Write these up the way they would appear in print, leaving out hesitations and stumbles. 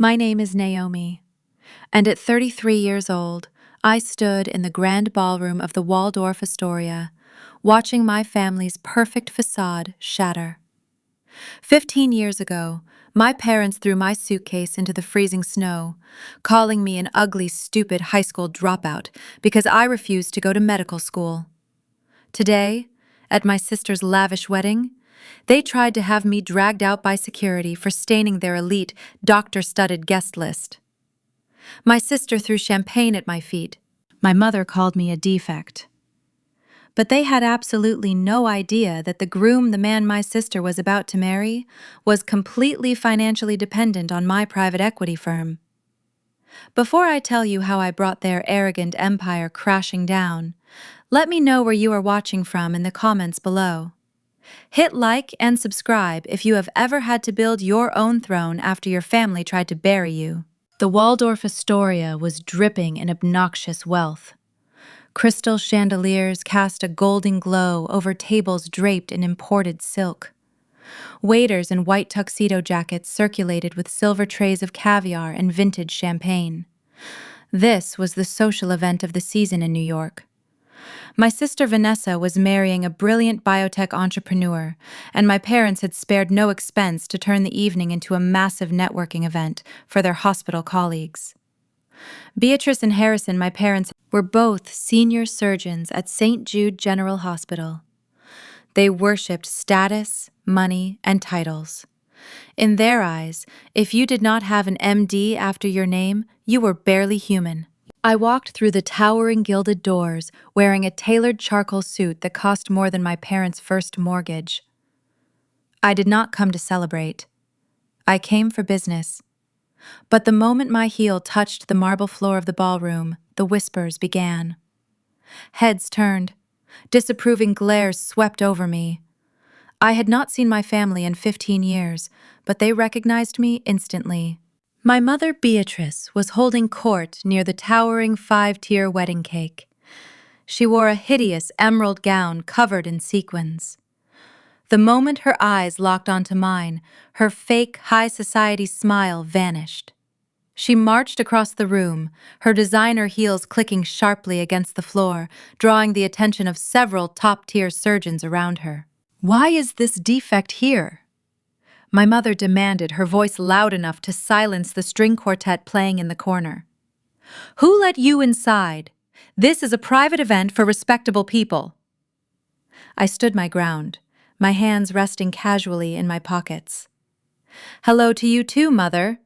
My name is Naomi, and at 33 years old, I stood in the grand ballroom of the Waldorf Astoria, watching my family's perfect facade shatter. 15 years ago, my parents threw my suitcase into the freezing snow, calling me an ugly, stupid high school dropout because I refused to go to medical school. Today, at my sister's lavish wedding, they tried to have me dragged out by security for staining their elite, doctor-studded guest list. My sister threw champagne at my feet. My mother called me a defect. But they had absolutely no idea that the groom the man my sister was about to marry was completely financially dependent on my private equity firm. Before I tell you how I brought their arrogant empire crashing down, let me know where you are watching from in the comments below. Hit like and subscribe if you have ever had to build your own throne after your family tried to bury you. The Waldorf Astoria was dripping in obnoxious wealth. Crystal chandeliers cast a golden glow over tables draped in imported silk. Waiters in white tuxedo jackets circulated with silver trays of caviar and vintage champagne. This was the social event of the season in New York. My sister Vanessa was marrying a brilliant biotech entrepreneur, and my parents had spared no expense to turn the evening into a massive networking event for their hospital colleagues. Beatrice and Harrison, my parents, were both senior surgeons at St. Jude General Hospital. They worshipped status, money, and titles. In their eyes, if you did not have an MD after your name, you were barely human. I walked through the towering gilded doors, wearing a tailored charcoal suit that cost more than my parents' first mortgage. I did not come to celebrate. I came for business. But the moment my heel touched the marble floor of the ballroom, the whispers began. Heads turned. Disapproving glares swept over me. I had not seen my family in 15 years, but they recognized me instantly. My mother, Beatrice, was holding court near the towering 5-tier wedding cake. She wore a hideous emerald gown covered in sequins. The moment her eyes locked onto mine, her fake high society smile vanished. She marched across the room, her designer heels clicking sharply against the floor, drawing the attention of several top-tier surgeons around her. "Why is this defect here?" my mother demanded, her voice loud enough to silence the string quartet playing in the corner. "Who let you inside? This is a private event for respectable people." I stood my ground, my hands resting casually in my pockets. "Hello to you too, Mother.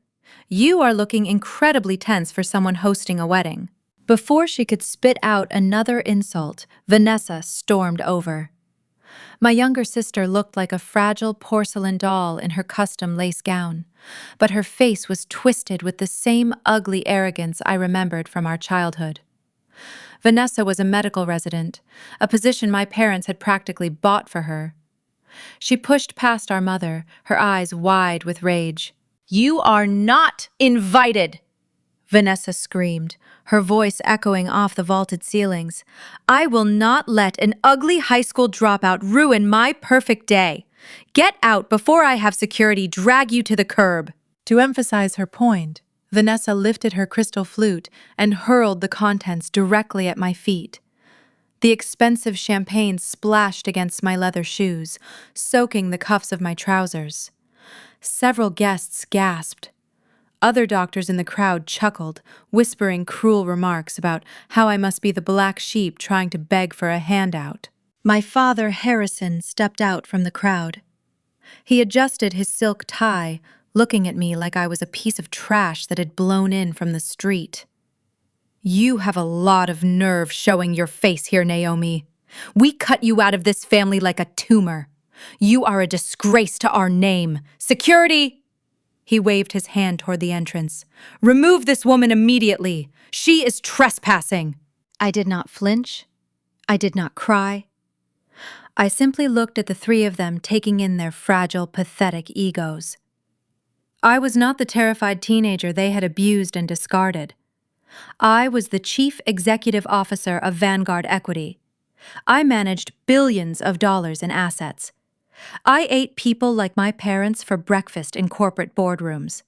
You are looking incredibly tense for someone hosting a wedding." Before she could spit out another insult, Vanessa stormed over. My younger sister looked like a fragile porcelain doll in her custom lace gown, but her face was twisted with the same ugly arrogance I remembered from our childhood. Vanessa was a medical resident, a position my parents had practically bought for her. She pushed past our mother, her eyes wide with rage. "You are not invited!" Vanessa screamed, her voice echoing off the vaulted ceilings. "I will not let an ugly high school dropout ruin my perfect day. Get out before I have security drag you to the curb." To emphasize her point, Vanessa lifted her crystal flute and hurled the contents directly at my feet. The expensive champagne splashed against my leather shoes, soaking the cuffs of my trousers. Several guests gasped. Other doctors in the crowd chuckled, whispering cruel remarks about how I must be the black sheep trying to beg for a handout. My father, Harrison, stepped out from the crowd. He adjusted his silk tie, looking at me like I was a piece of trash that had blown in from the street. "You have a lot of nerve showing your face here, Naomi. We cut you out of this family like a tumor. You are a disgrace to our name. Security!" He waved his hand toward the entrance. "Remove this woman immediately. She is trespassing." I did not flinch. I did not cry. I simply looked at the three of them taking in their fragile, pathetic egos. I was not the terrified teenager they had abused and discarded. I was the chief executive officer of Vanguard Equity. I managed billions of dollars in assets. I ate people like my parents for breakfast in corporate boardrooms.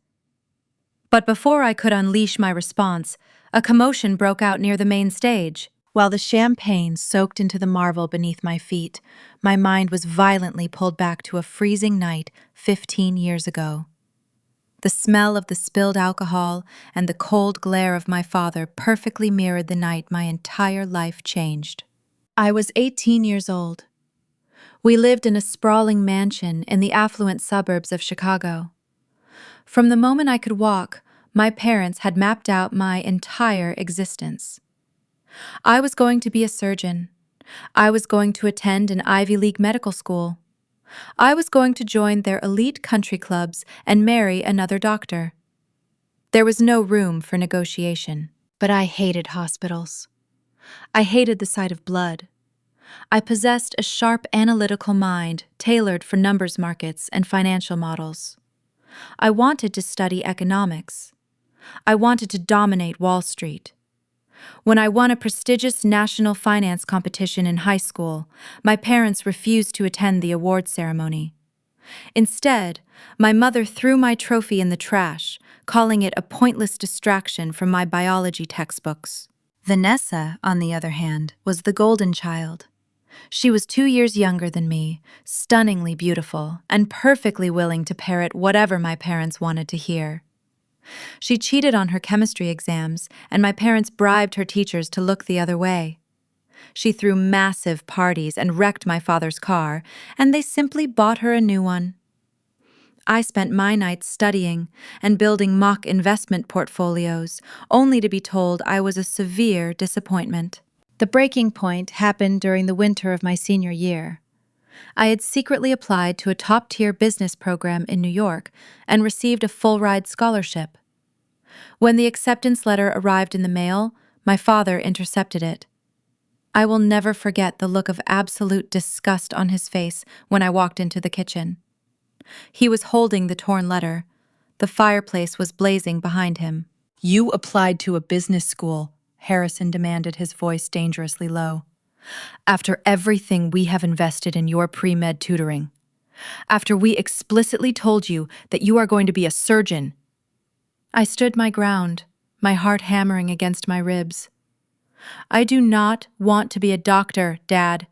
But before I could unleash my response, a commotion broke out near the main stage. While the champagne soaked into the marble beneath my feet, my mind was violently pulled back to a freezing night 15 years ago. The smell of the spilled alcohol and the cold glare of my father perfectly mirrored the night my entire life changed. I was 18 years old. We lived in a sprawling mansion in the affluent suburbs of Chicago. From the moment I could walk, my parents had mapped out my entire existence. I was going to be a surgeon. I was going to attend an Ivy League medical school. I was going to join their elite country clubs and marry another doctor. There was no room for negotiation. But I hated hospitals. I hated the sight of blood. I possessed a sharp analytical mind tailored for numbers markets and financial models. I wanted to study economics. I wanted to dominate Wall Street. When I won a prestigious national finance competition in high school, my parents refused to attend the award ceremony. Instead, my mother threw my trophy in the trash, calling it a pointless distraction from my biology textbooks. Vanessa, on the other hand, was the golden child. She was 2 years younger than me, stunningly beautiful, and perfectly willing to parrot whatever my parents wanted to hear. She cheated on her chemistry exams, and my parents bribed her teachers to look the other way. She threw massive parties and wrecked my father's car, and they simply bought her a new one. I spent my nights studying and building mock investment portfolios, only to be told I was a severe disappointment. The breaking point happened during the winter of my senior year. I had secretly applied to a top-tier business program in New York and received a full-ride scholarship. When the acceptance letter arrived in the mail, my father intercepted it. I will never forget the look of absolute disgust on his face when I walked into the kitchen. He was holding the torn letter. The fireplace was blazing behind him. "You applied to a business school," Harrison demanded, his voice dangerously low. "After everything we have invested in your pre-med tutoring. After we explicitly told you that you are going to be a surgeon." I stood my ground, my heart hammering against my ribs. "I do not want to be a doctor, Dad.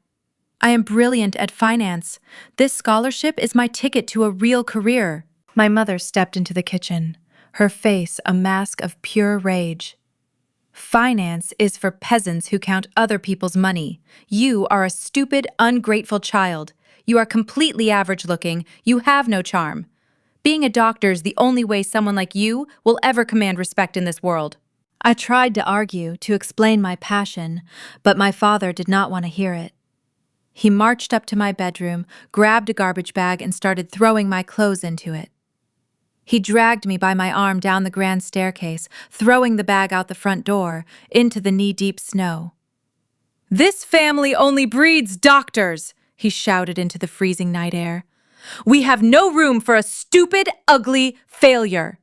I am brilliant at finance. This scholarship is my ticket to a real career." My mother stepped into the kitchen, her face a mask of pure rage. "Finance is for peasants who count other people's money. You are a stupid, ungrateful child. You are completely average-looking. You have no charm. Being a doctor is the only way someone like you will ever command respect in this world." I tried to argue, to explain my passion, but my father did not want to hear it. He marched up to my bedroom, grabbed a garbage bag, and started throwing my clothes into it. He dragged me by my arm down the grand staircase, throwing the bag out the front door, into the knee-deep snow. "This family only breeds doctors," he shouted into the freezing night air. "We have no room for a stupid, ugly failure.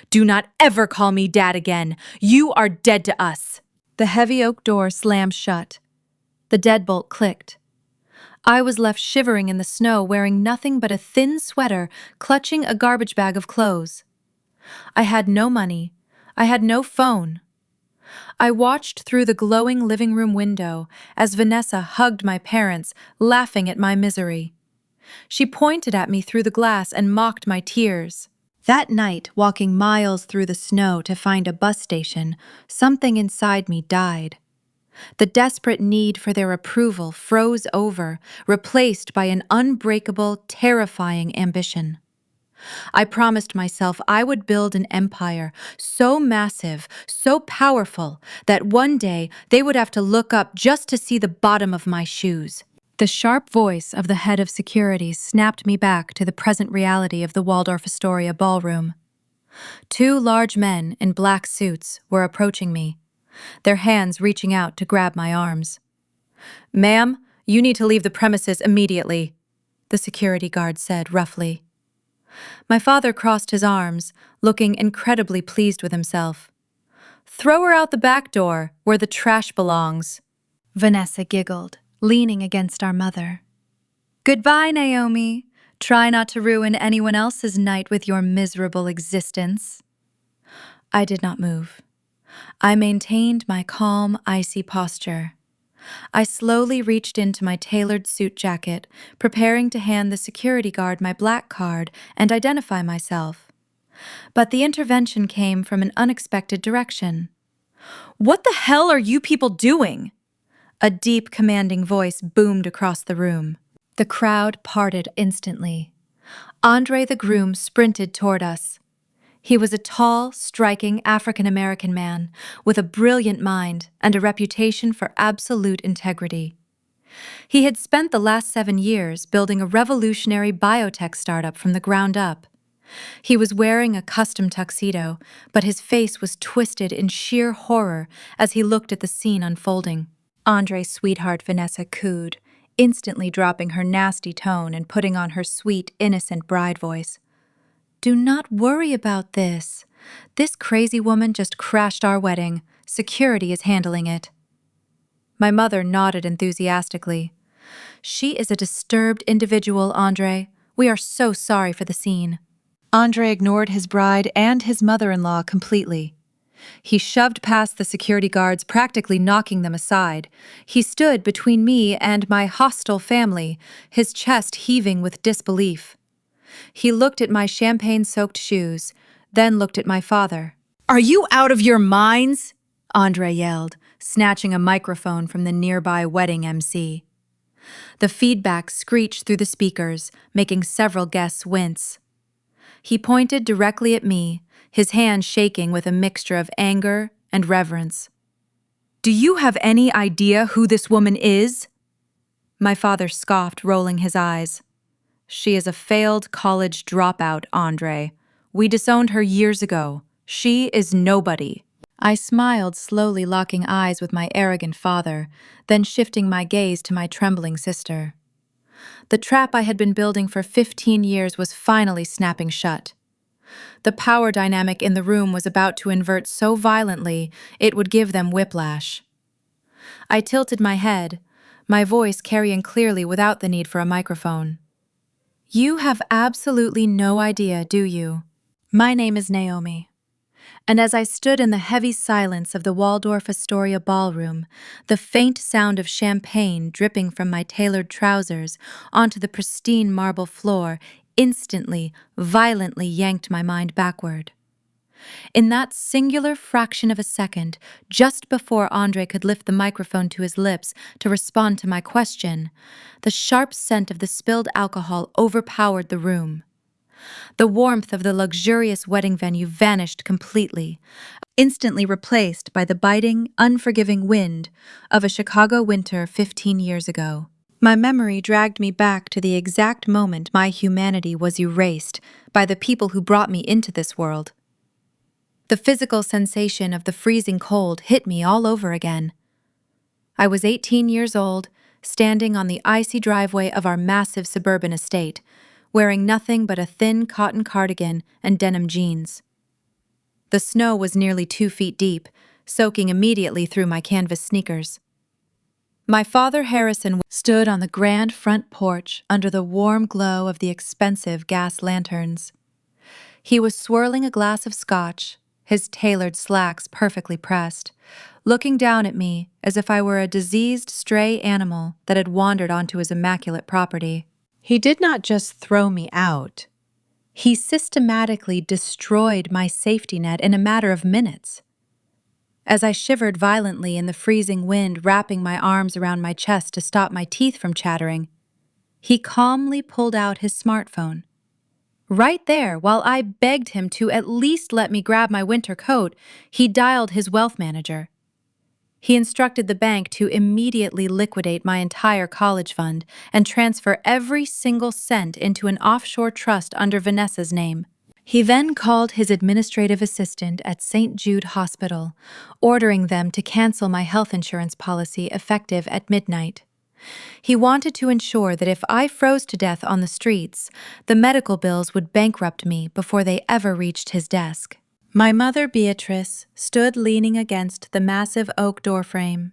Do not ever call me Dad again. You are dead to us." The heavy oak door slammed shut. The deadbolt clicked. I was left shivering in the snow, wearing nothing but a thin sweater, clutching a garbage bag of clothes. I had no money. I had no phone. I watched through the glowing living room window as Vanessa hugged my parents, laughing at my misery. She pointed at me through the glass and mocked my tears. That night, walking miles through the snow to find a bus station, something inside me died. The desperate need for their approval froze over, replaced by an unbreakable, terrifying ambition. I promised myself I would build an empire so massive, so powerful, that one day they would have to look up just to see the bottom of my shoes. The sharp voice of the head of security snapped me back to the present reality of the Waldorf Astoria ballroom. 2 large men in black suits were approaching me, their hands reaching out to grab my arms. "Ma'am, you need to leave the premises immediately," the security guard said roughly. My father crossed his arms, looking incredibly pleased with himself. "Throw her out the back door, where the trash belongs." Vanessa giggled, leaning against our mother. "Goodbye, Naomi. Try not to ruin anyone else's night with your miserable existence." I did not move. I maintained my calm, icy posture. I slowly reached into my tailored suit jacket, preparing to hand the security guard my black card and identify myself. But the intervention came from an unexpected direction. "What the hell are you people doing?" A deep, commanding voice boomed across the room. The crowd parted instantly. Andre the groom sprinted toward us. He was a tall, striking African-American man with a brilliant mind and a reputation for absolute integrity. He had spent the last 7 years building a revolutionary biotech startup from the ground up. He was wearing a custom tuxedo, but his face was twisted in sheer horror as he looked at the scene unfolding. Andre's sweetheart Vanessa cooed, instantly dropping her nasty tone and putting on her sweet, innocent bride voice. "Do not worry about this. This crazy woman just crashed our wedding. Security is handling it." My mother nodded enthusiastically. "She is a disturbed individual, Andre. We are so sorry for the scene." Andre ignored his bride and his mother-in-law completely. He shoved past the security guards, practically knocking them aside. He stood between me and my hostile family, his chest heaving with disbelief. He looked at my champagne-soaked shoes, then looked at my father. "Are you out of your minds?" Andre yelled, snatching a microphone from the nearby wedding MC. The feedback screeched through the speakers, making several guests wince. He pointed directly at me, his hand shaking with a mixture of anger and reverence. "Do you have any idea who this woman is?" My father scoffed, rolling his eyes. "She is a failed college dropout, Andre. We disowned her years ago. She is nobody." I smiled, slowly locking eyes with my arrogant father, then shifting my gaze to my trembling sister. The trap I had been building for 15 years was finally snapping shut. The power dynamic in the room was about to invert so violently it would give them whiplash. I tilted my head, my voice carrying clearly without the need for a microphone. "You have absolutely no idea, do you? My name is Naomi." And as I stood in the heavy silence of the Waldorf Astoria ballroom, the faint sound of champagne dripping from my tailored trousers onto the pristine marble floor instantly, violently yanked my mind backward. In that singular fraction of a second, just before Andre could lift the microphone to his lips to respond to my question, the sharp scent of the spilled alcohol overpowered the room. The warmth of the luxurious wedding venue vanished completely, instantly replaced by the biting, unforgiving wind of a Chicago winter 15 years ago. My memory dragged me back to the exact moment my humanity was erased by the people who brought me into this world. The physical sensation of the freezing cold hit me all over again. I was 18 years old, standing on the icy driveway of our massive suburban estate, wearing nothing but a thin cotton cardigan and denim jeans. The snow was nearly 2 feet deep, soaking immediately through my canvas sneakers. My father Harrison stood on the grand front porch under the warm glow of the expensive gas lanterns. He was swirling a glass of scotch, his tailored slacks perfectly pressed, looking down at me as if I were a diseased stray animal that had wandered onto his immaculate property. He did not just throw me out. He systematically destroyed my safety net in a matter of minutes. As I shivered violently in the freezing wind, wrapping my arms around my chest to stop my teeth from chattering, he calmly pulled out his smartphone. Right there, while I begged him to at least let me grab my winter coat, he dialed his wealth manager. He instructed the bank to immediately liquidate my entire college fund and transfer every single cent into an offshore trust under Vanessa's name. He then called his administrative assistant at St. Jude Hospital, ordering them to cancel my health insurance policy effective at midnight. He wanted to ensure that if I froze to death on the streets, the medical bills would bankrupt me before they ever reached his desk. My mother, Beatrice, stood leaning against the massive oak doorframe.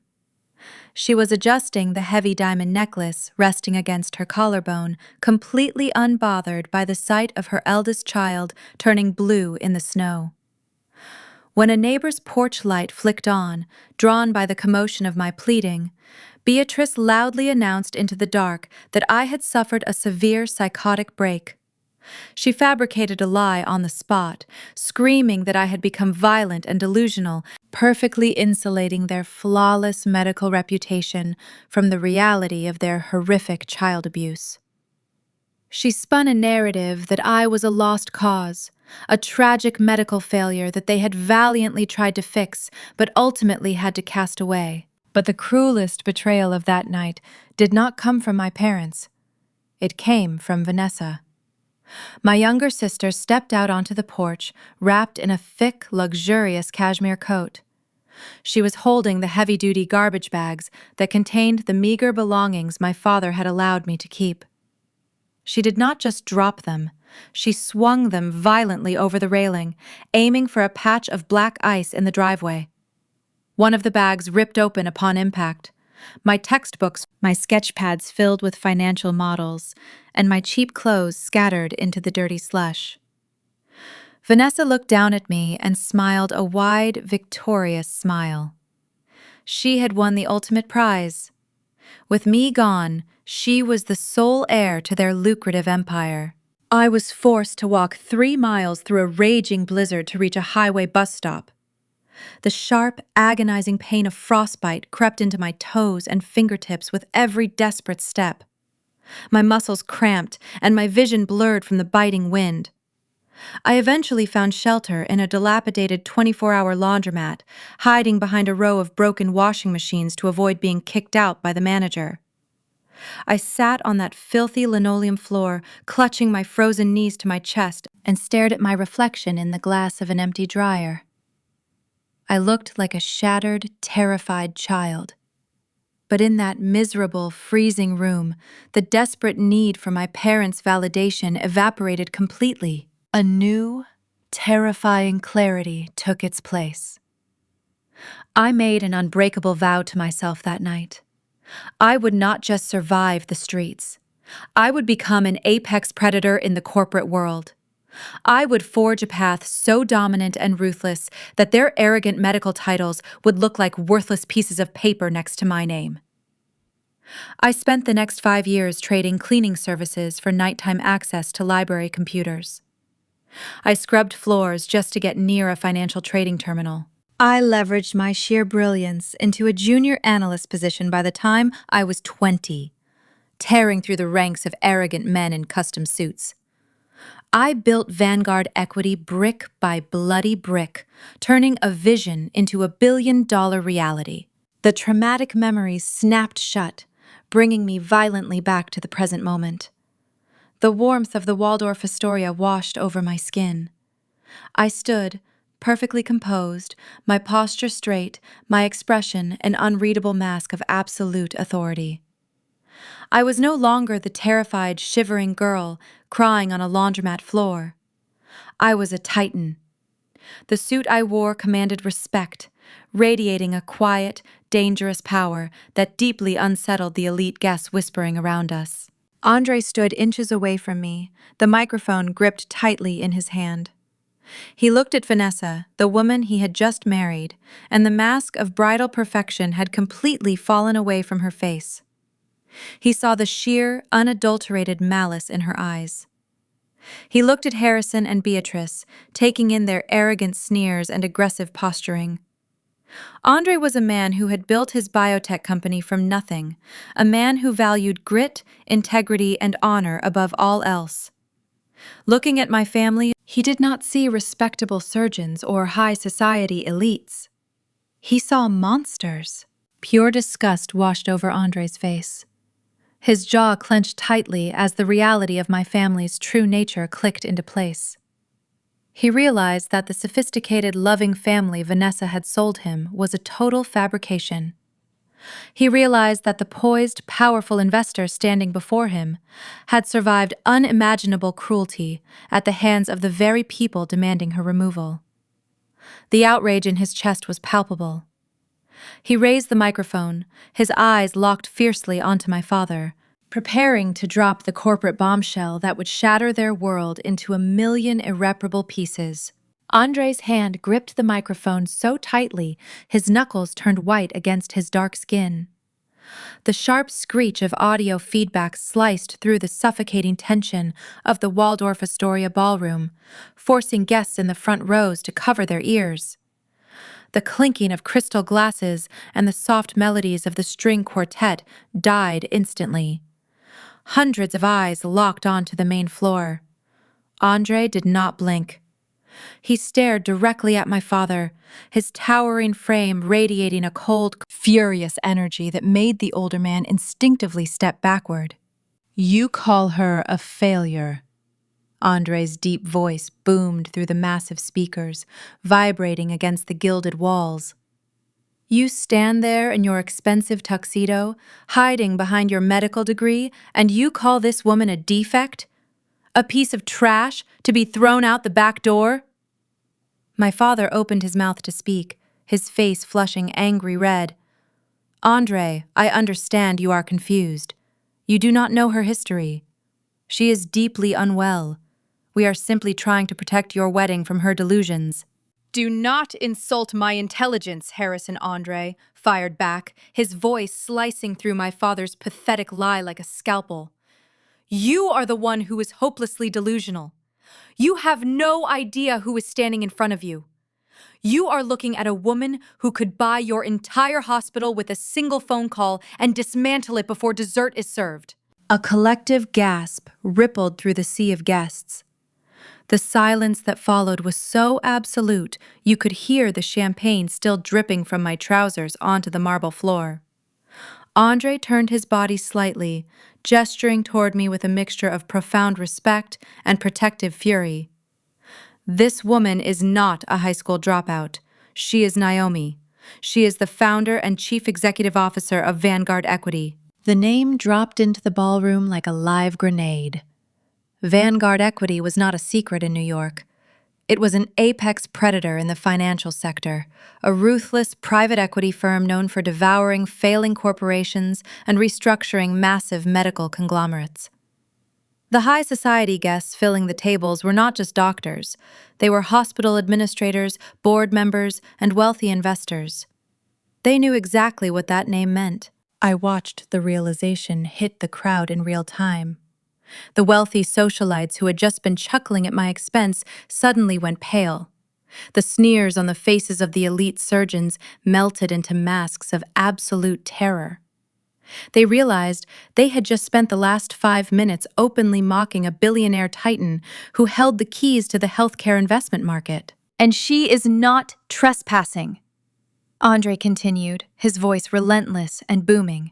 She was adjusting the heavy diamond necklace resting against her collarbone, completely unbothered by the sight of her eldest child turning blue in the snow. When a neighbor's porch light flicked on, drawn by the commotion of my pleading, Beatrice loudly announced into the dark that I had suffered a severe psychotic break. She fabricated a lie on the spot, screaming that I had become violent and delusional, perfectly insulating their flawless medical reputation from the reality of their horrific child abuse. She spun a narrative that I was a lost cause, a tragic medical failure that they had valiantly tried to fix but ultimately had to cast away. But the cruelest betrayal of that night did not come from my parents. It came from Vanessa. My younger sister stepped out onto the porch, wrapped in a thick, luxurious cashmere coat. She was holding the heavy-duty garbage bags that contained the meager belongings my father had allowed me to keep. She did not just drop them, she swung them violently over the railing, aiming for a patch of black ice in the driveway. One of the bags ripped open upon impact. My textbooks, my sketch pads filled with financial models, and my cheap clothes scattered into the dirty slush. Vanessa looked down at me and smiled a wide, victorious smile. She had won the ultimate prize. With me gone, she was the sole heir to their lucrative empire. I was forced to walk 3 miles through a raging blizzard to reach a highway bus stop. The sharp, agonizing pain of frostbite crept into my toes and fingertips with every desperate step. My muscles cramped and my vision blurred from the biting wind. I eventually found shelter in a dilapidated 24-hour laundromat, hiding behind a row of broken washing machines to avoid being kicked out by the manager. I sat on that filthy linoleum floor, clutching my frozen knees to my chest, and stared at my reflection in the glass of an empty dryer. I looked like a shattered, terrified child. But in that miserable, freezing room, the desperate need for my parents' validation evaporated completely. A new, terrifying clarity took its place. I made an unbreakable vow to myself that night. I would not just survive the streets. I would become an apex predator in the corporate world. I would forge a path so dominant and ruthless that their arrogant medical titles would look like worthless pieces of paper next to my name. I spent the next 5 years trading cleaning services for nighttime access to library computers. I scrubbed floors just to get near a financial trading terminal. I leveraged my sheer brilliance into a junior analyst position by the time I was 20, tearing through the ranks of arrogant men in custom suits. I built Vanguard equity brick by bloody brick, turning a vision into a billion-dollar reality. The traumatic memories snapped shut, bringing me violently back to the present moment. The warmth of the Waldorf Astoria washed over my skin. I stood, perfectly composed, my posture straight, my expression an unreadable mask of absolute authority. I was no longer the terrified, shivering girl crying on a laundromat floor. I was a titan. The suit I wore commanded respect, radiating a quiet, dangerous power that deeply unsettled the elite guests whispering around us. Andre stood inches away from me, the microphone gripped tightly in his hand. He looked at Vanessa, the woman he had just married, and the mask of bridal perfection had completely fallen away from her face. He saw the sheer, unadulterated malice in her eyes. He looked at Harrison and Beatrice, taking in their arrogant sneers and aggressive posturing. Andre was a man who had built his biotech company from nothing, a man who valued grit, integrity, and honor above all else. Looking at my family, he did not see respectable surgeons or high society elites. He saw monsters. Pure disgust washed over Andre's face. His jaw clenched tightly as the reality of my family's true nature clicked into place. He realized that the sophisticated, loving family Vanessa had sold him was a total fabrication. He realized that the poised, powerful investor standing before him had survived unimaginable cruelty at the hands of the very people demanding her removal. The outrage in his chest was palpable. He raised the microphone, his eyes locked fiercely onto my father, preparing to drop the corporate bombshell that would shatter their world into a million irreparable pieces. Andre's hand gripped the microphone so tightly his knuckles turned white against his dark skin. The sharp screech of audio feedback sliced through the suffocating tension of the Waldorf Astoria ballroom, forcing guests in the front rows to cover their ears. The clinking of crystal glasses and the soft melodies of the string quartet died instantly. Hundreds of eyes locked onto the main floor. Andre did not blink. He stared directly at my father, his towering frame radiating a cold, furious energy that made the older man instinctively step backward. "You call her a failure." Andre's deep voice boomed through the massive speakers, vibrating against the gilded walls. "You stand there in your expensive tuxedo, hiding behind your medical degree, and you call this woman a defect? A piece of trash to be thrown out the back door?" My father opened his mouth to speak, his face flushing angry red. "Andre, I understand you are confused. You do not know her history. She is deeply unwell. We are simply trying to protect your wedding from her delusions." "Do not insult my intelligence," Harrison Andre fired back, his voice slicing through my father's pathetic lie like a scalpel. "You are the one who is hopelessly delusional. You have no idea who is standing in front of you. You are looking at a woman who could buy your entire hospital with a single phone call and dismantle it before dessert is served." A collective gasp rippled through the sea of guests. The silence that followed was so absolute you could hear the champagne still dripping from my trousers onto the marble floor. Andre turned his body slightly, gesturing toward me with a mixture of profound respect and protective fury. "This woman is not a high school dropout. She is Naomi. She is the founder and chief executive officer of Vanguard Equity." The name dropped into the ballroom like a live grenade. Vanguard Equity was not a secret in New York. It was an apex predator in the financial sector, a ruthless private equity firm known for devouring failing corporations and restructuring massive medical conglomerates. The high society guests filling the tables were not just doctors. They were hospital administrators, board members, and wealthy investors. They knew exactly what that name meant. I watched the realization hit the crowd in real time. The wealthy socialites who had just been chuckling at my expense suddenly went pale. The sneers on the faces of the elite surgeons melted into masks of absolute terror. They realized they had just spent the last 5 minutes openly mocking a billionaire titan who held the keys to the healthcare investment market. "And she is not trespassing," Andre continued, his voice relentless and booming.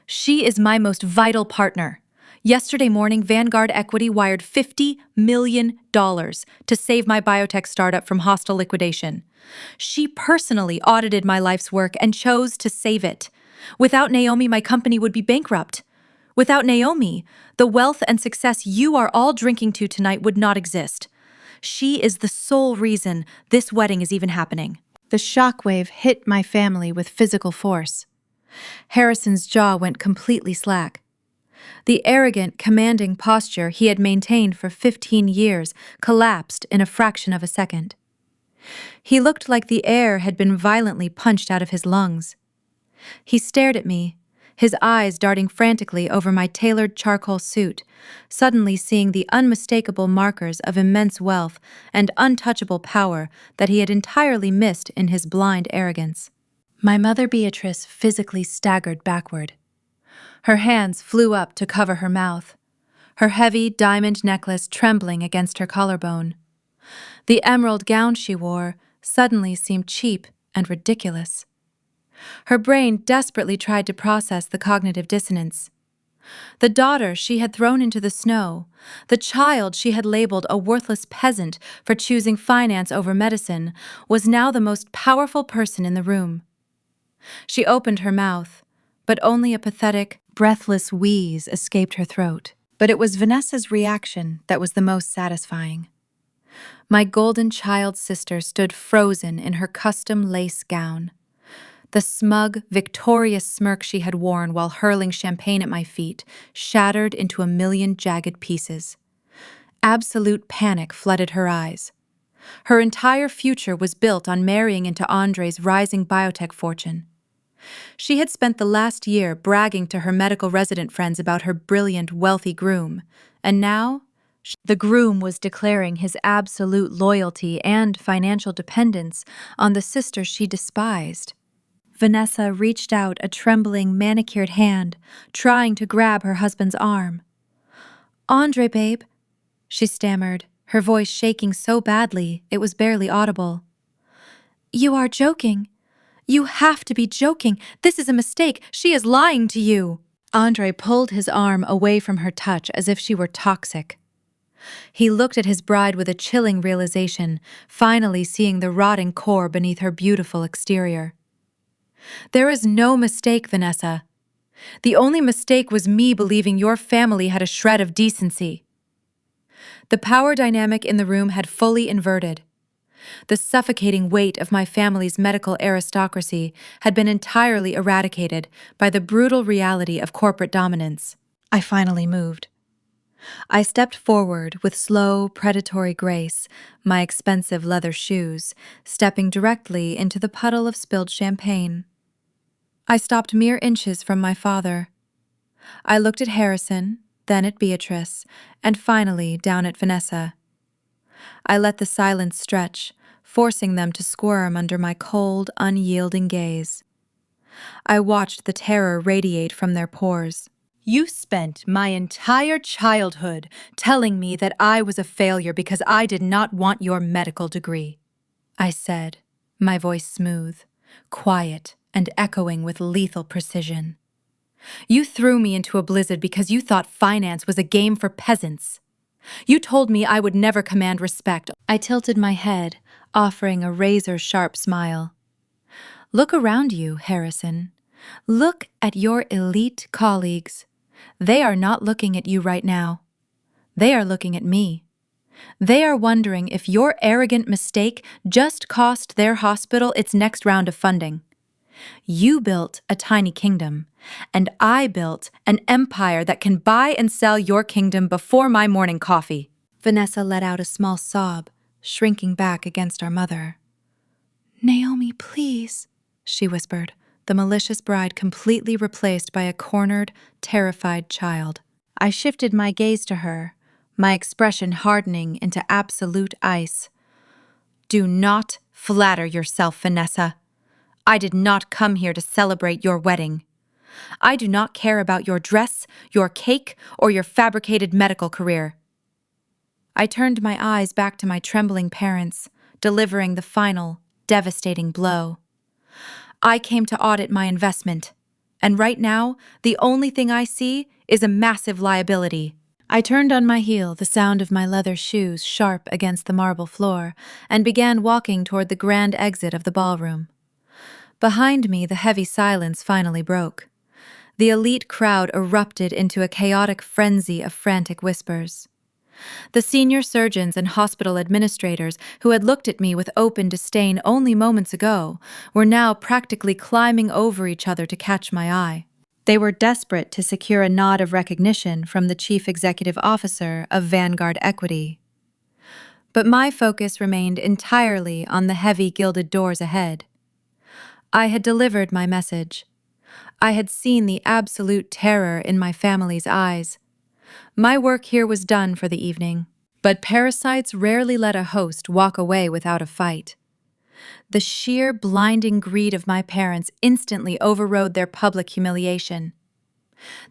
"She is my most vital partner. Yesterday morning, Vanguard Equity wired $50 million to save my biotech startup from hostile liquidation. She personally audited my life's work and chose to save it. Without Naomi, my company would be bankrupt. Without Naomi, the wealth and success you are all drinking to tonight would not exist. She is the sole reason this wedding is even happening." The shockwave hit my family with physical force. Harrison's jaw went completely slack. The arrogant, commanding posture he had maintained for 15 years collapsed in a fraction of a second. He looked like the air had been violently punched out of his lungs. He stared at me, his eyes darting frantically over my tailored charcoal suit, suddenly seeing the unmistakable markers of immense wealth and untouchable power that he had entirely missed in his blind arrogance. My mother Beatrice physically staggered backward. Her hands flew up to cover her mouth, her heavy diamond necklace trembling against her collarbone. The emerald gown she wore suddenly seemed cheap and ridiculous. Her brain desperately tried to process the cognitive dissonance. The daughter she had thrown into the snow, the child she had labeled a worthless peasant for choosing finance over medicine, was now the most powerful person in the room. She opened her mouth, but only a pathetic, breathless wheeze escaped her throat. But it was Vanessa's reaction that was the most satisfying. My golden child sister stood frozen in her custom lace gown. The smug, victorious smirk she had worn while hurling champagne at my feet shattered into a million jagged pieces. Absolute panic flooded her eyes. Her entire future was built on marrying into Andre's rising biotech fortune. She had spent the last year bragging to her medical resident friends about her brilliant, wealthy groom, and now the groom was declaring his absolute loyalty and financial dependence on the sister she despised. Vanessa reached out a trembling, manicured hand, trying to grab her husband's arm. "Andre, babe," she stammered, her voice shaking so badly it was barely audible. "You are joking. You have to be joking. This is a mistake. She is lying to you." Andre pulled his arm away from her touch as if she were toxic. He looked at his bride with a chilling realization, finally seeing the rotting core beneath her beautiful exterior. "There is no mistake, Vanessa. The only mistake was me believing your family had a shred of decency." The power dynamic in the room had fully inverted. The suffocating weight of my family's medical aristocracy had been entirely eradicated by the brutal reality of corporate dominance. I finally moved. I stepped forward with slow, predatory grace, my expensive leather shoes, stepping directly into the puddle of spilled champagne. I stopped mere inches from my father. I looked at Harrison, then at Beatrice, and finally down at Vanessa. I let the silence stretch, forcing them to squirm under my cold, unyielding gaze. I watched the terror radiate from their pores. "You spent my entire childhood telling me that I was a failure because I did not want your medical degree," I said, my voice smooth, quiet, and echoing with lethal precision. "You threw me into a blizzard because you thought finance was a game for peasants. You told me I would never command respect." I tilted my head, offering a razor-sharp smile. "Look around you, Harrison. Look at your elite colleagues. They are not looking at you right now. They are looking at me. They are wondering if your arrogant mistake just cost their hospital its next round of funding. You built a tiny kingdom, and I built an empire that can buy and sell your kingdom before my morning coffee." Vanessa let out a small sob, shrinking back against our mother. "Naomi, please," she whispered, the malicious bride completely replaced by a cornered, terrified child. I shifted my gaze to her, my expression hardening into absolute ice. "Do not flatter yourself, Vanessa. I did not come here to celebrate your wedding. I do not care about your dress, your cake, or your fabricated medical career." I turned my eyes back to my trembling parents, delivering the final, devastating blow. "I came to audit my investment, and right now, the only thing I see is a massive liability." I turned on my heel, the sound of my leather shoes sharp against the marble floor, and began walking toward the grand exit of the ballroom. Behind me, the heavy silence finally broke. The elite crowd erupted into a chaotic frenzy of frantic whispers. The senior surgeons and hospital administrators, who had looked at me with open disdain only moments ago, were now practically climbing over each other to catch my eye. They were desperate to secure a nod of recognition from the chief executive officer of Vanguard Equity. But my focus remained entirely on the heavy gilded doors ahead. I had delivered my message. I had seen the absolute terror in my family's eyes. My work here was done for the evening, but parasites rarely let a host walk away without a fight. The sheer blinding greed of my parents instantly overrode their public humiliation.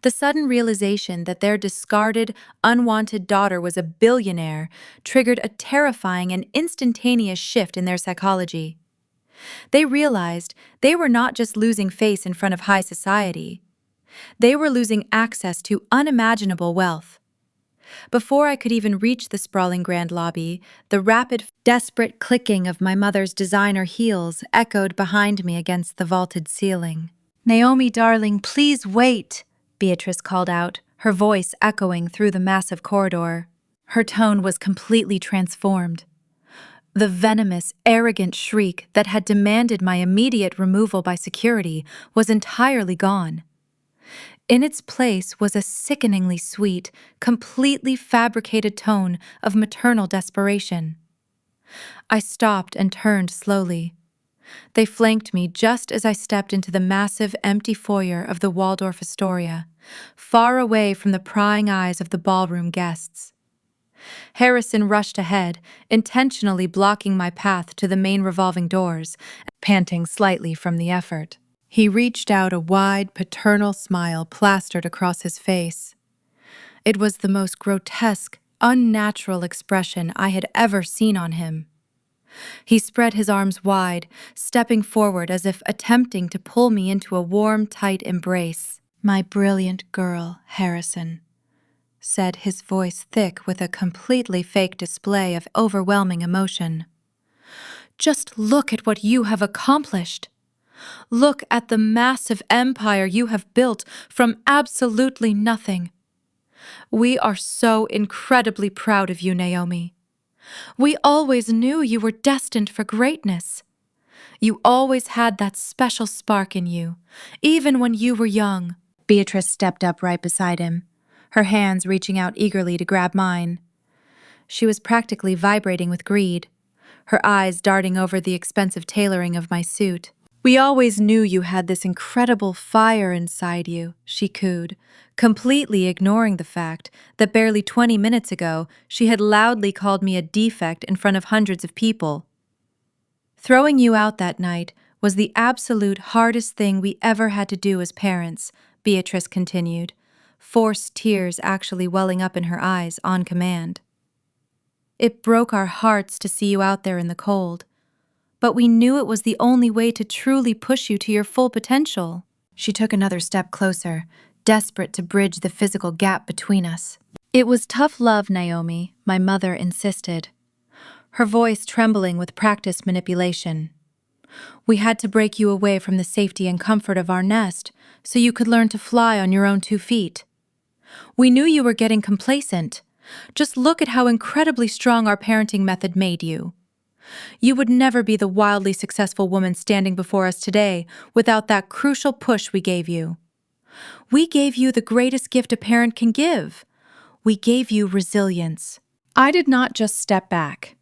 The sudden realization that their discarded, unwanted daughter was a billionaire triggered a terrifying and instantaneous shift in their psychology. They realized they were not just losing face in front of high society. They were losing access to unimaginable wealth. Before I could even reach the sprawling grand lobby, the rapid, desperate clicking of my mother's designer heels echoed behind me against the vaulted ceiling. "Naomi, darling, please wait," Beatrice called out, her voice echoing through the massive corridor. Her tone was completely transformed. The venomous, arrogant shriek that had demanded my immediate removal by security was entirely gone. In its place was a sickeningly sweet, completely fabricated tone of maternal desperation. I stopped and turned slowly. They flanked me just as I stepped into the massive, empty foyer of the Waldorf Astoria, far away from the prying eyes of the ballroom guests. Harrison rushed ahead, intentionally blocking my path to the main revolving doors, panting slightly from the effort. He reached out, a wide, paternal smile plastered across his face. It was the most grotesque, unnatural expression I had ever seen on him. He spread his arms wide, stepping forward as if attempting to pull me into a warm, tight embrace. "My brilliant girl, Harrison," said, his voice thick with a completely fake display of overwhelming emotion. "Just look at what you have accomplished. Look at the massive empire you have built from absolutely nothing. We are so incredibly proud of you, Naomi. We always knew you were destined for greatness. You always had that special spark in you, even when you were young." Beatrice stepped up right beside him, her hands reaching out eagerly to grab mine. She was practically vibrating with greed, her eyes darting over the expensive tailoring of my suit. "We always knew you had this incredible fire inside you," she cooed, completely ignoring the fact that barely 20 minutes ago she had loudly called me a defect in front of hundreds of people. "Throwing you out that night was the absolute hardest thing we ever had to do as parents," Beatrice continued, forced tears actually welling up in her eyes on command. "It broke our hearts to see you out there in the cold, but we knew it was the only way to truly push you to your full potential." She took another step closer, desperate to bridge the physical gap between us. "It was tough love, Naomi," my mother insisted, her voice trembling with practiced manipulation. "We had to break you away from the safety and comfort of our nest so you could learn to fly on your own 2 feet. We knew you were getting complacent. Just look at how incredibly strong our parenting method made you. You would never be the wildly successful woman standing before us today without that crucial push we gave you. We gave you the greatest gift a parent can give. We gave you resilience." I did not just step back.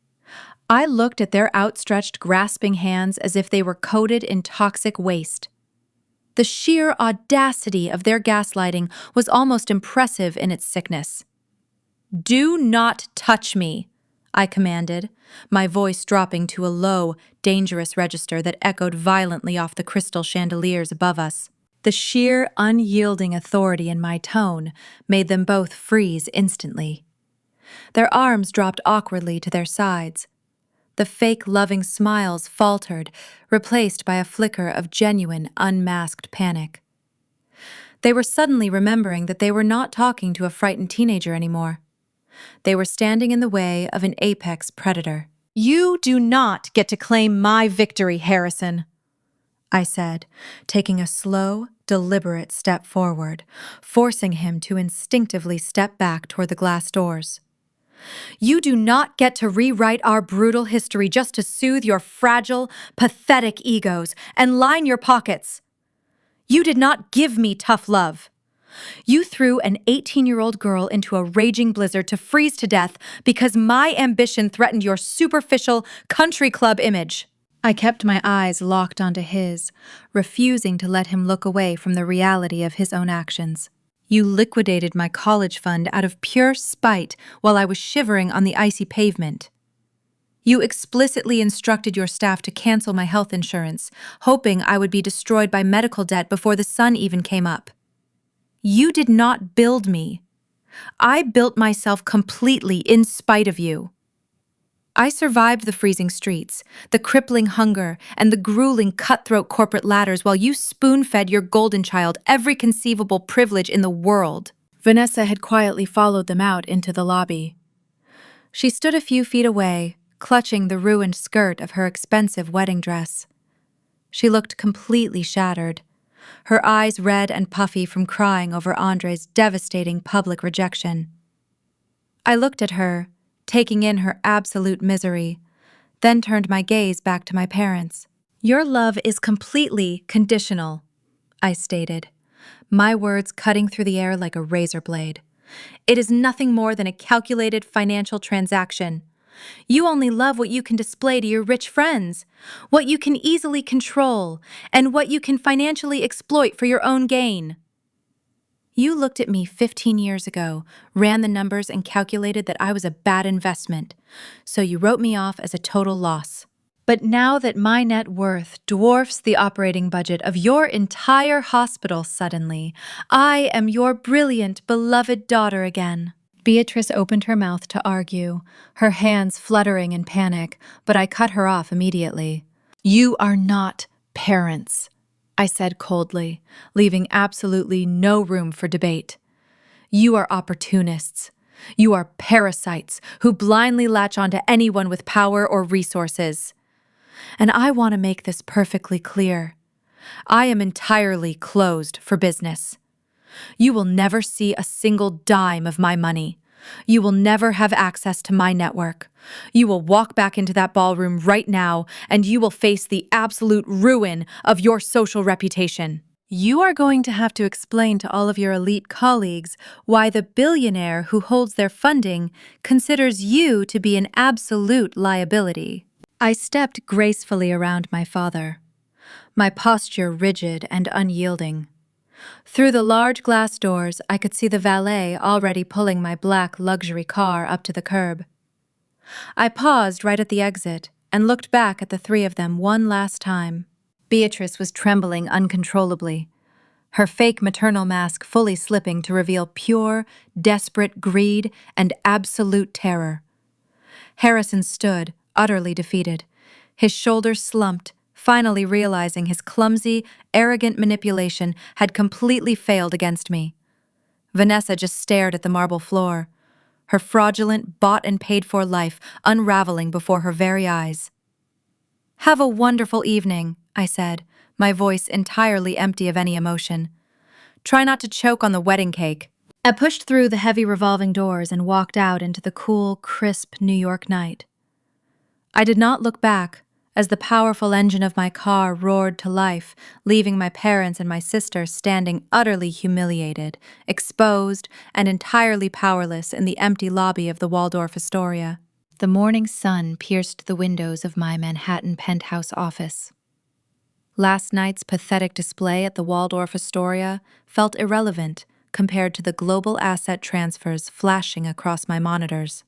I looked at their outstretched, grasping hands as if they were coated in toxic waste. The sheer audacity of their gaslighting was almost impressive in its sickness. "Do not touch me," I commanded, my voice dropping to a low, dangerous register that echoed violently off the crystal chandeliers above us. The sheer, unyielding authority in my tone made them both freeze instantly. Their arms dropped awkwardly to their sides. The fake loving smiles faltered, replaced by a flicker of genuine, unmasked panic. They were suddenly remembering that they were not talking to a frightened teenager anymore. They were standing in the way of an apex predator. "You do not get to claim my victory, Harrison," I said, taking a slow, deliberate step forward, forcing him to instinctively step back toward the glass doors. "You do not get to rewrite our brutal history just to soothe your fragile, pathetic egos and line your pockets. You did not give me tough love. You threw an 18-year-old girl into a raging blizzard to freeze to death because my ambition threatened your superficial country club image." I kept my eyes locked onto his, refusing to let him look away from the reality of his own actions. "You liquidated my college fund out of pure spite while I was shivering on the icy pavement. You explicitly instructed your staff to cancel my health insurance, hoping I would be destroyed by medical debt before the sun even came up. You did not build me. I built myself completely in spite of you. I survived the freezing streets, the crippling hunger, and the grueling cutthroat corporate ladders while you spoon-fed your golden child every conceivable privilege in the world." Vanessa had quietly followed them out into the lobby. She stood a few feet away, clutching the ruined skirt of her expensive wedding dress. She looked completely shattered, her eyes red and puffy from crying over Andre's devastating public rejection. I looked at her, taking in her absolute misery, then turned my gaze back to my parents. "Your love is completely conditional," I stated, my words cutting through the air like a razor blade. "It is nothing more than a calculated financial transaction. You only love what you can display to your rich friends, what you can easily control, and what you can financially exploit for your own gain. You looked at me 15 years ago, ran the numbers, and calculated that I was a bad investment, so you wrote me off as a total loss. But now that my net worth dwarfs the operating budget of your entire hospital suddenly, I am your brilliant, beloved daughter again. Beatrice opened her mouth to argue, her hands fluttering in panic, but I cut her off immediately. You are not parents, I said coldly, leaving absolutely no room for debate. You are opportunists. You are parasites who blindly latch onto anyone with power or resources. And I want to make this perfectly clear. I am entirely closed for business. You will never see a single dime of my money. You will never have access to my network. You will walk back into that ballroom right now, and you will face the absolute ruin of your social reputation. You are going to have to explain to all of your elite colleagues why the billionaire who holds their funding considers you to be an absolute liability. I stepped gracefully around my father, my posture rigid and unyielding. Through the large glass doors, I could see the valet already pulling my black luxury car up to the curb. I paused right at the exit and looked back at the three of them one last time. Beatrice was trembling uncontrollably, her fake maternal mask fully slipping to reveal pure, desperate greed and absolute terror. Harrison stood, utterly defeated, his shoulders slumped, finally realizing his clumsy, arrogant manipulation had completely failed against me. Vanessa just stared at the marble floor, her fraudulent, bought-and-paid-for life unraveling before her very eyes. "Have a wonderful evening," I said, my voice entirely empty of any emotion. "Try not to choke on the wedding cake." I pushed through the heavy revolving doors and walked out into the cool, crisp New York night. I did not look back as the powerful engine of my car roared to life, leaving my parents and my sister standing utterly humiliated, exposed, and entirely powerless in the empty lobby of the Waldorf Astoria. The morning sun pierced the windows of my Manhattan penthouse office. Last night's pathetic display at the Waldorf Astoria felt irrelevant compared to the global asset transfers flashing across my monitors.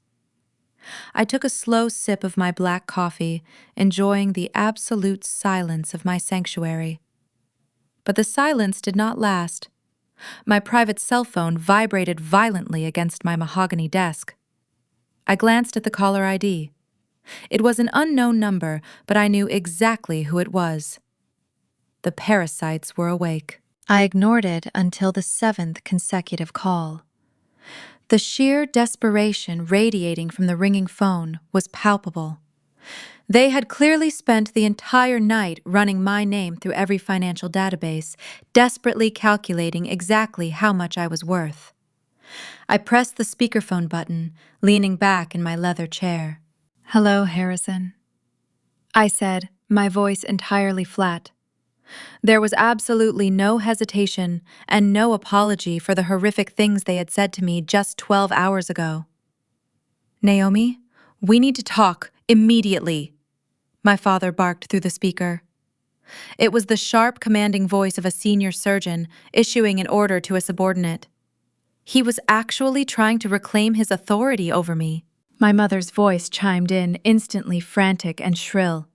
I took a slow sip of my black coffee, enjoying the absolute silence of my sanctuary. But the silence did not last. My private cell phone vibrated violently against my mahogany desk. I glanced at the caller ID. It was an unknown number, but I knew exactly who it was. The parasites were awake. I ignored it until the 7th consecutive call. The sheer desperation radiating from the ringing phone was palpable. They had clearly spent the entire night running my name through every financial database, desperately calculating exactly how much I was worth. I pressed the speakerphone button, leaning back in my leather chair. "Hello, Harrison," I said, my voice entirely flat. There was absolutely no hesitation and no apology for the horrific things they had said to me just 12 hours ago. "Naomi, we need to talk immediately," my father barked through the speaker. It was the sharp, commanding voice of a senior surgeon issuing an order to a subordinate. He was actually trying to reclaim his authority over me. My mother's voice chimed in, instantly frantic and shrill.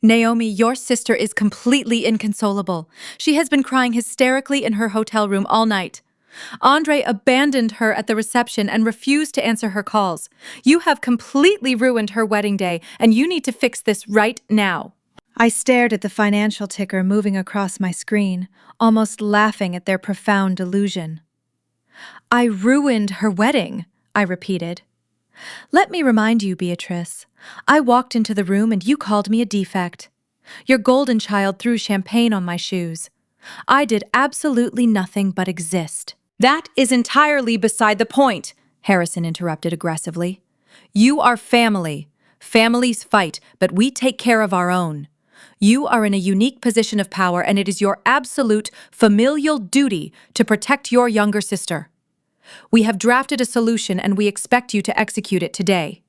"Naomi, your sister is completely inconsolable. She has been crying hysterically in her hotel room all night. Andre abandoned her at the reception and refused to answer her calls. You have completely ruined her wedding day, and you need to fix this right now." I stared at the financial ticker moving across my screen, almost laughing at their profound delusion. "I ruined her wedding," I repeated. "Let me remind you, Beatrice, I walked into the room and you called me a defect. Your golden child threw champagne on my shoes. I did absolutely nothing but exist." "That is entirely beside the point," Harrison interrupted aggressively. "You are family. Families fight, but we take care of our own. You are in a unique position of power, and it is your absolute familial duty to protect your younger sister. We have drafted a solution, and we expect you to execute it today."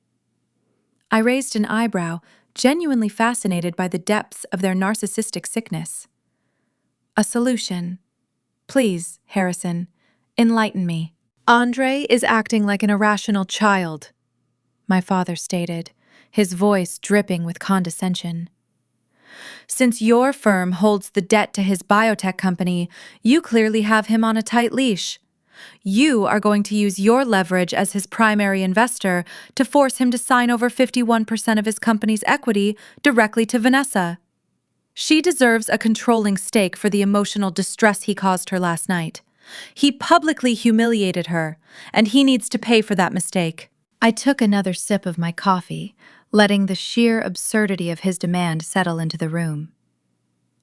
I raised an eyebrow, genuinely fascinated by the depths of their narcissistic sickness. A solution. Please, Harrison, enlighten me. Andre is acting like an irrational child, my father stated, his voice dripping with condescension. Since your firm holds the debt to his biotech company, you clearly have him on a tight leash. You are going to use your leverage as his primary investor to force him to sign over 51% of his company's equity directly to Vanessa. She deserves a controlling stake for the emotional distress he caused her last night. He publicly humiliated her, and he needs to pay for that mistake. I took another sip of my coffee, letting the sheer absurdity of his demand settle into the room.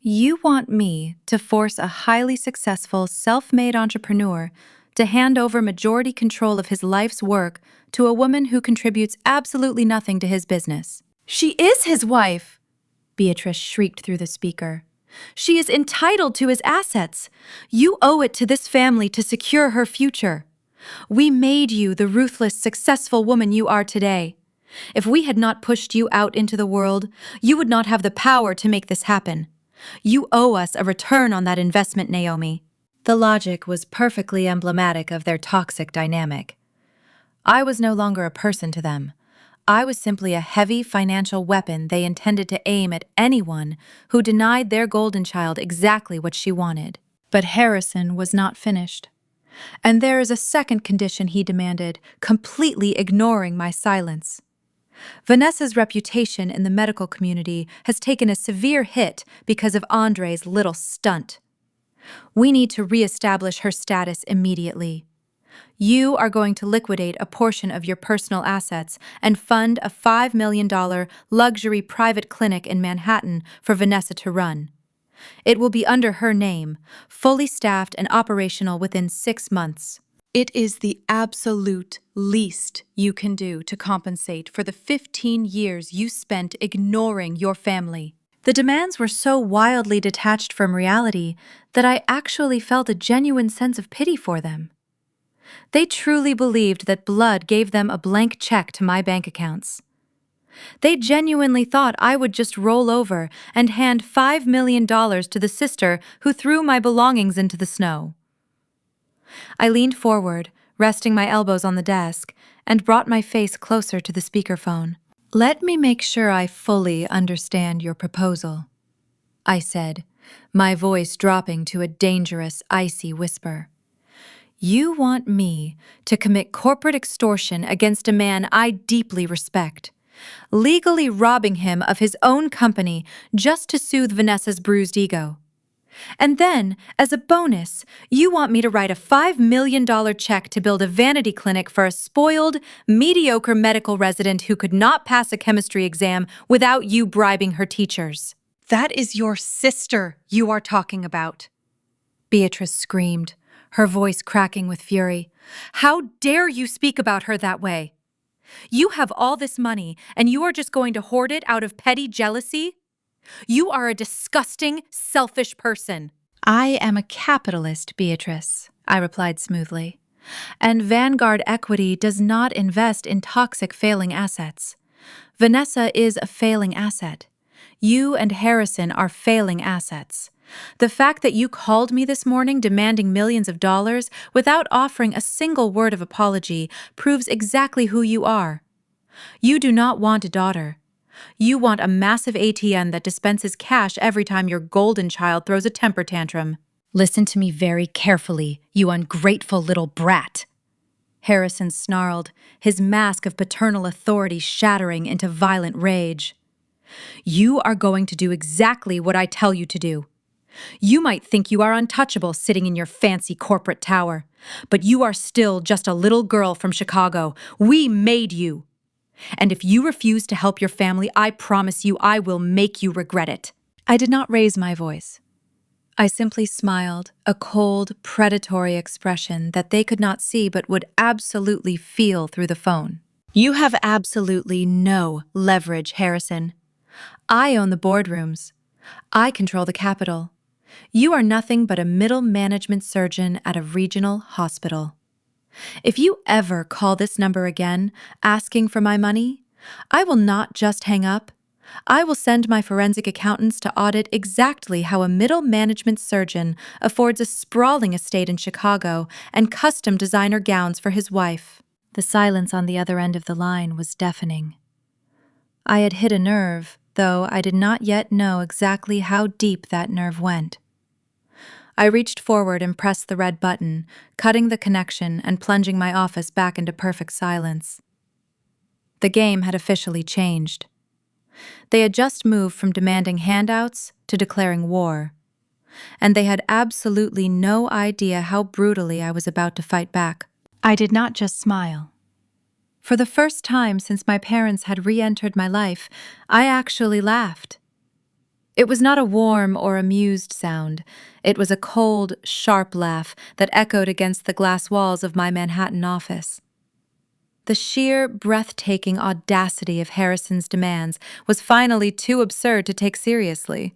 You want me to force a highly successful, self-made entrepreneur to hand over majority control of his life's work to a woman who contributes absolutely nothing to his business. She is his wife, Beatrice shrieked through the speaker. She is entitled to his assets. You owe it to this family to secure her future. We made you the ruthless, successful woman you are today. If we had not pushed you out into the world, you would not have the power to make this happen. You owe us a return on that investment, Naomi. The logic was perfectly emblematic of their toxic dynamic. I was no longer a person to them. I was simply a heavy financial weapon they intended to aim at anyone who denied their golden child exactly what she wanted. But Harrison was not finished. And there is a second condition he demanded, completely ignoring my silence. Vanessa's reputation in the medical community has taken a severe hit because of Andre's little stunt. We need to reestablish her status immediately. You are going to liquidate a portion of your personal assets and fund a $5 million luxury private clinic in Manhattan for Vanessa to run. It will be under her name, fully staffed and operational within 6 months. It is the absolute least you can do to compensate for the 15 years you spent ignoring your family. The demands were so wildly detached from reality that I actually felt a genuine sense of pity for them. They truly believed that blood gave them a blank check to my bank accounts. They genuinely thought I would just roll over and hand $5 million to the sister who threw my belongings into the snow. I leaned forward, resting my elbows on the desk, and brought my face closer to the speakerphone. Let me make sure I fully understand your proposal, I said, my voice dropping to a dangerous, icy whisper. You want me to commit corporate extortion against a man I deeply respect, legally robbing him of his own company just to soothe Vanessa's bruised ego. And then, as a bonus, you want me to write a $5 million check to build a vanity clinic for a spoiled, mediocre medical resident who could not pass a chemistry exam without you bribing her teachers. That is your sister you are talking about, Beatrice screamed, her voice cracking with fury. How dare you speak about her that way? You have all this money, and you are just going to hoard it out of petty jealousy? You are a disgusting, selfish person. I am a capitalist, Beatrice, I replied smoothly. And Vanguard Equity does not invest in toxic failing assets. Vanessa is a failing asset. You and Harrison are failing assets. The fact that you called me this morning demanding millions of dollars without offering a single word of apology proves exactly who you are. You do not want a daughter. You want a massive ATM that dispenses cash every time your golden child throws a temper tantrum. Listen to me very carefully, you ungrateful little brat. Harrison snarled, his mask of paternal authority shattering into violent rage. You are going to do exactly what I tell you to do. You might think you are untouchable sitting in your fancy corporate tower, but you are still just a little girl from Chicago. We made you. And if you refuse to help your family, I promise you I will make you regret it. I did not raise my voice. I simply smiled, a cold, predatory expression that they could not see but would absolutely feel through the phone. You have absolutely no leverage, Harrison. I own the boardrooms. I control the capital. You are nothing but a middle management surgeon at a regional hospital. If you ever call this number again, asking for my money, I will not just hang up. I will send my forensic accountants to audit exactly how a middle management surgeon affords a sprawling estate in Chicago and custom designer gowns for his wife. The silence on the other end of the line was deafening. I had hit a nerve, though I did not yet know exactly how deep that nerve went. I reached forward and pressed the red button, cutting the connection and plunging my office back into perfect silence. The game had officially changed. They had just moved from demanding handouts to declaring war, and they had absolutely no idea how brutally I was about to fight back. I did not just smile. For the first time since my parents had re-entered my life, I actually laughed. It was not a warm or amused sound. It was a cold, sharp laugh that echoed against the glass walls of my Manhattan office. The sheer, breathtaking audacity of Harrison's demands was finally too absurd to take seriously.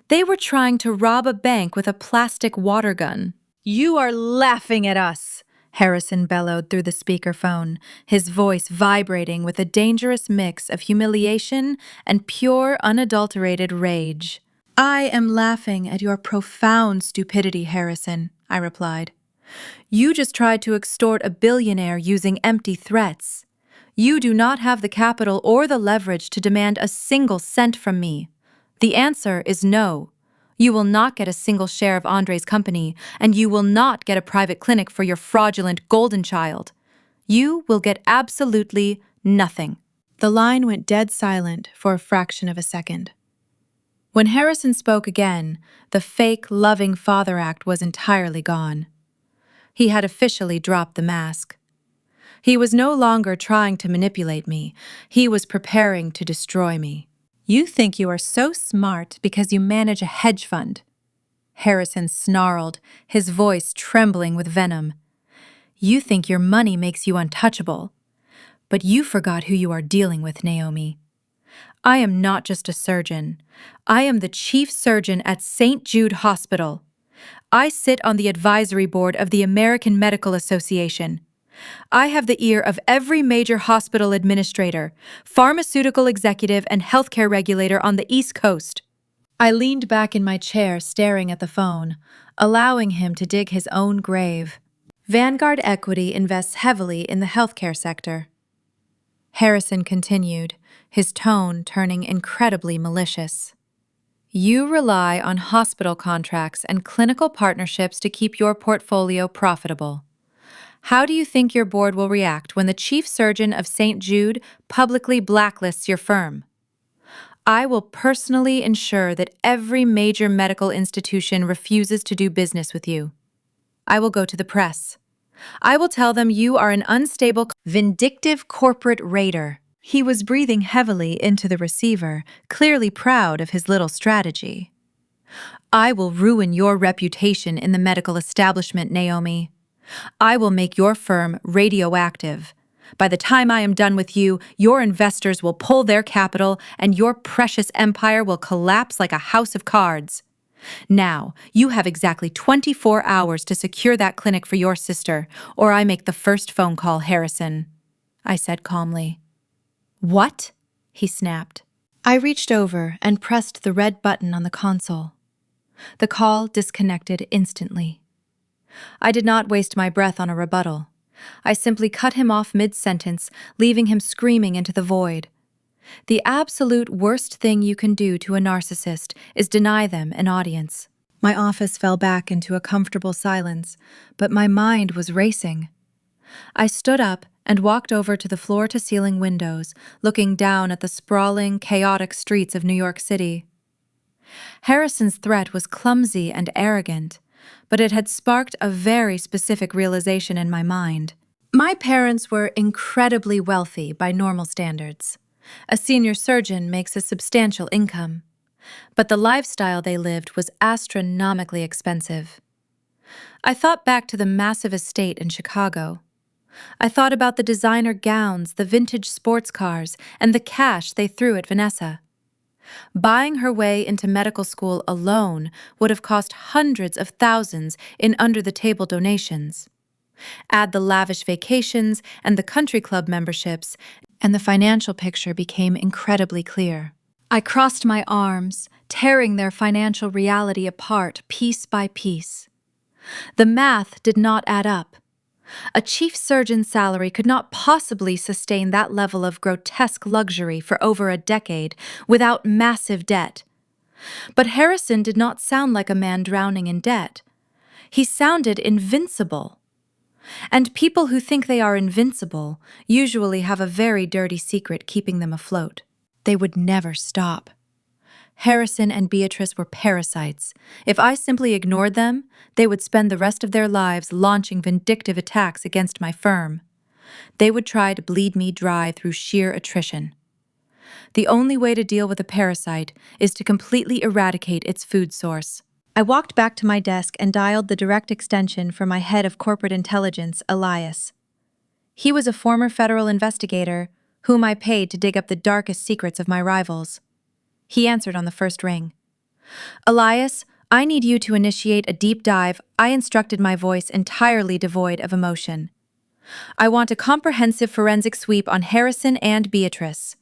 They were trying to rob a bank with a plastic water gun. "You are laughing at us," Harrison bellowed through the speakerphone, his voice vibrating with a dangerous mix of humiliation and pure, unadulterated rage. "I am laughing at your profound stupidity, Harrison," I replied. "You just tried to extort a billionaire using empty threats. You do not have the capital or the leverage to demand a single cent from me. The answer is no. You will not get a single share of Andre's company, and you will not get a private clinic for your fraudulent golden child. You will get absolutely nothing." The line went dead silent for a fraction of a second. When Harrison spoke again, the fake, loving father act was entirely gone. He had officially dropped the mask. He was no longer trying to manipulate me. He was preparing to destroy me. "You think you are so smart because you manage a hedge fund," Harrison snarled, his voice trembling with venom. "You think your money makes you untouchable. But you forgot who you are dealing with, Naomi. I am not just a surgeon. I am the chief surgeon at St. Jude Hospital. I sit on the advisory board of the American Medical Association. I have the ear of every major hospital administrator, pharmaceutical executive, and healthcare regulator on the East Coast." I leaned back in my chair, staring at the phone, allowing him to dig his own grave. "Vanguard Equity invests heavily in the healthcare sector." Harrison continued, his tone turning incredibly malicious. "You rely on hospital contracts and clinical partnerships to keep your portfolio profitable. How do you think your board will react when the chief surgeon of St. Jude publicly blacklists your firm? I will personally ensure that every major medical institution refuses to do business with you. I will go to the press. I will tell them you are an unstable, vindictive corporate raider." He was breathing heavily into the receiver, clearly proud of his little strategy. "I will ruin your reputation in the medical establishment, Naomi. I will make your firm radioactive. By the time I am done with you, your investors will pull their capital and your precious empire will collapse like a house of cards. Now, you have exactly 24 hours to secure that clinic for your sister, or I make the first phone call, Harrison," I said calmly. "What?" he snapped. I reached over and pressed the red button on the console. The call disconnected instantly. I did not waste my breath on a rebuttal. I simply cut him off mid-sentence, leaving him screaming into the void. The absolute worst thing you can do to a narcissist is deny them an audience. My office fell back into a comfortable silence, but my mind was racing. I stood up and walked over to the floor-to-ceiling windows, looking down at the sprawling, chaotic streets of New York City. Harrison's threat was clumsy and arrogant, but it had sparked a very specific realization in my mind. My parents were incredibly wealthy by normal standards. A senior surgeon makes a substantial income, but the lifestyle they lived was astronomically expensive. I thought back to the massive estate in Chicago. I thought about the designer gowns, the vintage sports cars, and the cash they threw at Vanessa. Buying her way into medical school alone would have cost hundreds of thousands in under-the-table donations. Add the lavish vacations and the country club memberships, and the financial picture became incredibly clear. I crossed my arms, tearing their financial reality apart piece by piece. The math did not add up. A chief surgeon's salary could not possibly sustain that level of grotesque luxury for over a decade without massive debt. But Harrison did not sound like a man drowning in debt. He sounded invincible. And people who think they are invincible usually have a very dirty secret keeping them afloat. They would never stop. Harrison and Beatrice were parasites. If I simply ignored them, they would spend the rest of their lives launching vindictive attacks against my firm. They would try to bleed me dry through sheer attrition. The only way to deal with a parasite is to completely eradicate its food source. I walked back to my desk and dialed the direct extension for my head of corporate intelligence, Elias. He was a former federal investigator whom I paid to dig up the darkest secrets of my rivals. He answered on the first ring. Elias, I need you to initiate a deep dive. I instructed, my voice entirely devoid of emotion. I want a comprehensive forensic sweep on Harrison and Beatrice.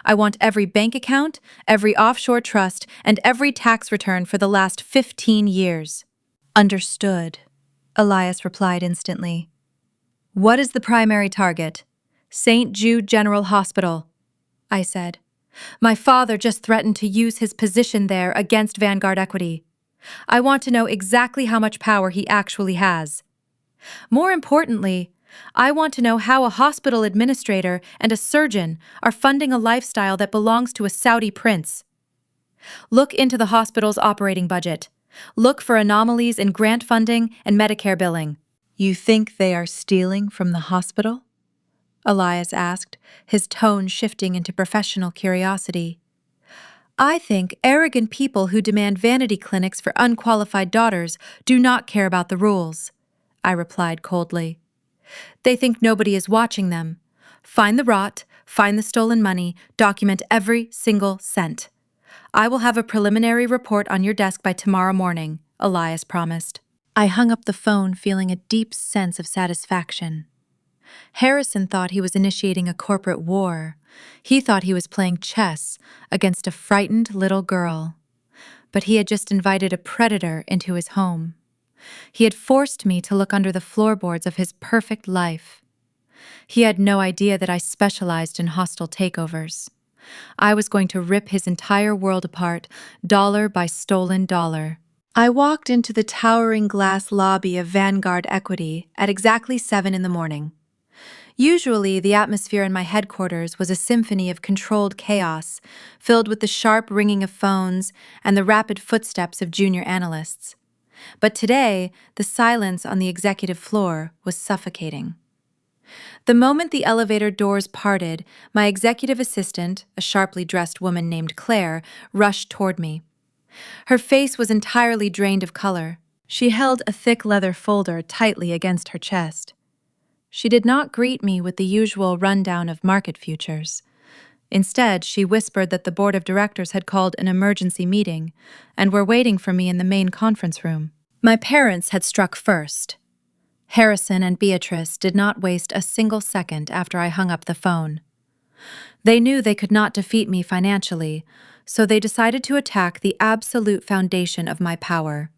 I want every bank account, every offshore trust, and every tax return for the last 15 years. Understood, Elias replied instantly. What is the primary target? St. Jude General Hospital, I said. My father just threatened to use his position there against Vanguard Equity. I want to know exactly how much power he actually has. More importantly, I want to know how a hospital administrator and a surgeon are funding a lifestyle that belongs to a Saudi prince. Look into the hospital's operating budget. Look for anomalies in grant funding and Medicare billing. You think they are stealing from the hospital? Elias asked, his tone shifting into professional curiosity. I think arrogant people who demand vanity clinics for unqualified daughters do not care about the rules, I replied coldly. They think nobody is watching them. Find the rot, find the stolen money, document every single cent. I will have a preliminary report on your desk by tomorrow morning, Elias promised. I hung up the phone feeling a deep sense of satisfaction. Harrison thought he was initiating a corporate war. He thought he was playing chess against a frightened little girl. But he had just invited a predator into his home. He had forced me to look under the floorboards of his perfect life. He had no idea that I specialized in hostile takeovers. I was going to rip his entire world apart, dollar by stolen dollar. I walked into the towering glass lobby of Vanguard Equity at exactly 7 in the morning. Usually, the atmosphere in my headquarters was a symphony of controlled chaos, filled with the sharp ringing of phones and the rapid footsteps of junior analysts. But today, the silence on the executive floor was suffocating. The moment the elevator doors parted, my executive assistant, a sharply dressed woman named Claire, rushed toward me. Her face was entirely drained of color. She held a thick leather folder tightly against her chest. She did not greet me with the usual rundown of market futures. Instead, she whispered that the board of directors had called an emergency meeting and were waiting for me in the main conference room. My parents had struck first. Harrison and Beatrice did not waste a single second after I hung up the phone. They knew they could not defeat me financially, so they decided to attack the absolute foundation of my power.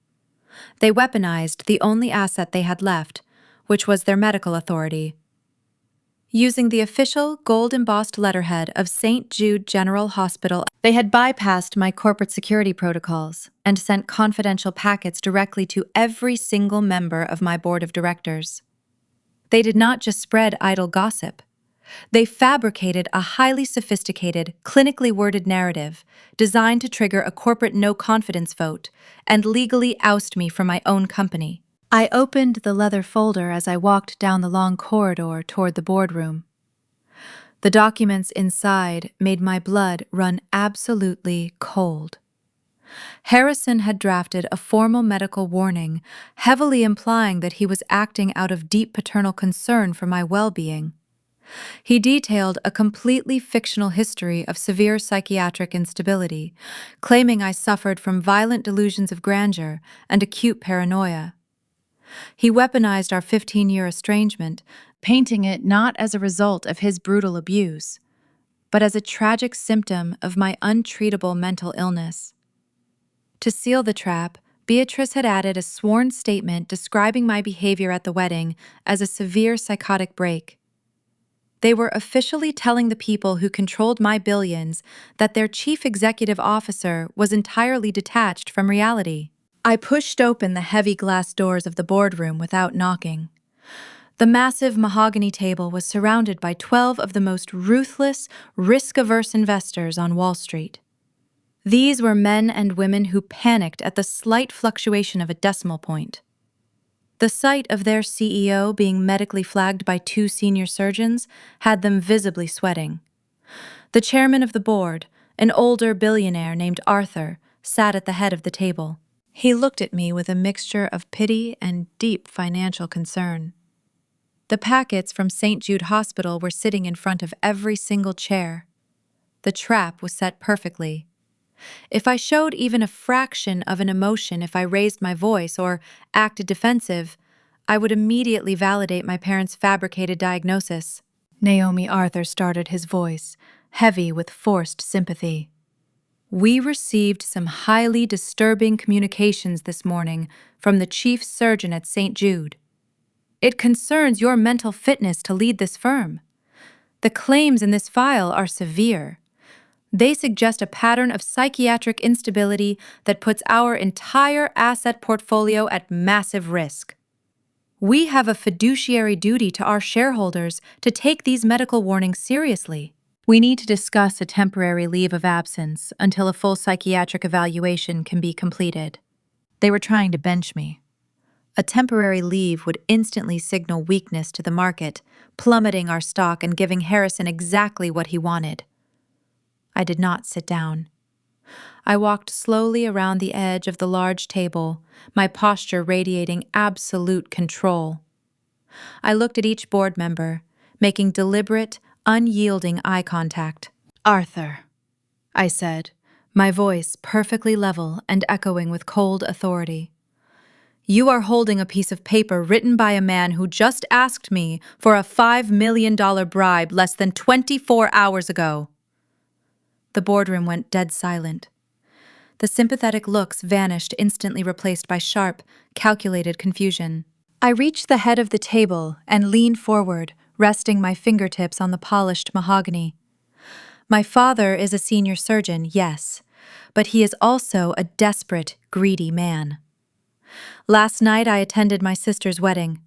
They weaponized the only asset they had left, which was their medical authority. Using the official gold-embossed letterhead of St. Jude General Hospital, they had bypassed my corporate security protocols and sent confidential packets directly to every single member of my board of directors. They did not just spread idle gossip. They fabricated a highly sophisticated, clinically worded narrative designed to trigger a corporate no-confidence vote and legally oust me from my own company. I opened the leather folder as I walked down the long corridor toward the boardroom. The documents inside made my blood run absolutely cold. Harrison had drafted a formal medical warning, heavily implying that he was acting out of deep paternal concern for my well-being. He detailed a completely fictional history of severe psychiatric instability, claiming I suffered from violent delusions of grandeur and acute paranoia. He weaponized our 15-year estrangement, painting it not as a result of his brutal abuse, but as a tragic symptom of my untreatable mental illness. To seal the trap, Beatrice had added a sworn statement describing my behavior at the wedding as a severe psychotic break. They were officially telling the people who controlled my billions that their chief executive officer was entirely detached from reality. I pushed open the heavy glass doors of the boardroom without knocking. The massive mahogany table was surrounded by 12 of the most ruthless, risk-averse investors on Wall Street. These were men and women who panicked at the slight fluctuation of a decimal point. The sight of their CEO being medically flagged by 2 senior surgeons had them visibly sweating. The chairman of the board, an older billionaire named Arthur, sat at the head of the table. He looked at me with a mixture of pity and deep financial concern. The packets from St. Jude Hospital were sitting in front of every single chair. The trap was set perfectly. If I showed even a fraction of an emotion, if I raised my voice or acted defensive, I would immediately validate my parents' fabricated diagnosis. Naomi Arthur started his voice, heavy with forced sympathy. We received some highly disturbing communications this morning from the chief surgeon at St. Jude. It concerns your mental fitness to lead this firm. The claims in this file are severe. They suggest a pattern of psychiatric instability that puts our entire asset portfolio at massive risk. We have a fiduciary duty to our shareholders to take these medical warnings seriously. We need to discuss a temporary leave of absence until a full psychiatric evaluation can be completed. They were trying to bench me. A temporary leave would instantly signal weakness to the market, plummeting our stock and giving Harrison exactly what he wanted. I did not sit down. I walked slowly around the edge of the large table, my posture radiating absolute control. I looked at each board member, making deliberate, unyielding eye contact. "Arthur," I said, my voice perfectly level and echoing with cold authority. "You are holding a piece of paper written by a man who just asked me for a $5 million bribe less than 24 hours ago." The boardroom went dead silent. The sympathetic looks vanished, instantly replaced by sharp, calculated confusion. I reached the head of the table and leaned forward, resting my fingertips on the polished mahogany. My father is a senior surgeon, yes, but he is also a desperate, greedy man. Last night I attended my sister's wedding.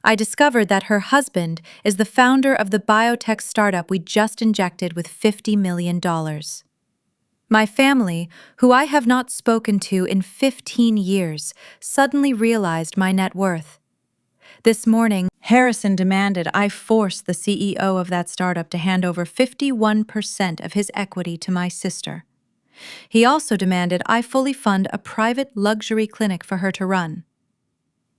I discovered that her husband is the founder of the biotech startup we just injected with $50 million. My family, who I have not spoken to in 15 years, suddenly realized my net worth. This morning, Harrison demanded I force the CEO of that startup to hand over 51% of his equity to my sister. He also demanded I fully fund a private luxury clinic for her to run.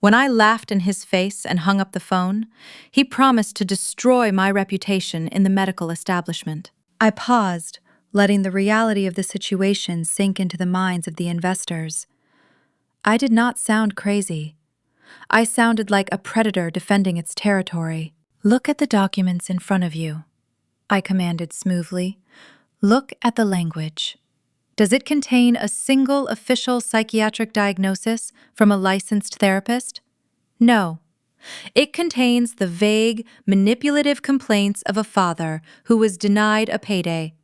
When I laughed in his face and hung up the phone, he promised to destroy my reputation in the medical establishment. I paused, letting the reality of the situation sink into the minds of the investors. I did not sound crazy. I sounded like a predator defending its territory. "Look at the documents in front of you," I commanded smoothly. "Look at the language. Does it contain a single official psychiatric diagnosis from a licensed therapist? No. It contains the vague, manipulative complaints of a father who was denied a payday.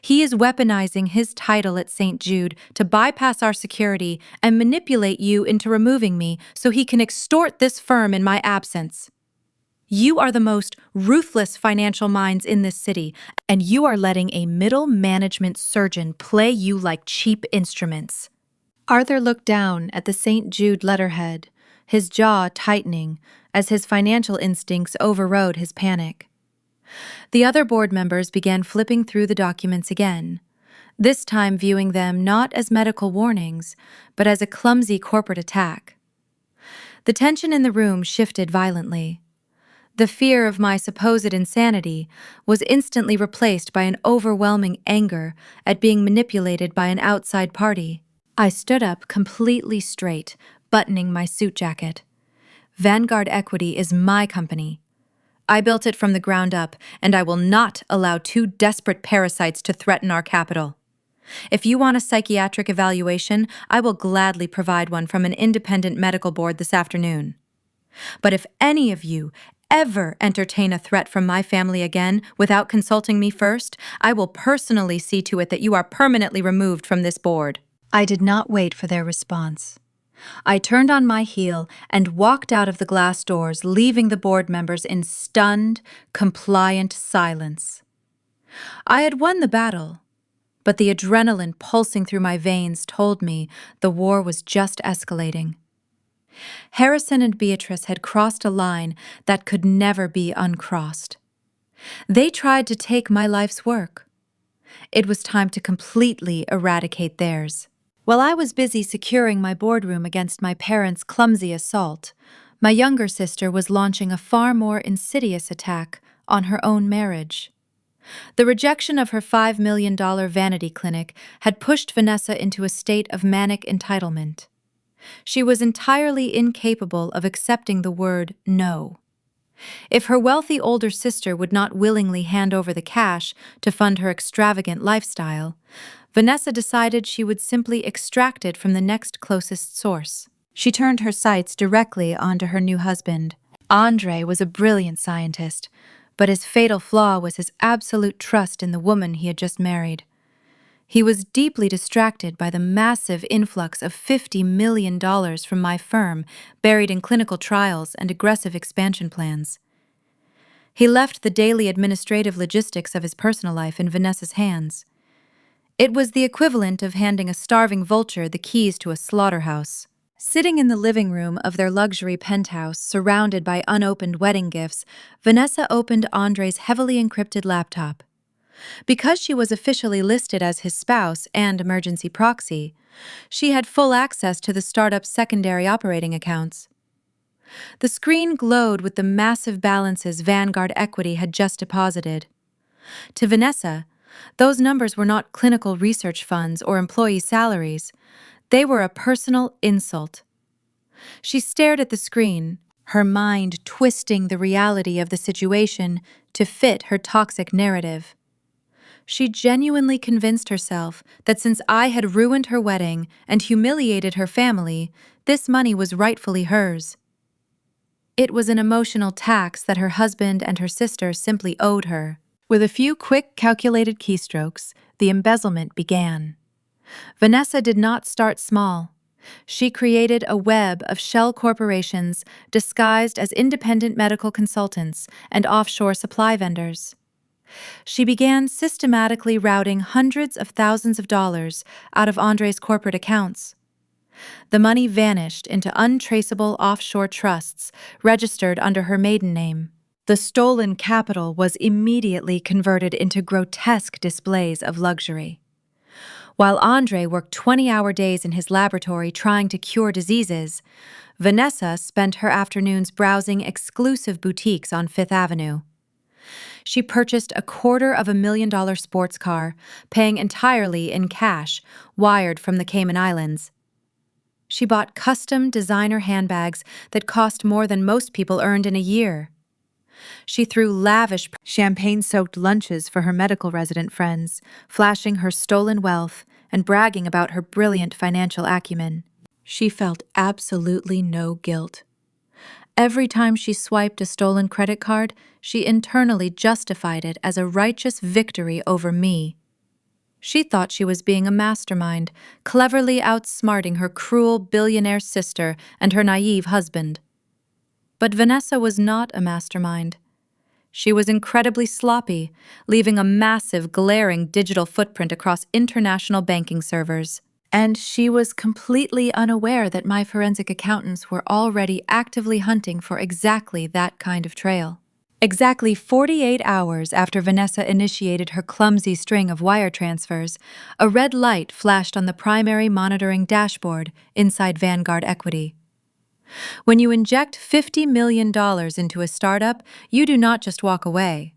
He is weaponizing his title at St. Jude to bypass our security and manipulate you into removing me so he can extort this firm in my absence. You are the most ruthless financial minds in this city, and you are letting a middle management surgeon play you like cheap instruments." Arthur looked down at the St. Jude letterhead, his jaw tightening as his financial instincts overrode his panic. The other board members began flipping through the documents again, this time viewing them not as medical warnings, but as a clumsy corporate attack. The tension in the room shifted violently. The fear of my supposed insanity was instantly replaced by an overwhelming anger at being manipulated by an outside party. I stood up completely straight, buttoning my suit jacket. Vanguard Equity is my company. I built it from the ground up, and I will not allow two desperate parasites to threaten our capital. If you want a psychiatric evaluation, I will gladly provide one from an independent medical board this afternoon. But if any of you ever entertain a threat from my family again without consulting me first, I will personally see to it that you are permanently removed from this board." I did not wait for their response. I turned on my heel and walked out of the glass doors, leaving the board members in stunned, compliant silence. I had won the battle, but the adrenaline pulsing through my veins told me the war was just escalating. Harrison and Beatrice had crossed a line that could never be uncrossed. They tried to take my life's work. It was time to completely eradicate theirs. While I was busy securing my boardroom against my parents' clumsy assault, my younger sister was launching a far more insidious attack on her own marriage. The rejection of her $5 million vanity clinic had pushed Vanessa into a state of manic entitlement. She was entirely incapable of accepting the word no. If her wealthy older sister would not willingly hand over the cash to fund her extravagant lifestyle, Vanessa decided she would simply extract it from the next closest source. She turned her sights directly onto her new husband. Andre was a brilliant scientist, but his fatal flaw was his absolute trust in the woman he had just married. He was deeply distracted by the massive influx of $50 million from my firm, buried in clinical trials and aggressive expansion plans. He left the daily administrative logistics of his personal life in Vanessa's hands. It was the equivalent of handing a starving vulture the keys to a slaughterhouse. Sitting in the living room of their luxury penthouse, surrounded by unopened wedding gifts, Vanessa opened Andre's heavily encrypted laptop. Because she was officially listed as his spouse and emergency proxy, she had full access to the startup's secondary operating accounts. The screen glowed with the massive balances Vanguard Equity had just deposited. To Vanessa, those numbers were not clinical research funds or employee salaries. They were a personal insult. She stared at the screen, her mind twisting the reality of the situation to fit her toxic narrative. She genuinely convinced herself that since I had ruined her wedding and humiliated her family, this money was rightfully hers. It was an emotional tax that her husband and her sister simply owed her. With a few quick, calculated keystrokes, the embezzlement began. Vanessa did not start small. She created a web of shell corporations disguised as independent medical consultants and offshore supply vendors. She began systematically routing hundreds of thousands of dollars out of Andre's corporate accounts. The money vanished into untraceable offshore trusts registered under her maiden name. The stolen capital was immediately converted into grotesque displays of luxury. While Andre worked 20-hour days in his laboratory trying to cure diseases, Vanessa spent her afternoons browsing exclusive boutiques on Fifth Avenue. She purchased a $250,000 sports car, paying entirely in cash, wired from the Cayman Islands. She bought custom designer handbags that cost more than most people earned in a year. She threw lavish champagne-soaked lunches for her medical resident friends, flashing her stolen wealth and bragging about her brilliant financial acumen. She felt absolutely no guilt. Every time she swiped a stolen credit card, she internally justified it as a righteous victory over me. She thought she was being a mastermind, cleverly outsmarting her cruel billionaire sister and her naive husband. But Vanessa was not a mastermind. She was incredibly sloppy, leaving a massive, glaring digital footprint across international banking servers. And she was completely unaware that my forensic accountants were already actively hunting for exactly that kind of trail. Exactly 48 hours after Vanessa initiated her clumsy string of wire transfers, a red light flashed on the primary monitoring dashboard inside Vanguard Equity. When you inject $50 million into a startup, you do not just walk away.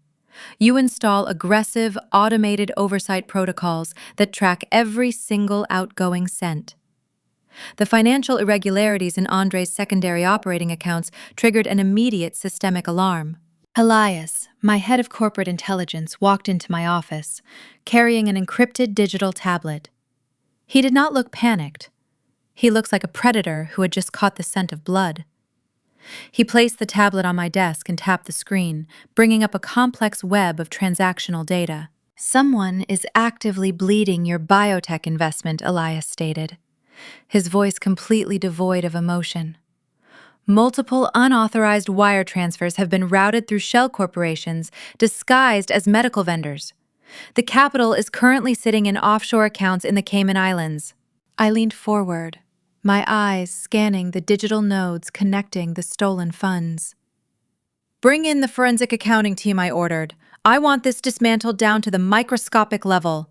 You install aggressive, automated oversight protocols that track every single outgoing cent. The financial irregularities in Andre's secondary operating accounts triggered an immediate systemic alarm. Elias, my head of corporate intelligence, walked into my office, carrying an encrypted digital tablet. He did not look panicked. He looked like a predator who had just caught the scent of blood. He placed the tablet on my desk and tapped the screen, bringing up a complex web of transactional data. Someone is actively bleeding your biotech investment, Elias stated, his voice completely devoid of emotion. Multiple unauthorized wire transfers have been routed through shell corporations disguised as medical vendors. The capital is currently sitting in offshore accounts in the Cayman Islands. I leaned forward, my eyes scanning the digital nodes connecting the stolen funds. Bring in the forensic accounting team, I ordered. I want this dismantled down to the microscopic level.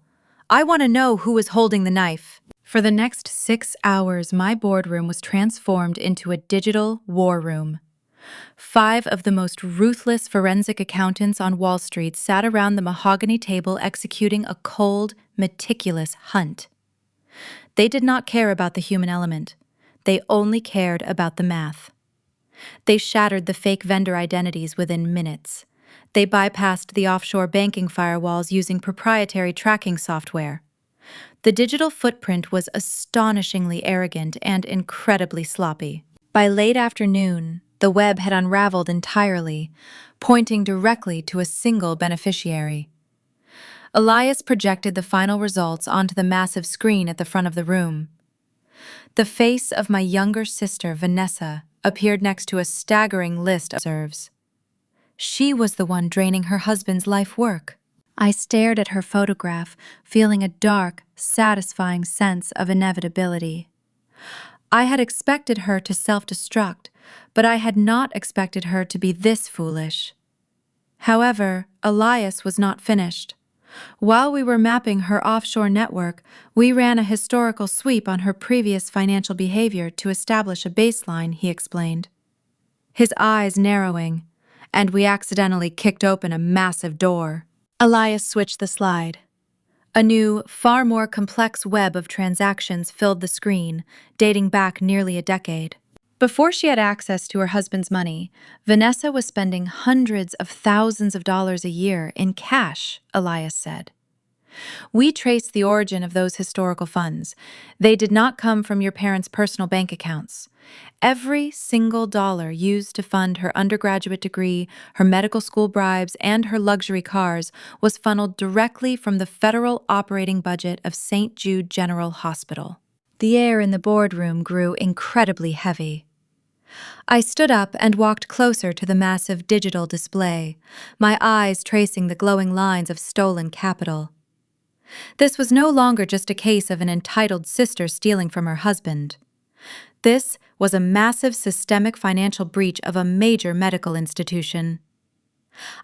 I want to know who is holding the knife. For the next 6 hours, my boardroom was transformed into a digital war room. 5 of the most ruthless forensic accountants on Wall Street sat around the mahogany table executing a cold, meticulous hunt. They did not care about the human element. They only cared about the math. They shattered the fake vendor identities within minutes. They bypassed the offshore banking firewalls using proprietary tracking software. The digital footprint was astonishingly arrogant and incredibly sloppy. By late afternoon, the web had unraveled entirely, pointing directly to a single beneficiary. Elias projected the final results onto the massive screen at the front of the room. The face of my younger sister, Vanessa, appeared next to a staggering list of serves. She was the one draining her husband's life work. I stared at her photograph, feeling a dark, satisfying sense of inevitability. I had expected her to self-destruct, but I had not expected her to be this foolish. However, Elias was not finished. While we were mapping her offshore network, we ran a historical sweep on her previous financial behavior to establish a baseline, he explained, his eyes narrowing, and we accidentally kicked open a massive door. Elias switched the slide. A new, far more complex web of transactions filled the screen, dating back nearly a decade. Before she had access to her husband's money, Vanessa was spending hundreds of thousands of dollars a year in cash, Elias said. We traced the origin of those historical funds. They did not come from your parents' personal bank accounts. Every single dollar used to fund her undergraduate degree, her medical school bribes, and her luxury cars was funneled directly from the federal operating budget of St. Jude General Hospital. The air in the boardroom grew incredibly heavy. I stood up and walked closer to the massive digital display, my eyes tracing the glowing lines of stolen capital. This was no longer just a case of an entitled sister stealing from her husband. This was a massive systemic financial breach of a major medical institution.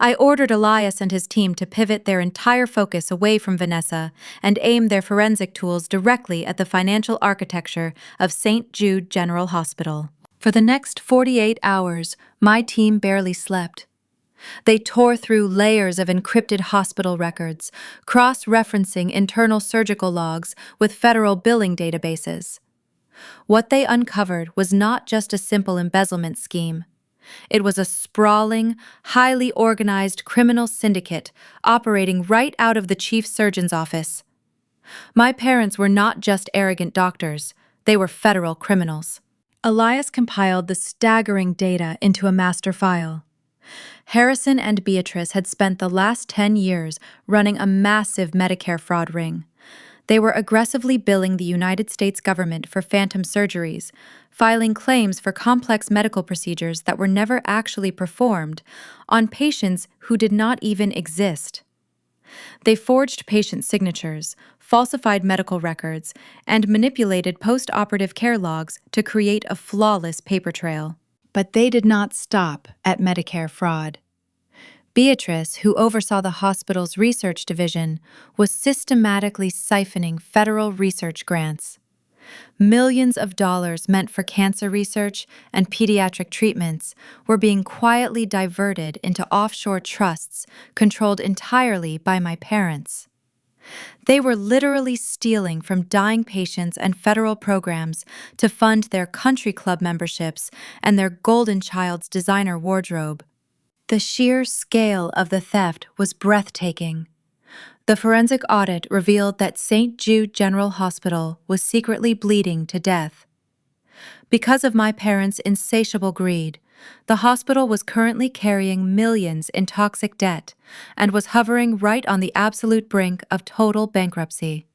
I ordered Elias and his team to pivot their entire focus away from Vanessa and aim their forensic tools directly at the financial architecture of St. Jude General Hospital. For the next 48 hours, my team barely slept. They tore through layers of encrypted hospital records, cross-referencing internal surgical logs with federal billing databases. What they uncovered was not just a simple embezzlement scheme. It was a sprawling, highly organized criminal syndicate operating right out of the chief surgeon's office. My parents were not just arrogant doctors, they were federal criminals. Elias compiled the staggering data into a master file. Harrison and Beatrice had spent the last 10 years running a massive Medicare fraud ring. They were aggressively billing the United States government for phantom surgeries, filing claims for complex medical procedures that were never actually performed on patients who did not even exist. They forged patient signatures, falsified medical records, and manipulated post-operative care logs to create a flawless paper trail. But they did not stop at Medicare fraud. Beatrice, who oversaw the hospital's research division, was systematically siphoning federal research grants. Millions of dollars meant for cancer research and pediatric treatments were being quietly diverted into offshore trusts controlled entirely by my parents. They were literally stealing from dying patients and federal programs to fund their country club memberships and their golden child's designer wardrobe. The sheer scale of the theft was breathtaking. The forensic audit revealed that St. Jude General Hospital was secretly bleeding to death. Because of my parents' insatiable greed, the hospital was currently carrying millions in toxic debt and was hovering right on the absolute brink of total bankruptcy.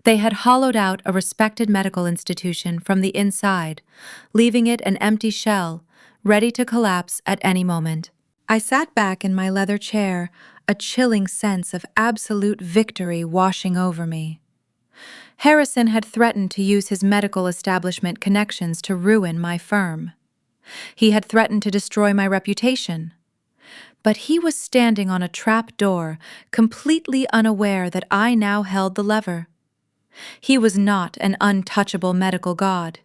They had hollowed out a respected medical institution from the inside, leaving it an empty shell, ready to collapse at any moment. I sat back in my leather chair, a chilling sense of absolute victory washing over me. Harrison had threatened to use his medical establishment connections to ruin my firm. He had threatened to destroy my reputation. But he was standing on a trap door, completely unaware that I now held the lever. He was not an untouchable medical god.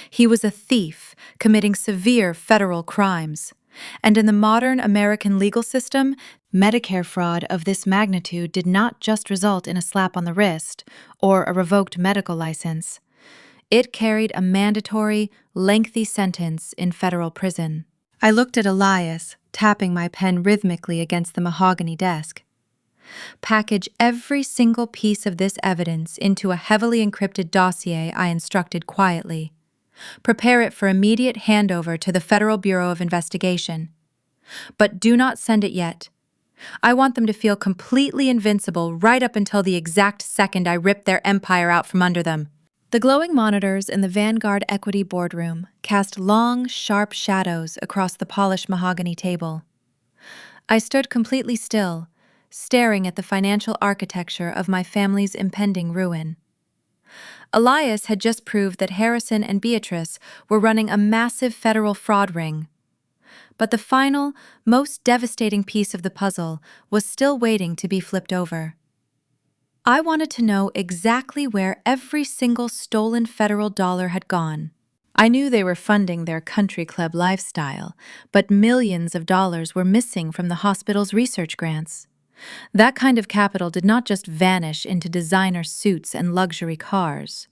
He was a thief committing severe federal crimes. And in the modern American legal system, Medicare fraud of this magnitude did not just result in a slap on the wrist or a revoked medical license. It carried a mandatory, lengthy sentence in federal prison. I looked at Elias, tapping my pen rhythmically against the mahogany desk. Package every single piece of this evidence into a heavily encrypted dossier, I instructed quietly. Prepare it for immediate handover to the Federal Bureau of Investigation. But do not send it yet. I want them to feel completely invincible right up until the exact second I rip their empire out from under them. The glowing monitors in the Vanguard Equity boardroom cast long, sharp shadows across the polished mahogany table. I stood completely still, staring at the financial architecture of my family's impending ruin. Elias had just proved that Harrison and Beatrice were running a massive federal fraud ring. But the final, most devastating piece of the puzzle was still waiting to be flipped over. I wanted to know exactly where every single stolen federal dollar had gone. I knew they were funding their country club lifestyle, but millions of dollars were missing from the hospital's research grants. That kind of capital did not just vanish into designer suits and luxury cars.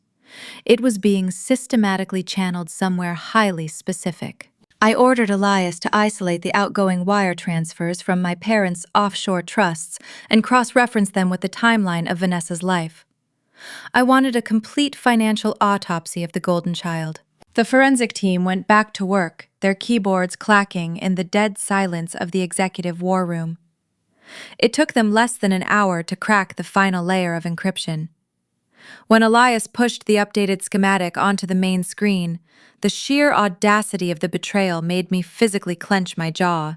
It was being systematically channeled somewhere highly specific. I ordered Elias to isolate the outgoing wire transfers from my parents' offshore trusts and cross-reference them with the timeline of Vanessa's life. I wanted a complete financial autopsy of the golden child. The forensic team went back to work, their keyboards clacking in the dead silence of the executive war room. It took them less than an hour to crack the final layer of encryption. When Elias pushed the updated schematic onto the main screen, the sheer audacity of the betrayal made me physically clench my jaw.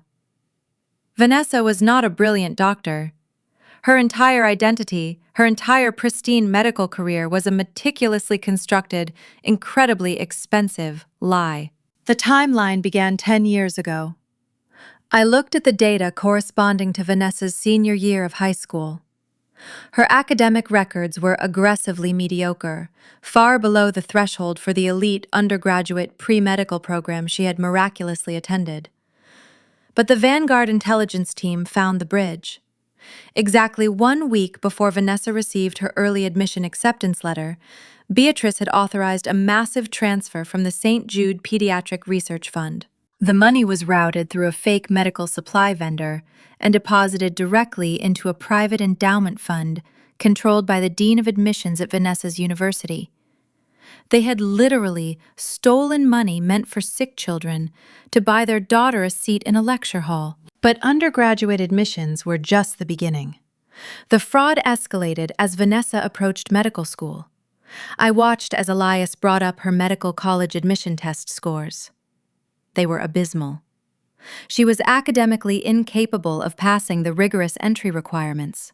Vanessa was not a brilliant doctor. Her entire identity, her entire pristine medical career was a meticulously constructed, incredibly expensive lie. The timeline began 10 years ago. I looked at the data corresponding to Vanessa's senior year of high school. Her academic records were aggressively mediocre, far below the threshold for the elite undergraduate pre-medical program she had miraculously attended. But the Vanguard intelligence team found the bridge. Exactly 1 week before Vanessa received her early admission acceptance letter, Beatrice had authorized a massive transfer from the St. Jude Pediatric Research Fund. The money was routed through a fake medical supply vendor and deposited directly into a private endowment fund controlled by the Dean of Admissions at Vanessa's university. They had literally stolen money meant for sick children to buy their daughter a seat in a lecture hall. But undergraduate admissions were just the beginning. The fraud escalated as Vanessa approached medical school. I watched as Elias brought up her medical college admission test scores. They were abysmal. She was academically incapable of passing the rigorous entry requirements.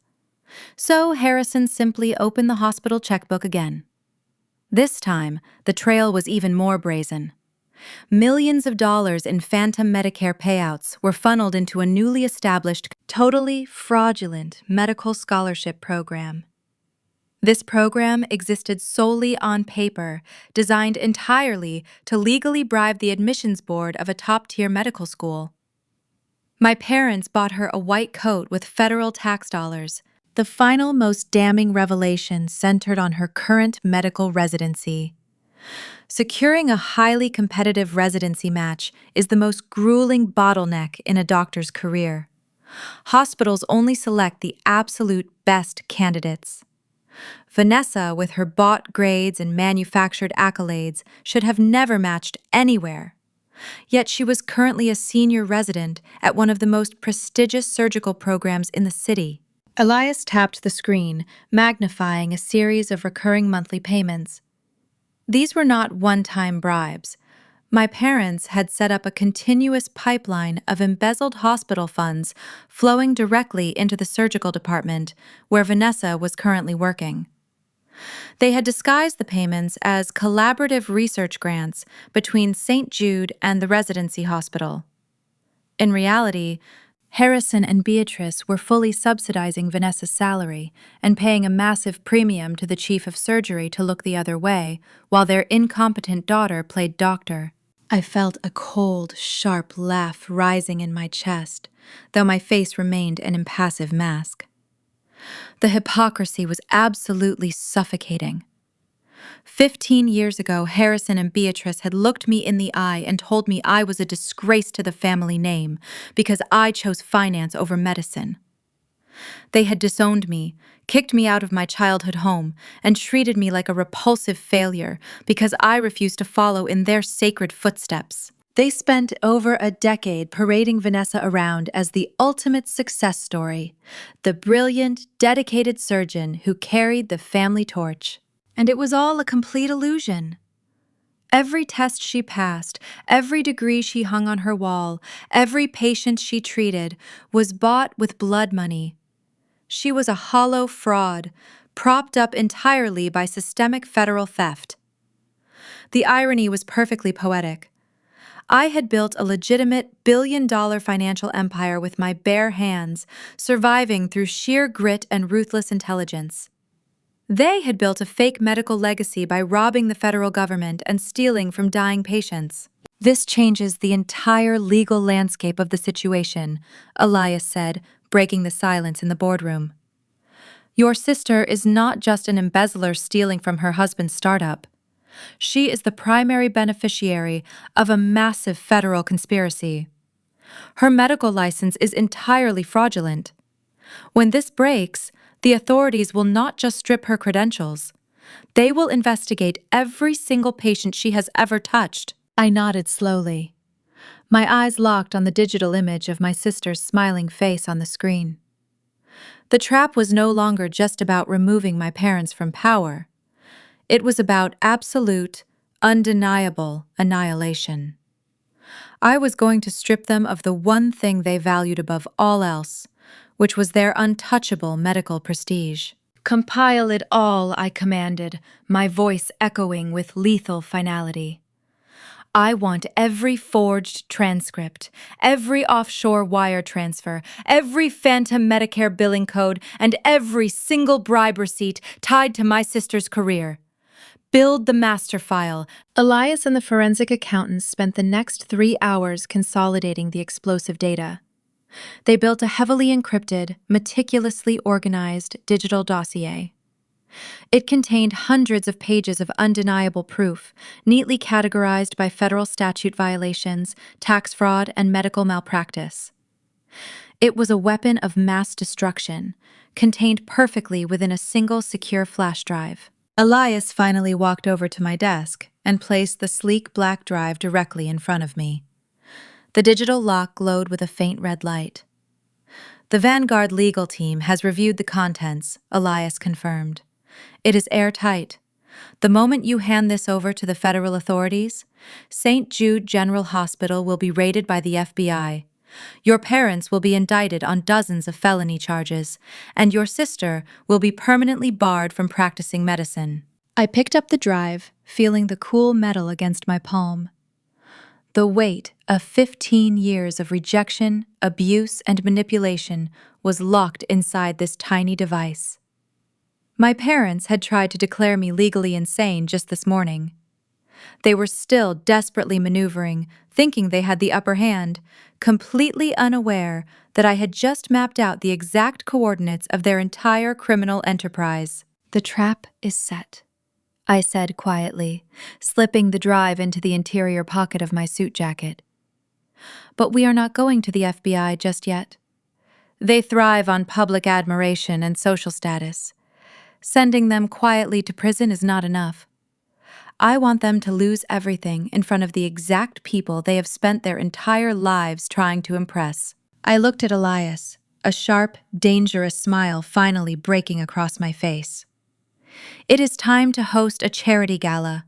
So Harrison simply opened the hospital checkbook again. This time, the trail was even more brazen. Millions of dollars in phantom Medicare payouts were funneled into a newly established, totally fraudulent medical scholarship program. This program existed solely on paper, designed entirely to legally bribe the admissions board of a top-tier medical school. My parents bought her a white coat with federal tax dollars. The final, most damning revelation centered on her current medical residency. Securing a highly competitive residency match is the most grueling bottleneck in a doctor's career. Hospitals only select the absolute best candidates. Vanessa, with her bought grades and manufactured accolades, should have never matched anywhere. Yet she was currently a senior resident at one of the most prestigious surgical programs in the city. Elias tapped the screen, magnifying a series of recurring monthly payments. These were not one-time bribes. My parents had set up a continuous pipeline of embezzled hospital funds flowing directly into the surgical department where Vanessa was currently working. They had disguised the payments as collaborative research grants between St. Jude and the residency hospital. In reality, Harrison and Beatrice were fully subsidizing Vanessa's salary and paying a massive premium to the chief of surgery to look the other way, while their incompetent daughter played doctor. I felt a cold, sharp laugh rising in my chest, though my face remained an impassive mask. The hypocrisy was absolutely suffocating. 15 years ago, Harrison and Beatrice had looked me in the eye and told me I was a disgrace to the family name because I chose finance over medicine. They had disowned me, kicked me out of my childhood home, and treated me like a repulsive failure because I refused to follow in their sacred footsteps. They spent over a decade parading Vanessa around as the ultimate success story, the brilliant, dedicated surgeon who carried the family torch. And it was all a complete illusion. Every test she passed, every degree she hung on her wall, every patient she treated was bought with blood money. She was a hollow fraud, propped up entirely by systemic federal theft. The irony was perfectly poetic. I had built a legitimate billion-dollar financial empire with my bare hands, surviving through sheer grit and ruthless intelligence. They had built a fake medical legacy by robbing the federal government and stealing from dying patients. This changes the entire legal landscape of the situation, Elias said, breaking the silence in the boardroom. Your sister is not just an embezzler stealing from her husband's startup. She is the primary beneficiary of a massive federal conspiracy. Her medical license is entirely fraudulent. When this breaks, the authorities will not just strip her credentials. They will investigate every single patient she has ever touched. I nodded slowly. My eyes locked on the digital image of my sister's smiling face on the screen. The trap was no longer just about removing my parents from power. It was about absolute, undeniable annihilation. I was going to strip them of the one thing they valued above all else, which was their untouchable medical prestige. Compile it all, I commanded, my voice echoing with lethal finality. I want every forged transcript, every offshore wire transfer, every phantom Medicare billing code, and every single bribe receipt tied to my sister's career. Build the master file. Elias and the forensic accountants spent the next 3 hours consolidating the explosive data. They built a heavily encrypted, meticulously organized digital dossier. It contained hundreds of pages of undeniable proof, neatly categorized by federal statute violations, tax fraud, and medical malpractice. It was a weapon of mass destruction, contained perfectly within a single secure flash drive. Elias finally walked over to my desk and placed the sleek black drive directly in front of me. The digital lock glowed with a faint red light. The Vanguard legal team has reviewed the contents, Elias confirmed. It is airtight. The moment you hand this over to the federal authorities, St. Jude General Hospital will be raided by the FBI. Your parents will be indicted on dozens of felony charges, and your sister will be permanently barred from practicing medicine. I picked up the drive, feeling the cool metal against my palm. The weight of 15 years of rejection, abuse, and manipulation was locked inside this tiny device. My parents had tried to declare me legally insane just this morning. They were still desperately maneuvering, thinking they had the upper hand, completely unaware that I had just mapped out the exact coordinates of their entire criminal enterprise. The trap is set. I said quietly, slipping the drive into the interior pocket of my suit jacket. But we are not going to the FBI just yet. They thrive on public admiration and social status. Sending them quietly to prison is not enough. I want them to lose everything in front of the exact people they have spent their entire lives trying to impress. I looked at Elias, a sharp, dangerous smile finally breaking across my face. It is time to host a charity gala.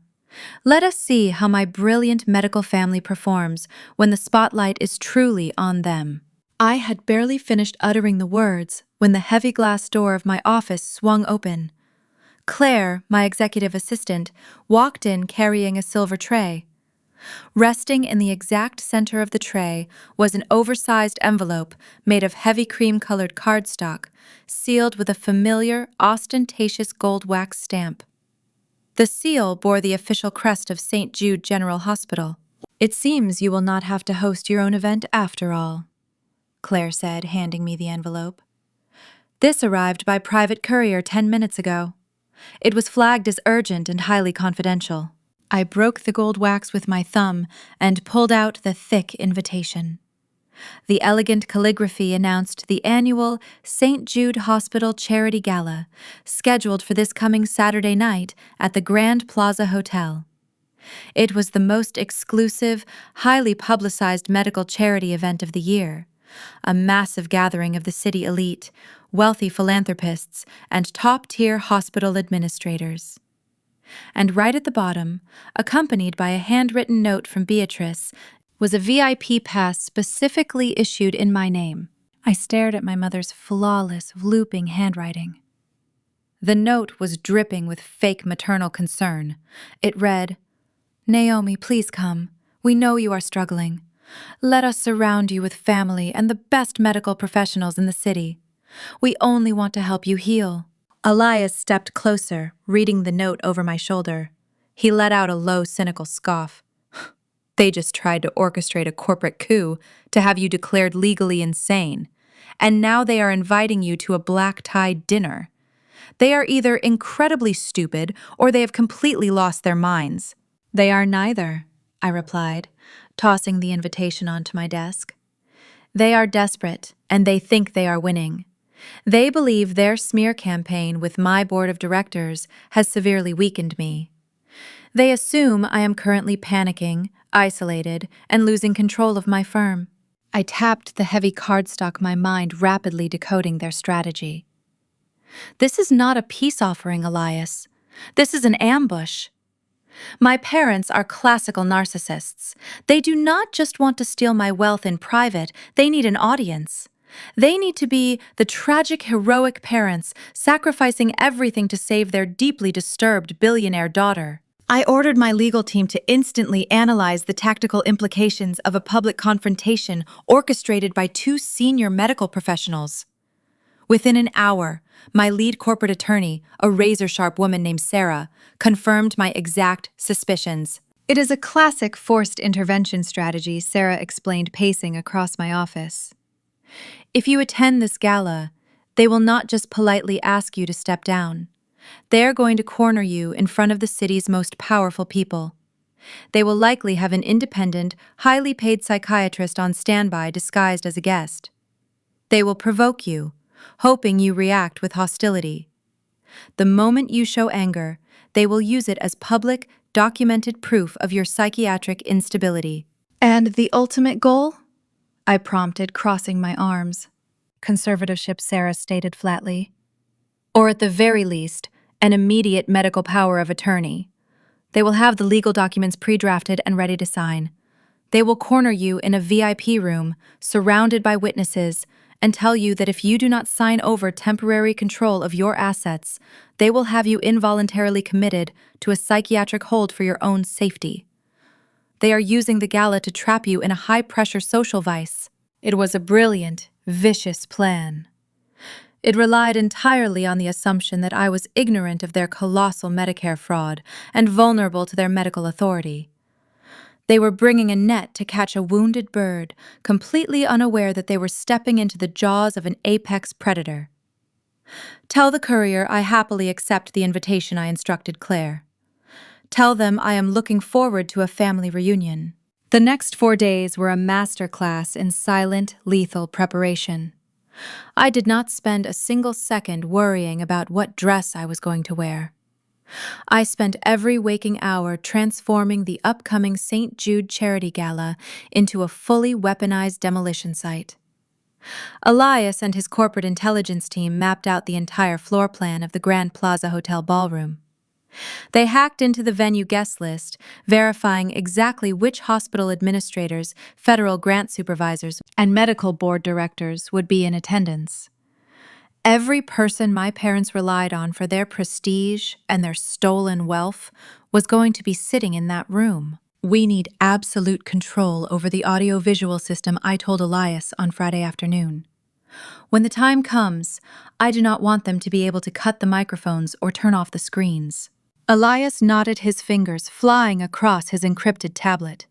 Let us see how my brilliant medical family performs when the spotlight is truly on them. I had barely finished uttering the words when the heavy glass door of my office swung open. Claire, my executive assistant, walked in carrying a silver tray. Resting in the exact center of the tray was an oversized envelope made of heavy cream-colored cardstock, sealed with a familiar, ostentatious gold wax stamp. The seal bore the official crest of St. Jude General Hospital. "It seems you will not have to host your own event after all," Claire said, handing me the envelope. "This arrived by private courier 10 minutes ago. It was flagged as urgent and highly confidential." I broke the gold wax with my thumb and pulled out the thick invitation. The elegant calligraphy announced the annual St. Jude Hospital Charity Gala, scheduled for this coming Saturday night at the Grand Plaza Hotel. It was the most exclusive, highly publicized medical charity event of the year, a massive gathering of the city elite, wealthy philanthropists, and top-tier hospital administrators. And right at the bottom, accompanied by a handwritten note from Beatrice, was a VIP pass specifically issued in my name. I stared at my mother's flawless, looping handwriting. The note was dripping with fake maternal concern. It read, "Naomi, please come. We know you are struggling. Let us surround you with family and the best medical professionals in the city. We only want to help you heal." Elias stepped closer, reading the note over my shoulder. He let out a low, cynical scoff. "They just tried to orchestrate a corporate coup to have you declared legally insane, and now they are inviting you to a black-tie dinner. They are either incredibly stupid or they have completely lost their minds." "They are neither," I replied, tossing the invitation onto my desk. "They are desperate, and they think they are winning. They believe their smear campaign with my board of directors has severely weakened me. They assume I am currently panicking, isolated, and losing control of my firm." I tapped the heavy cardstock, my mind rapidly decoding their strategy. "This is not a peace offering, Elias. This is an ambush. My parents are classical narcissists. They do not just want to steal my wealth in private, they need an audience. They need to be the tragic, heroic parents sacrificing everything to save their deeply disturbed billionaire daughter." I ordered my legal team to instantly analyze the tactical implications of a public confrontation orchestrated by two senior medical professionals. Within an hour, my lead corporate attorney, a razor-sharp woman named Sarah, confirmed my exact suspicions. "It is a classic forced intervention strategy," Sarah explained, pacing across my office. "If you attend this gala, they will not just politely ask you to step down. They're going to corner you in front of the city's most powerful people. They will likely have an independent, highly paid psychiatrist on standby disguised as a guest. They will provoke you, hoping you react with hostility. The moment you show anger, they will use it as public, documented proof of your psychiatric instability." "And the ultimate goal?" I prompted, crossing my arms. "Conservatorship," Sarah stated flatly. "Or at the very least, an immediate medical power of attorney. They will have the legal documents pre-drafted and ready to sign. They will corner you in a VIP room, surrounded by witnesses, and tell you that if you do not sign over temporary control of your assets, they will have you involuntarily committed to a psychiatric hold for your own safety. They are using the gala to trap you in a high-pressure social vice." It was a brilliant, vicious plan. It relied entirely on the assumption that I was ignorant of their colossal Medicare fraud and vulnerable to their medical authority. They were bringing a net to catch a wounded bird, completely unaware that they were stepping into the jaws of an apex predator. "Tell the courier I happily accept the invitation," I instructed Claire. Tell them I am looking forward to a family reunion. The next 4 days were a masterclass in silent, lethal preparation. I did not spend a single second worrying about what dress I was going to wear. I spent every waking hour transforming the upcoming St. Jude Charity Gala into a fully weaponized demolition site. Elias and his corporate intelligence team mapped out the entire floor plan of the Grand Plaza Hotel ballroom. They hacked into the venue guest list, verifying exactly which hospital administrators, federal grant supervisors, and medical board directors would be in attendance. Every person my parents relied on for their prestige and their stolen wealth was going to be sitting in that room. We need absolute control over the audio-visual system, I told Elias on Friday afternoon. When the time comes, I do not want them to be able to cut the microphones or turn off the screens. Elias nodded, his fingers flying across his encrypted tablet.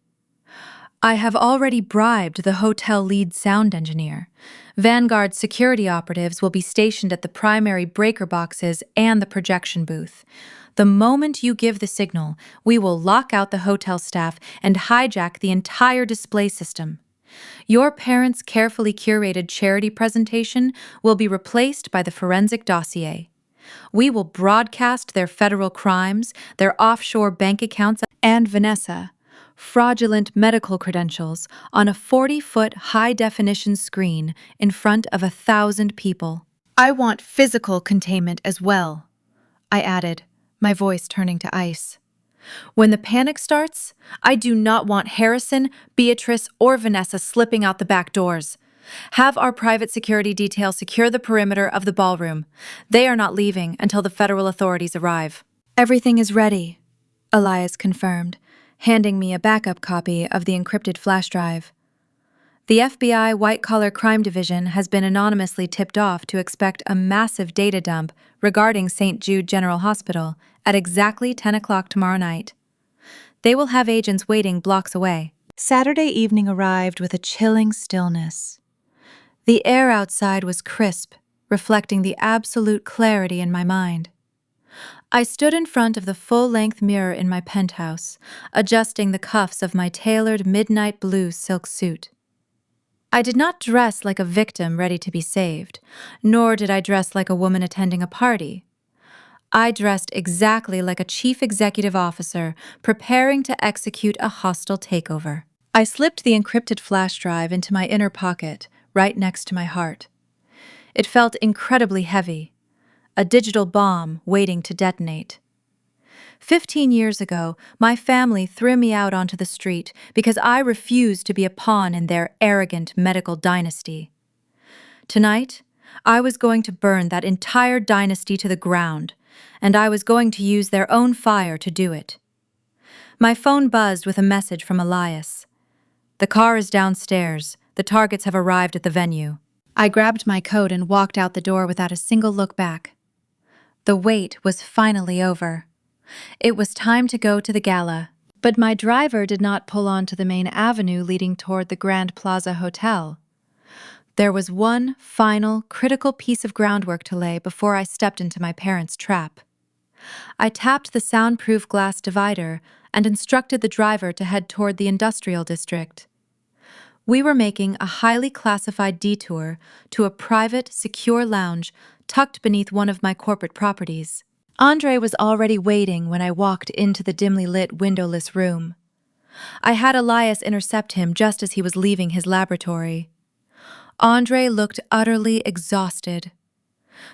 I have already bribed the hotel lead sound engineer. Vanguard security operatives will be stationed at the primary breaker boxes and the projection booth. The moment you give the signal, we will lock out the hotel staff and hijack the entire display system. Your parents' carefully curated charity presentation will be replaced by the forensic dossier. We will broadcast their federal crimes, their offshore bank accounts, and Vanessa, fraudulent medical credentials on a 40-foot high-definition screen in front of 1,000 people. I want physical containment as well, I added, my voice turning to ice. When the panic starts, I do not want Harrison, Beatrice, or Vanessa slipping out the back doors. Have our private security detail secure the perimeter of the ballroom. They are not leaving until the federal authorities arrive. Everything is ready, Elias confirmed, handing me a backup copy of the encrypted flash drive. The FBI White-Collar Crime Division has been anonymously tipped off to expect a massive data dump regarding St. Jude General Hospital at exactly 10 o'clock tomorrow night. They will have agents waiting blocks away. Saturday evening arrived with a chilling stillness. The air outside was crisp, reflecting the absolute clarity in my mind. I stood in front of the full-length mirror in my penthouse, adjusting the cuffs of my tailored midnight blue silk suit. I did not dress like a victim ready to be saved, nor did I dress like a woman attending a party. I dressed exactly like a chief executive officer preparing to execute a hostile takeover. I slipped the encrypted flash drive into my inner pocket, right next to my heart. It felt incredibly heavy, a digital bomb waiting to detonate. 15 years ago, my family threw me out onto the street because I refused to be a pawn in their arrogant medical dynasty. Tonight, I was going to burn that entire dynasty to the ground, and I was going to use their own fire to do it. My phone buzzed with a message from Elias. The car is downstairs. The targets have arrived at the venue. I grabbed my coat and walked out the door without a single look back. The wait was finally over. It was time to go to the gala, but my driver did not pull onto the main avenue leading toward the Grand Plaza Hotel. There was one final, critical piece of groundwork to lay before I stepped into my parents' trap. I tapped the soundproof glass divider and instructed the driver to head toward the industrial district. We were making a highly classified detour to a private, secure lounge tucked beneath one of my corporate properties. Andre was already waiting when I walked into the dimly lit, windowless room. I had Elias intercept him just as he was leaving his laboratory. Andre looked utterly exhausted.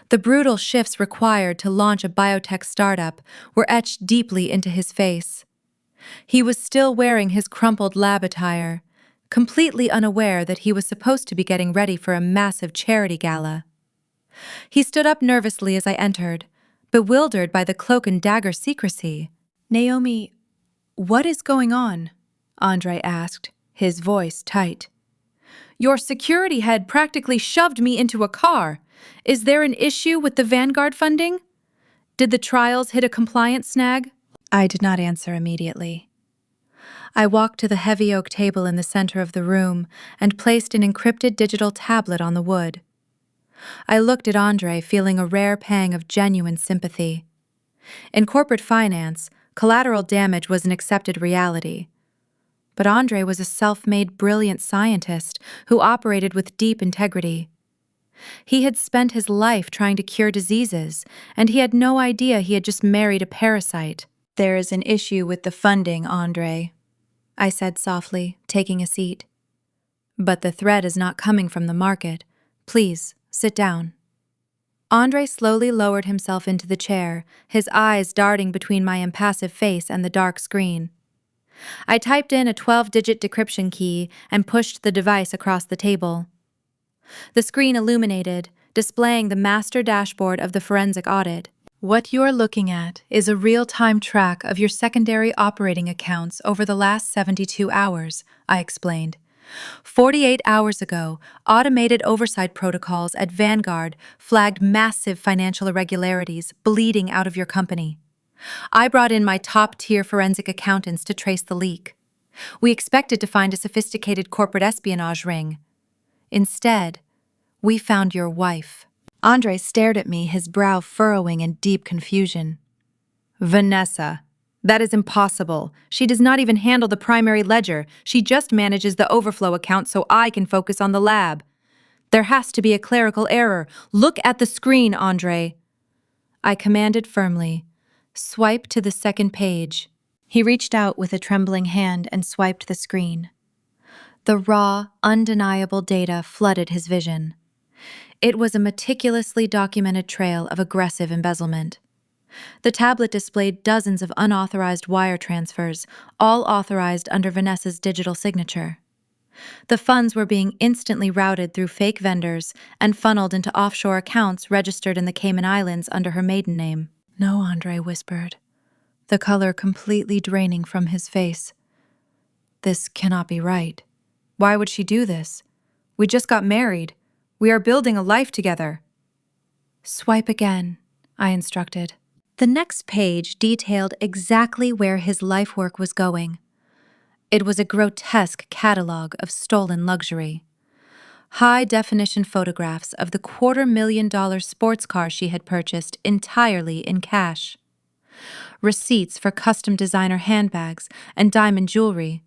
The brutal shifts required to launch a biotech startup were etched deeply into his face. He was still wearing his crumpled lab attire, completely unaware that he was supposed to be getting ready for a massive charity gala. He stood up nervously as I entered, bewildered by the cloak and dagger secrecy. "Naomi, what is going on?" Andre asked, his voice tight. "Your security head practically shoved me into a car. Is there an issue with the Vanguard funding? Did the trials hit a compliance snag?" I did not answer immediately. I walked to the heavy oak table in the center of the room and placed an encrypted digital tablet on the wood. I looked at Andre, feeling a rare pang of genuine sympathy. In corporate finance, Collateral damage was an accepted reality. But Andre was a self-made brilliant scientist who operated with deep integrity. He had spent his life trying to cure diseases, and he had no idea he had just married a parasite. "There is an issue with the funding, Andre," I said softly, taking a seat. "But the threat is not coming from the market. Please, sit down." Andre slowly lowered himself into the chair, his eyes darting between my impassive face and the dark screen. I typed in a 12-digit decryption key and pushed the device across the table. The screen illuminated, displaying the master dashboard of the forensic audit. "What you're looking at is a real-time track of your secondary operating accounts over the last 72 hours, I explained. 48 hours ago, automated oversight protocols at Vanguard flagged massive financial irregularities bleeding out of your company. I brought in my top-tier forensic accountants to trace the leak. We expected to find a sophisticated corporate espionage ring. Instead, we found your wife." Andre stared at me, his brow furrowing in deep confusion. "Vanessa, that is impossible. She does not even handle the primary ledger. She just manages the overflow account so I can focus on the lab. There has to be a clerical error. Look at the screen, Andre." I commanded firmly. "Swipe to the second page." He reached out with a trembling hand and swiped the screen. The raw, undeniable data flooded his vision. It was a meticulously documented trail of aggressive embezzlement. The tablet displayed dozens of unauthorized wire transfers, all authorized under Vanessa's digital signature. The funds were being instantly routed through fake vendors and funneled into offshore accounts registered in the Cayman Islands under her maiden name. "No," Andre whispered, the color completely draining from his face. "This cannot be right. Why would she do this? We just got married. We are building a life together." "Swipe again," I instructed. The next page detailed exactly where his life work was going. It was a grotesque catalog of stolen luxury. High-definition photographs of the $250,000 sports car she had purchased entirely in cash. Receipts for custom designer handbags and diamond jewelry.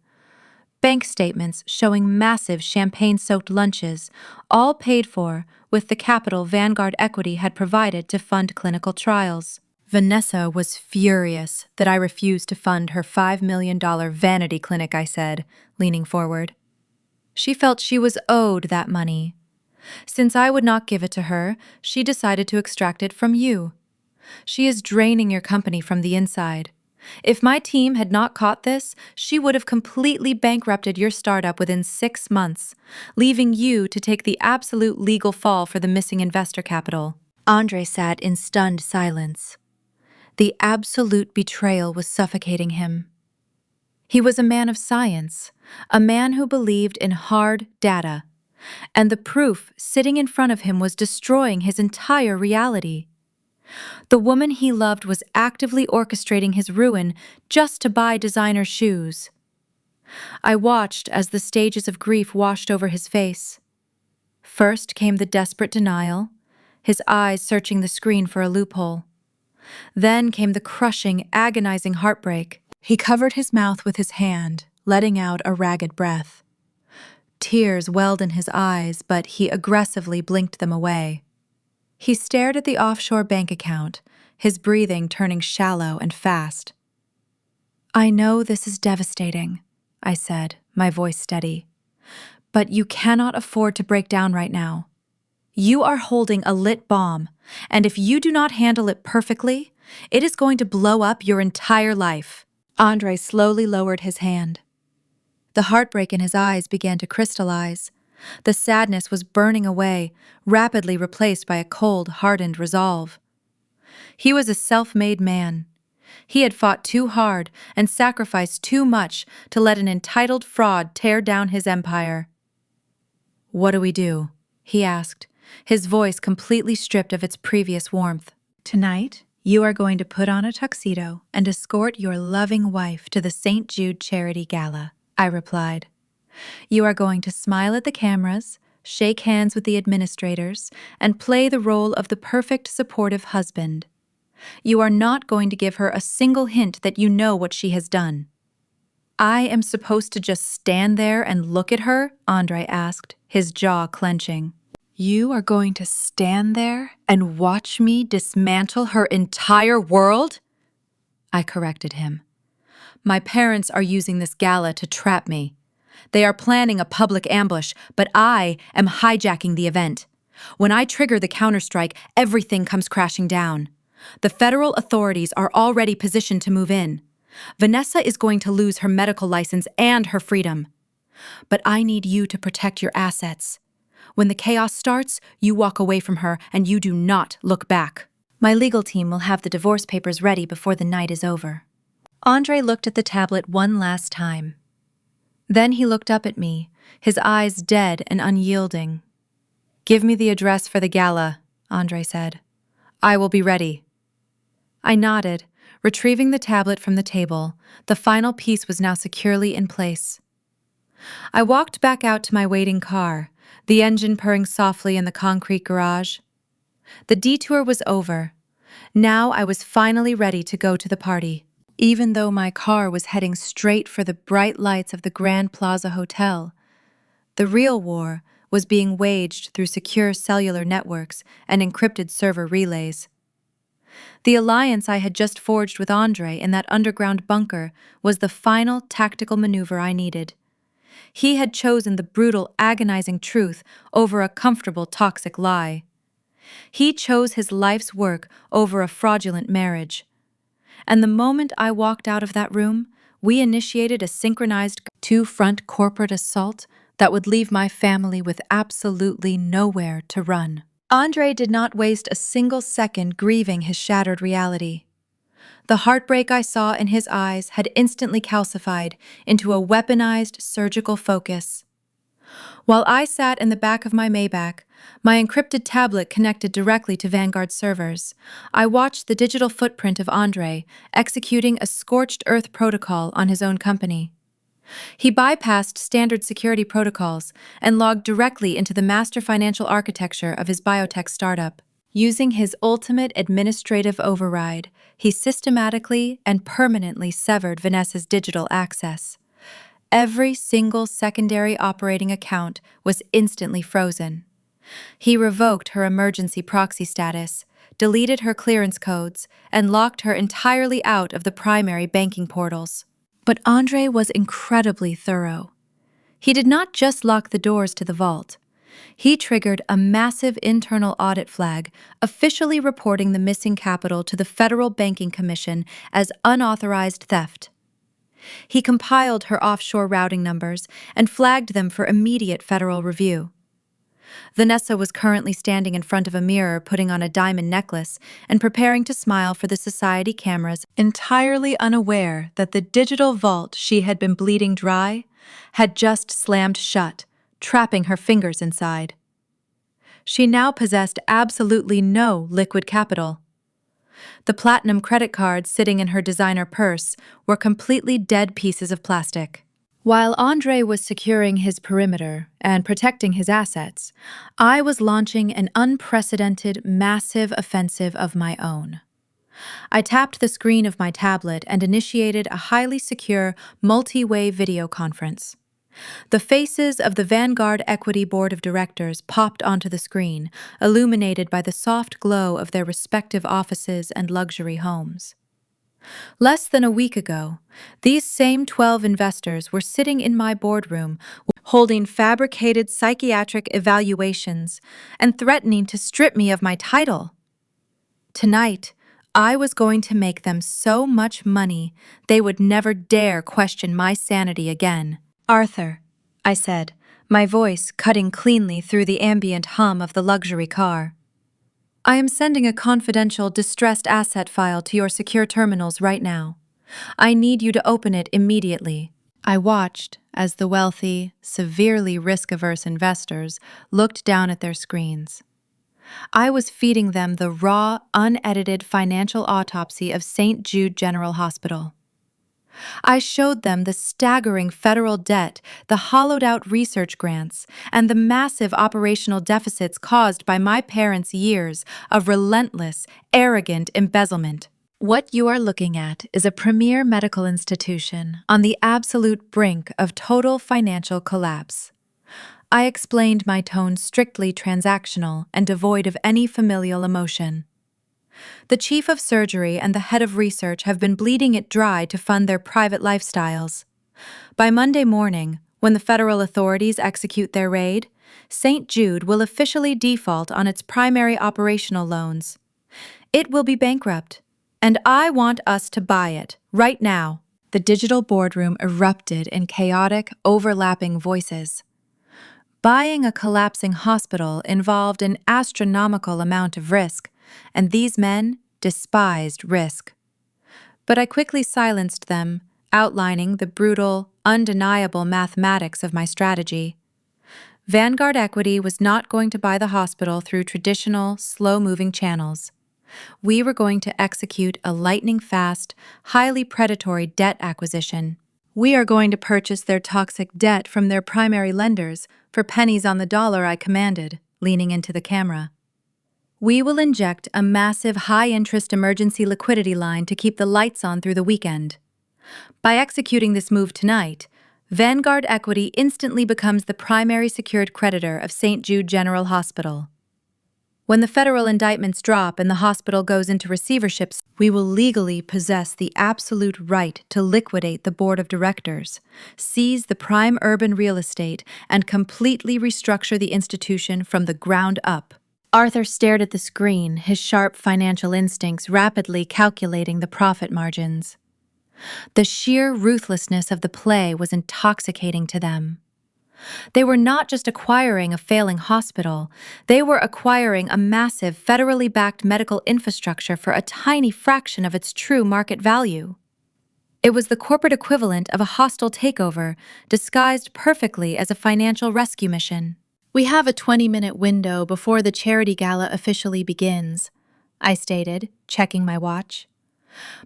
Bank statements showing massive champagne-soaked lunches, all paid for with the capital Vanguard Equity had provided to fund clinical trials. Vanessa was furious that I refused to fund her $5 million vanity clinic, I said, leaning forward. She felt she was owed that money. Since I would not give it to her, she decided to extract it from you. She is draining your company from the inside. If my team had not caught this, she would have completely bankrupted your startup within 6 months, leaving you to take the absolute legal fall for the missing investor capital. Andre sat in stunned silence. The absolute betrayal was suffocating him. He was a man of science, a man who believed in hard data, and the proof sitting in front of him was destroying his entire reality. The woman he loved was actively orchestrating his ruin just to buy designer shoes. I watched as the stages of grief washed over his face. First came the desperate denial, his eyes searching the screen for a loophole. Then came the crushing, agonizing heartbreak. He covered his mouth with his hand, letting out a ragged breath. Tears welled in his eyes, but he aggressively blinked them away. He stared at the offshore bank account, his breathing turning shallow and fast. "I know this is devastating," I said, my voice steady. "But you cannot afford to break down right now. You are holding a lit bomb, and if you do not handle it perfectly, it is going to blow up your entire life." Andre slowly lowered his hand. The heartbreak in his eyes began to crystallize. The sadness was burning away, rapidly replaced by a cold, hardened resolve. He was a self-made man. He had fought too hard and sacrificed too much to let an entitled fraud tear down his empire. "What do we do?" he asked, his voice completely stripped of its previous warmth. "Tonight, you are going to put on a tuxedo and escort your loving wife to the St. Jude Charity Gala," I replied. "You are going to smile at the cameras, shake hands with the administrators, and play the role of the perfect supportive husband. You are not going to give her a single hint that you know what she has done." "I am supposed to just stand there and look at her?" Andre asked, his jaw clenching. "You are going to stand there and watch me dismantle her entire world?" I corrected him. "My parents are using this gala to trap me. They are planning a public ambush, but I am hijacking the event. When I trigger the counterstrike, everything comes crashing down. The federal authorities are already positioned to move in. Vanessa is going to lose her medical license and her freedom. But I need you to protect your assets. When the chaos starts, you walk away from her and you do not look back. My legal team will have the divorce papers ready before the night is over." Andre looked at the tablet one last time. Then he looked up at me, his eyes dead and unyielding. "Give me the address for the gala," Andre said. "I will be ready." I nodded, retrieving the tablet from the table. The final piece was now securely in place. I walked back out to my waiting car, the engine purring softly in the concrete garage. The detour was over. Now I was finally ready to go to the party. Even though my car was heading straight for the bright lights of the Grand Plaza Hotel, the real war was being waged through secure cellular networks and encrypted server relays. The alliance I had just forged with Andre in that underground bunker was the final tactical maneuver I needed. He had chosen the brutal, agonizing truth over a comfortable, toxic lie. He chose his life's work over a fraudulent marriage. And the moment I walked out of that room, we initiated a synchronized two-front corporate assault that would leave my family with absolutely nowhere to run. Andre did not waste a single second grieving his shattered reality. The heartbreak I saw in his eyes had instantly calcified into a weaponized surgical focus. While I sat in the back of my Maybach, my encrypted tablet connected directly to Vanguard servers, I watched the digital footprint of Andre executing a scorched earth protocol on his own company. He bypassed standard security protocols and logged directly into the master financial architecture of his biotech startup. Using his ultimate administrative override, he systematically and permanently severed Vanessa's digital access. Every single secondary operating account was instantly frozen. He revoked her emergency proxy status, deleted her clearance codes, and locked her entirely out of the primary banking portals. But Andre was incredibly thorough. He did not just lock the doors to the vault. He triggered a massive internal audit flag, officially reporting the missing capital to the Federal Banking Commission as unauthorized theft. He compiled her offshore routing numbers and flagged them for immediate federal review. Vanessa was currently standing in front of a mirror putting on a diamond necklace and preparing to smile for the society cameras, entirely unaware that the digital vault she had been bleeding dry had just slammed shut, trapping her fingers inside. She now possessed absolutely no liquid capital. The platinum credit cards sitting in her designer purse were completely dead pieces of plastic. While Andre was securing his perimeter and protecting his assets, I was launching an unprecedented, massive offensive of my own. I tapped the screen of my tablet and initiated a highly secure, multi-way video conference. The faces of the Vanguard Equity Board of Directors popped onto the screen, illuminated by the soft glow of their respective offices and luxury homes. Less than a week ago, these same 12 investors were sitting in my boardroom, holding fabricated psychiatric evaluations and threatening to strip me of my title. Tonight, I was going to make them so much money they would never dare question my sanity again. "Arthur," I said, my voice cutting cleanly through the ambient hum of the luxury car. "I am sending a confidential distressed asset file to your secure terminals right now. I need you to open it immediately." I watched as the wealthy, severely risk-averse investors looked down at their screens. I was feeding them the raw, unedited financial autopsy of St. Jude General Hospital. I showed them the staggering federal debt, the hollowed-out research grants, and the massive operational deficits caused by my parents' years of relentless, arrogant embezzlement. What you are looking at is a premier medical institution on the absolute brink of total financial collapse. I explained, my tone strictly transactional and devoid of any familial emotion. The chief of surgery and the head of research have been bleeding it dry to fund their private lifestyles. By Monday morning, when the federal authorities execute their raid, St. Jude will officially default on its primary operational loans. It will be bankrupt, and I want us to buy it, right now. The digital boardroom erupted in chaotic, overlapping voices. Buying a collapsing hospital involved an astronomical amount of risk, and these men despised risk. But I quickly silenced them, outlining the brutal, undeniable mathematics of my strategy. Vanguard Equity was not going to buy the hospital through traditional, slow-moving channels. We were going to execute a lightning-fast, highly predatory debt acquisition. We are going to purchase their toxic debt from their primary lenders for pennies on the dollar, I commanded, leaning into the camera. We will inject a massive high-interest emergency liquidity line to keep the lights on through the weekend. By executing this move tonight, Vanguard Equity instantly becomes the primary secured creditor of St. Jude General Hospital. When the federal indictments drop and the hospital goes into receivership, we will legally possess the absolute right to liquidate the board of directors, seize the prime urban real estate, and completely restructure the institution from the ground up. Arthur stared at the screen, his sharp financial instincts rapidly calculating the profit margins. The sheer ruthlessness of the play was intoxicating to them. They were not just acquiring a failing hospital, they were acquiring a massive federally backed medical infrastructure for a tiny fraction of its true market value. It was the corporate equivalent of a hostile takeover, disguised perfectly as a financial rescue mission. We have a 20-minute window before the charity gala officially begins, I stated, checking my watch.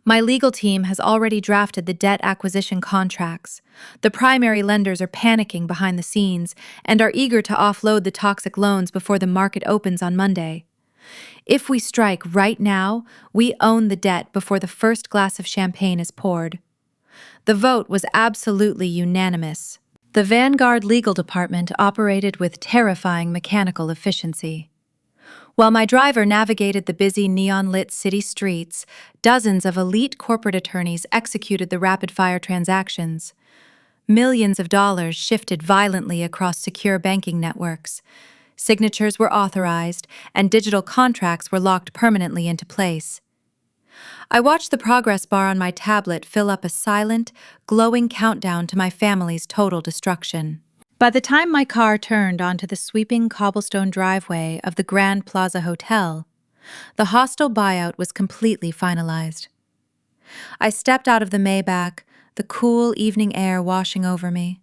My legal team has already drafted the debt acquisition contracts. The primary lenders are panicking behind the scenes and are eager to offload the toxic loans before the market opens on Monday. If we strike right now, we own the debt before the first glass of champagne is poured. The vote was absolutely unanimous. The Vanguard legal department operated with terrifying mechanical efficiency. While my driver navigated the busy neon-lit city streets, dozens of elite corporate attorneys executed the rapid-fire transactions. Millions of dollars shifted violently across secure banking networks. Signatures were authorized, and digital contracts were locked permanently into place. I watched the progress bar on my tablet fill up a silent, glowing countdown to my family's total destruction. By the time my car turned onto the sweeping cobblestone driveway of the Grand Plaza Hotel, the hostile buyout was completely finalized. I stepped out of the Maybach, the cool evening air washing over me.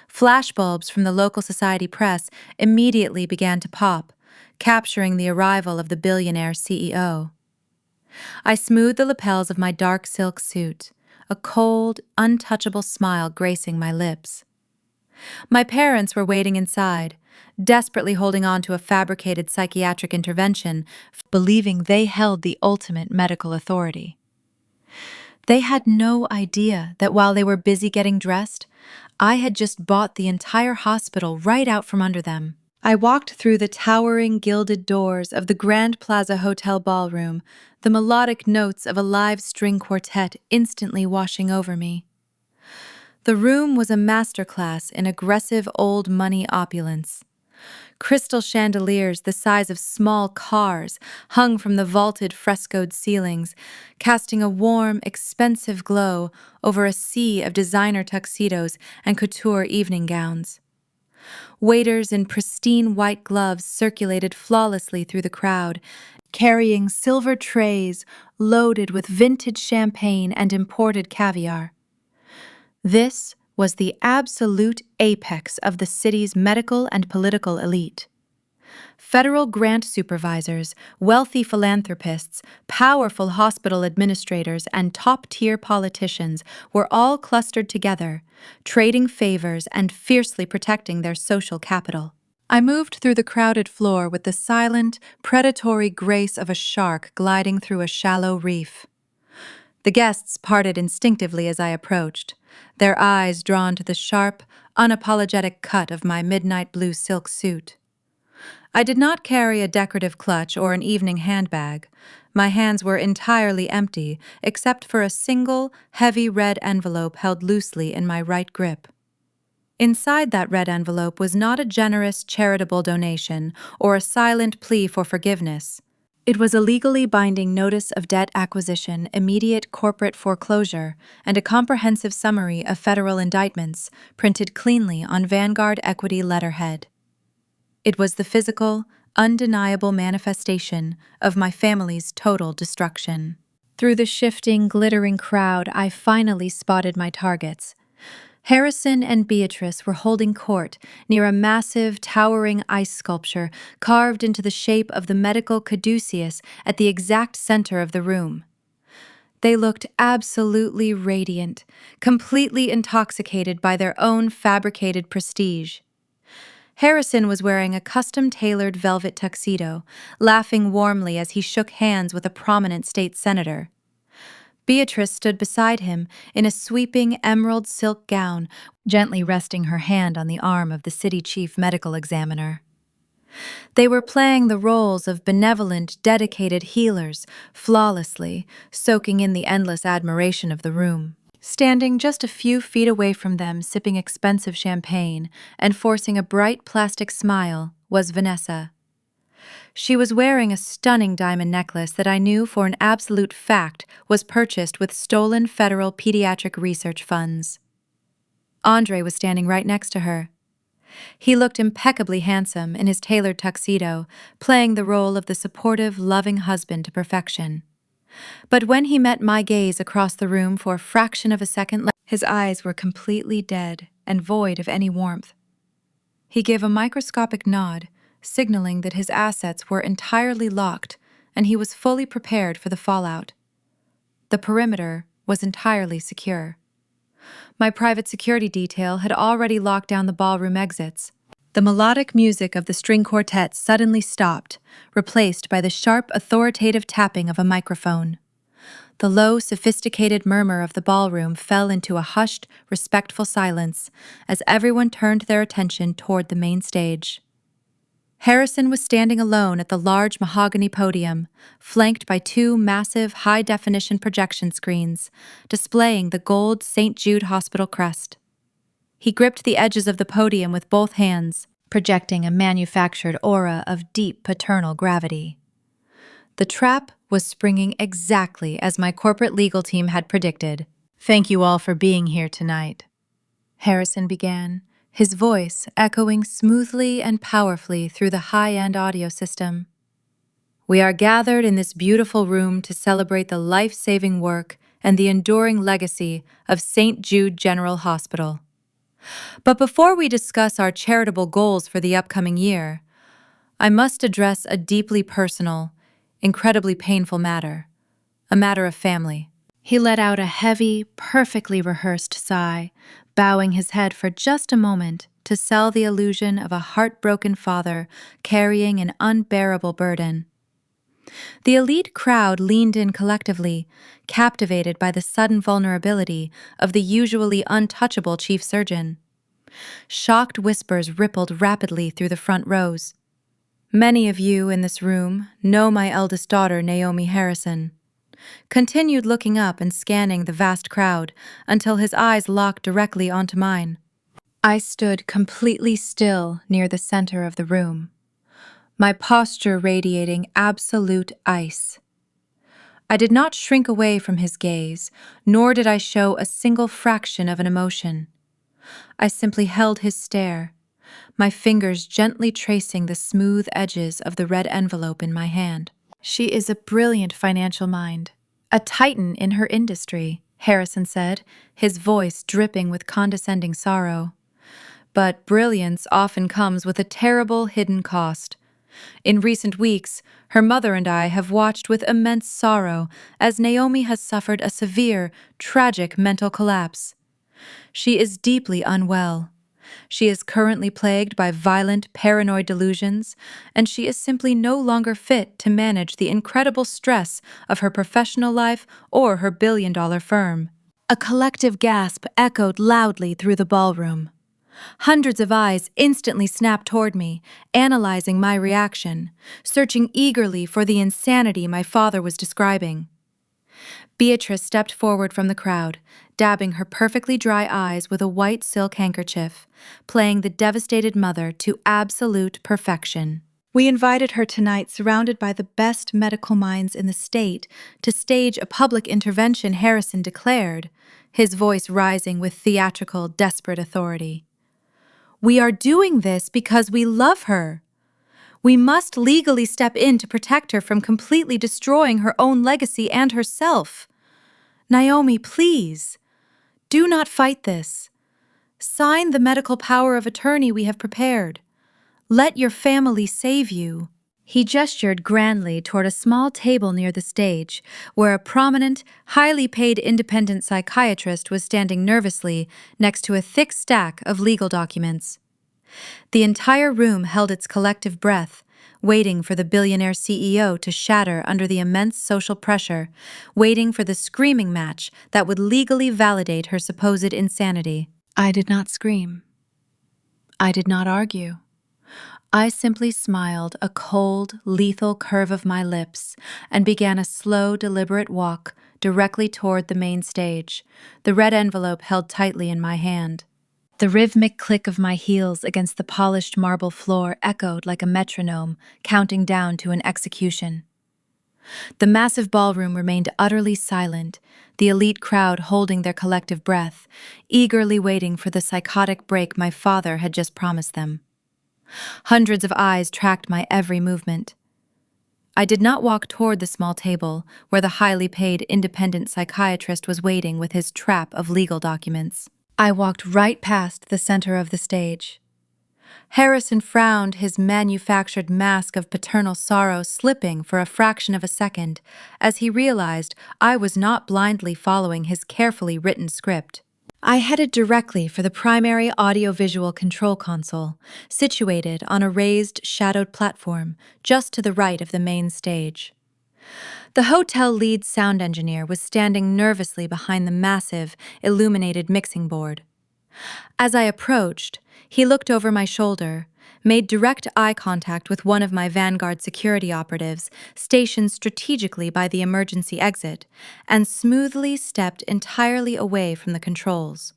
Flashbulbs from the local society press immediately began to pop, capturing the arrival of the billionaire CEO. I smoothed the lapels of my dark silk suit, a cold, untouchable smile gracing my lips. My parents were waiting inside, desperately holding on to a fabricated psychiatric intervention, believing they held the ultimate medical authority. They had no idea that while they were busy getting dressed, I had just bought the entire hospital right out from under them. I walked through the towering gilded doors of the Grand Plaza Hotel ballroom, the melodic notes of a live string quartet instantly washing over me. The room was a masterclass in aggressive old money opulence. Crystal chandeliers the size of small cars hung from the vaulted frescoed ceilings, casting a warm, expensive glow over a sea of designer tuxedos and couture evening gowns. Waiters in pristine white gloves circulated flawlessly through the crowd, carrying silver trays loaded with vintage champagne and imported caviar. This was the absolute apex of the city's medical and political elite. Federal grant supervisors, wealthy philanthropists, powerful hospital administrators, and top-tier politicians were all clustered together, trading favors and fiercely protecting their social capital. I moved through the crowded floor with the silent, predatory grace of a shark gliding through a shallow reef. The guests parted instinctively as I approached, their eyes drawn to the sharp, unapologetic cut of my midnight blue silk suit. I did not carry a decorative clutch or an evening handbag. My hands were entirely empty, except for a single, heavy red envelope held loosely in my right grip. Inside that red envelope was not a generous charitable donation or a silent plea for forgiveness. It was a legally binding notice of debt acquisition, immediate corporate foreclosure, and a comprehensive summary of federal indictments, printed cleanly on Vanguard equity letterhead. It was the physical, undeniable manifestation of my family's total destruction. Through the shifting, glittering crowd, I finally spotted my targets. Harrison and Beatrice were holding court near a massive, towering ice sculpture carved into the shape of the medical caduceus at the exact center of the room. They looked absolutely radiant, completely intoxicated by their own fabricated prestige. Harrison was wearing a custom-tailored velvet tuxedo, laughing warmly as he shook hands with a prominent state senator. Beatrice stood beside him in a sweeping emerald silk gown, gently resting her hand on the arm of the city chief medical examiner. They were playing the roles of benevolent, dedicated healers, flawlessly, soaking in the endless admiration of the room. Standing just a few feet away from them, sipping expensive champagne and forcing a bright plastic smile, was Vanessa. She was wearing a stunning diamond necklace that I knew for an absolute fact was purchased with stolen federal pediatric research funds. Andre was standing right next to her. He looked impeccably handsome in his tailored tuxedo, playing the role of the supportive, loving husband to perfection. But when he met my gaze across the room for a fraction of a second, his eyes were completely dead and void of any warmth. He gave a microscopic nod, signaling that his assets were entirely locked and he was fully prepared for the fallout. The perimeter was entirely secure. My private security detail had already locked down the ballroom exits. The melodic music of the string quartet suddenly stopped, replaced by the sharp, authoritative tapping of a microphone. The low, sophisticated murmur of the ballroom fell into a hushed, respectful silence as everyone turned their attention toward the main stage. Harrison was standing alone at the large mahogany podium, flanked by two massive, high-definition projection screens, displaying the gold St. Jude Hospital crest. He gripped the edges of the podium with both hands, projecting a manufactured aura of deep paternal gravity. The trap was springing exactly as my corporate legal team had predicted. "Thank you all for being here tonight," Harrison began, his voice echoing smoothly and powerfully through the high-end audio system. "We are gathered in this beautiful room to celebrate the life-saving work and the enduring legacy of St. Jude General Hospital. But before we discuss our charitable goals for the upcoming year, I must address a deeply personal, incredibly painful matter, a matter of family." He let out a heavy, perfectly rehearsed sigh, bowing his head for just a moment to sell the illusion of a heartbroken father carrying an unbearable burden. The elite crowd leaned in collectively, captivated by the sudden vulnerability of the usually untouchable chief surgeon. Shocked whispers rippled rapidly through the front rows. "Many of you in this room know my eldest daughter, Naomi Harrison," continued looking up and scanning the vast crowd until his eyes locked directly onto mine. I stood completely still near the center of the room, my posture radiating absolute ice. I did not shrink away from his gaze, nor did I show a single fraction of an emotion. I simply held his stare, my fingers gently tracing the smooth edges of the red envelope in my hand. "She is a brilliant financial mind, a titan in her industry," Harrison said, his voice dripping with condescending sorrow. "But brilliance often comes with a terrible hidden cost. In recent weeks, her mother and I have watched with immense sorrow as Naomi has suffered a severe, tragic mental collapse. She is deeply unwell. She is currently plagued by violent, paranoid delusions, and she is simply no longer fit to manage the incredible stress of her professional life or her billion-dollar firm. A collective gasp echoed loudly through the ballroom. Hundreds of eyes instantly snapped toward me, analyzing my reaction, searching eagerly for the insanity my father was describing. Beatrice stepped forward from the crowd, dabbing her perfectly dry eyes with a white silk handkerchief, playing the devastated mother to absolute perfection. We invited her tonight, surrounded by the best medical minds in the state, to stage a public intervention, Harrison declared, his voice rising with theatrical, desperate authority. We are doing this because we love her. We must legally step in to protect her from completely destroying her own legacy and herself. Naomi, please, do not fight this. Sign the medical power of attorney we have prepared. Let your family save you. He gestured grandly toward a small table near the stage, where a prominent, highly paid independent psychiatrist was standing nervously next to a thick stack of legal documents. The entire room held its collective breath, waiting for the billionaire CEO to shatter under the immense social pressure, waiting for the screaming match that would legally validate her supposed insanity. I did not scream. I did not argue. I simply smiled a cold, lethal curve of my lips and began a slow, deliberate walk directly toward the main stage, the red envelope held tightly in my hand. The rhythmic click of my heels against the polished marble floor echoed like a metronome, counting down to an execution. The massive ballroom remained utterly silent, the elite crowd holding their collective breath, eagerly waiting for the psychotic break my father had just promised them. Hundreds of eyes tracked my every movement. I did not walk toward the small table where the highly paid independent psychiatrist was waiting with his trap of legal documents. I walked right past the center of the stage. Harrison frowned, his manufactured mask of paternal sorrow slipping for a fraction of a second as he realized I was not blindly following his carefully written script. I headed directly for the primary audiovisual control console, situated on a raised, shadowed platform just to the right of the main stage. The hotel lead sound engineer was standing nervously behind the massive, illuminated mixing board. As I approached, he looked over my shoulder, made direct eye contact with one of my Vanguard security operatives stationed strategically by the emergency exit, and smoothly stepped entirely away from the controls.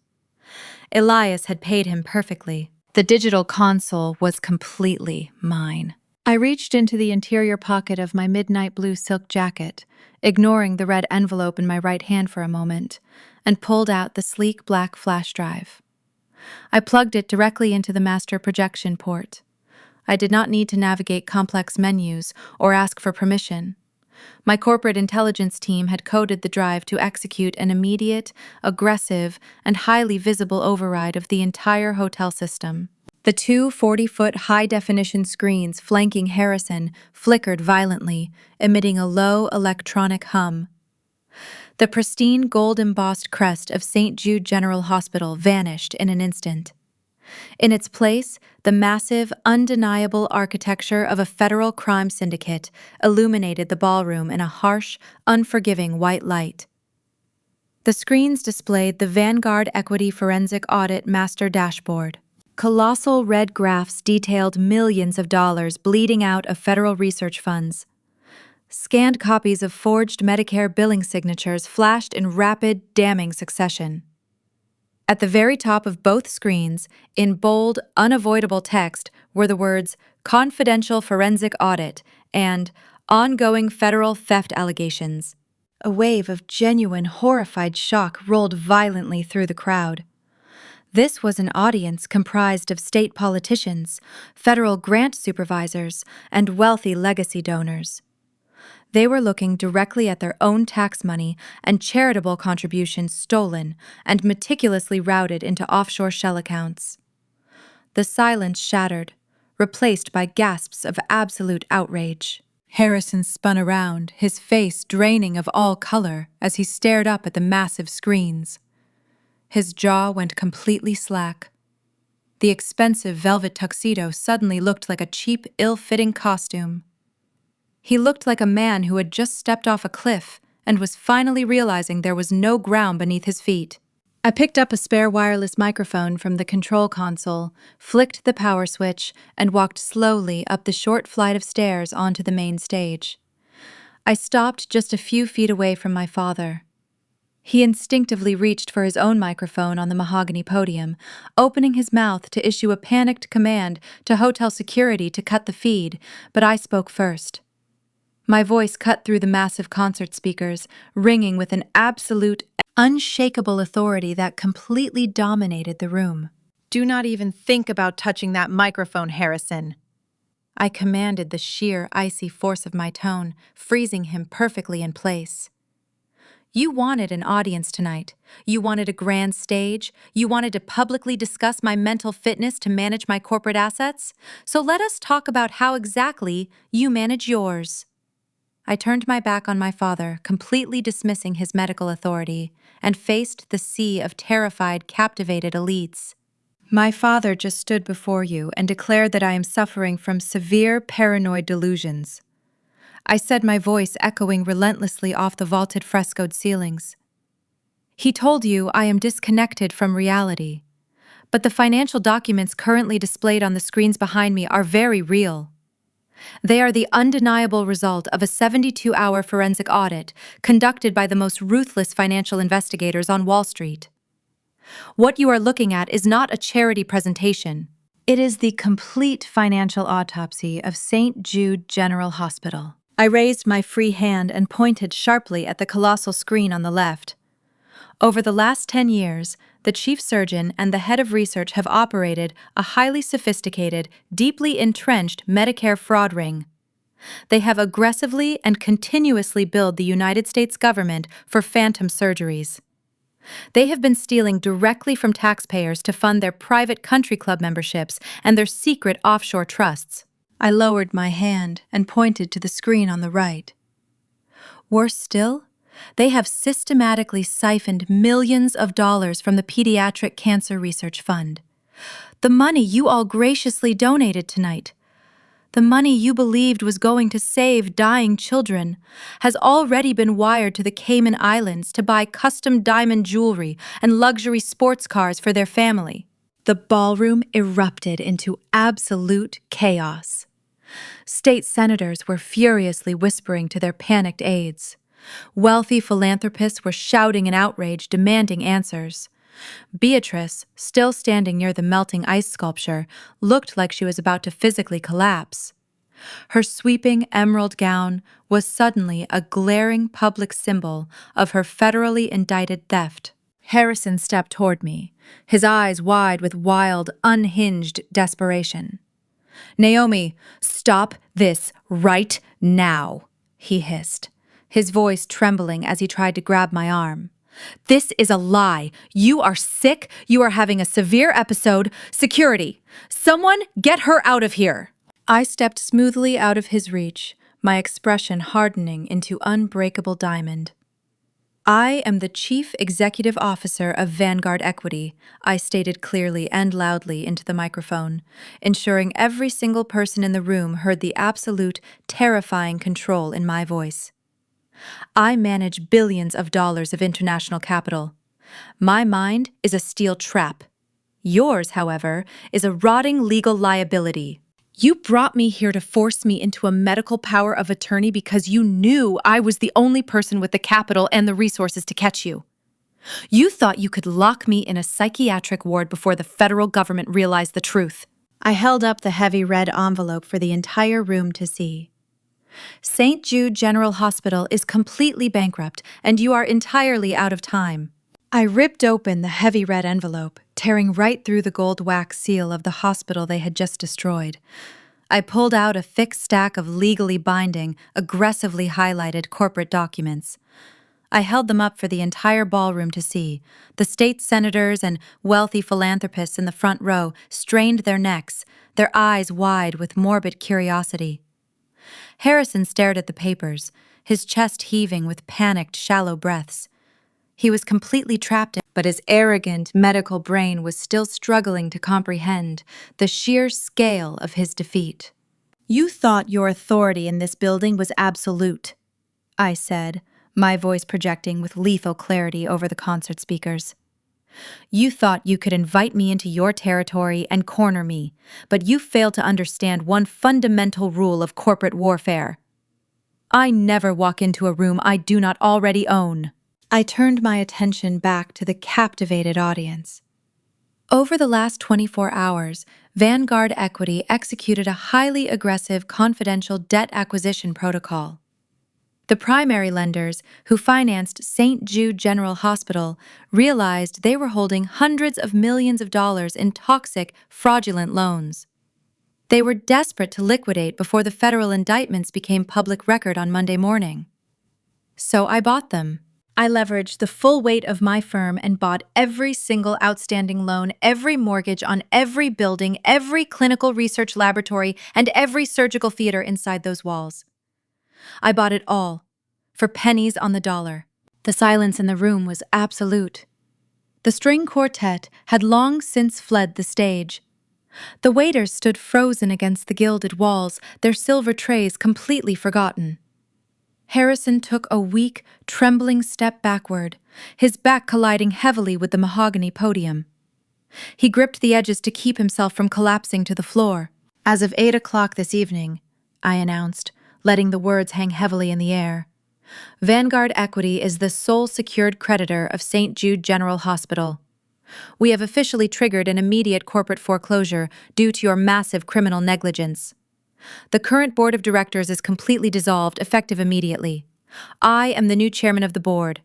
Elias had paid him perfectly. The digital console was completely mine. I reached into the interior pocket of my midnight blue silk jacket, ignoring the red envelope in my right hand for a moment, and pulled out the sleek black flash drive. I plugged it directly into the master projection port. I did not need to navigate complex menus or ask for permission. My corporate intelligence team had coded the drive to execute an immediate, aggressive, and highly visible override of the entire hotel system. The two 40-foot high-definition screens flanking Harrison flickered violently, emitting a low electronic hum. The pristine gold-embossed crest of St. Jude General Hospital vanished in an instant. In its place, the massive, undeniable architecture of a federal crime syndicate illuminated the ballroom in a harsh, unforgiving white light. The screens displayed the Vanguard Equity Forensic Audit Master Dashboard. Colossal red graphs detailed millions of dollars bleeding out of federal research funds. Scanned copies of forged Medicare billing signatures flashed in rapid, damning succession. At the very top of both screens, in bold, unavoidable text, were the words "Confidential Forensic Audit" and "Ongoing Federal Theft Allegations." A wave of genuine, horrified shock rolled violently through the crowd. This was an audience comprised of state politicians, federal grant supervisors, and wealthy legacy donors. They were looking directly at their own tax money and charitable contributions stolen and meticulously routed into offshore shell accounts. The silence shattered, replaced by gasps of absolute outrage. Harrison spun around, his face draining of all color as he stared up at the massive screens. His jaw went completely slack. The expensive velvet tuxedo suddenly looked like a cheap, ill-fitting costume. He looked like a man who had just stepped off a cliff and was finally realizing there was no ground beneath his feet. I picked up a spare wireless microphone from the control console, flicked the power switch, and walked slowly up the short flight of stairs onto the main stage. I stopped just a few feet away from my father. He instinctively reached for his own microphone on the mahogany podium, opening his mouth to issue a panicked command to hotel security to cut the feed, but I spoke first. My voice cut through the massive concert speakers, ringing with an absolute, unshakable authority that completely dominated the room. "Do not even think about touching that microphone, Harrison," I commanded, the sheer, icy force of my tone, freezing him perfectly in place. You wanted an audience tonight. You wanted a grand stage. You wanted to publicly discuss my mental fitness to manage my corporate assets. So let us talk about how exactly you manage yours. I turned my back on my father, completely dismissing his medical authority, and faced the sea of terrified, captivated elites. My father just stood before you and declared that I am suffering from severe paranoid delusions. I said, my voice echoing relentlessly off the vaulted frescoed ceilings. He told you I am disconnected from reality, but the financial documents currently displayed on the screens behind me are very real. They are the undeniable result of a 72-hour forensic audit conducted by the most ruthless financial investigators on Wall Street. What you are looking at is not a charity presentation. It is the complete financial autopsy of St. Jude General Hospital. I raised my free hand and pointed sharply at the colossal screen on the left. Over the last 10 years, the chief surgeon and the head of research have operated a highly sophisticated, deeply entrenched Medicare fraud ring. They have aggressively and continuously billed the United States government for phantom surgeries. They have been stealing directly from taxpayers to fund their private country club memberships and their secret offshore trusts. I lowered my hand and pointed to the screen on the right. Worse still, they have systematically siphoned millions of dollars from the Pediatric Cancer Research Fund. The money you all graciously donated tonight, the money you believed was going to save dying children, has already been wired to the Cayman Islands to buy custom diamond jewelry and luxury sports cars for their family. The ballroom erupted into absolute chaos. State senators were furiously whispering to their panicked aides. Wealthy philanthropists were shouting in outrage, demanding answers. Beatrice, still standing near the melting ice sculpture, looked like she was about to physically collapse. Her sweeping emerald gown was suddenly a glaring public symbol of her federally indicted theft. Harrison stepped toward me, his eyes wide with wild, unhinged desperation. "Naomi, stop this right now," he hissed, his voice trembling as he tried to grab my arm. "This is a lie. You are sick. You are having a severe episode. Security! Someone get her out of here!" I stepped smoothly out of his reach, my expression hardening into unbreakable diamond. "I am the Chief Executive Officer of Vanguard Equity," I stated clearly and loudly into the microphone, ensuring every single person in the room heard the absolute, terrifying control in my voice. "I manage billions of dollars of international capital. My mind is a steel trap. Yours, however, is a rotting legal liability. You brought me here to force me into a medical power of attorney because you knew I was the only person with the capital and the resources to catch you. You thought you could lock me in a psychiatric ward before the federal government realized the truth." I held up the heavy red envelope for the entire room to see. "St. Jude General Hospital is completely bankrupt, and you are entirely out of time." I ripped open the heavy red envelope, tearing right through the gold wax seal of the hospital they had just destroyed. I pulled out a thick stack of legally binding, aggressively highlighted corporate documents. I held them up for the entire ballroom to see. The state senators and wealthy philanthropists in the front row strained their necks, their eyes wide with morbid curiosity. Harrison stared at the papers, his chest heaving with panicked, shallow breaths. He was completely trapped, but his arrogant medical brain was still struggling to comprehend the sheer scale of his defeat. "You thought your authority in this building was absolute," I said, my voice projecting with lethal clarity over the concert speakers. "You thought you could invite me into your territory and corner me, but you failed to understand one fundamental rule of corporate warfare. I never walk into a room I do not already own." I turned my attention back to the captivated audience. Over the last 24 hours, Vanguard Equity executed a highly aggressive confidential debt acquisition protocol. The primary lenders, who financed St. Jude General Hospital, realized they were holding hundreds of millions of dollars in toxic, fraudulent loans. They were desperate to liquidate before the federal indictments became public record on Monday morning. So I bought them. I leveraged the full weight of my firm and bought every single outstanding loan, every mortgage on every building, every clinical research laboratory, and every surgical theater inside those walls. I bought it all, for pennies on the dollar. The silence in the room was absolute. The string quartet had long since fled the stage. The waiters stood frozen against the gilded walls, their silver trays completely forgotten. Harrison took a weak, trembling step backward, his back colliding heavily with the mahogany podium. He gripped the edges to keep himself from collapsing to the floor. "As of 8 o'clock this evening," I announced, letting the words hang heavily in the air, "Vanguard Equity is the sole secured creditor of St. Jude General Hospital. We have officially triggered an immediate corporate foreclosure due to your massive criminal negligence. The current board of directors is completely dissolved, effective immediately. I am the new chairman of the board.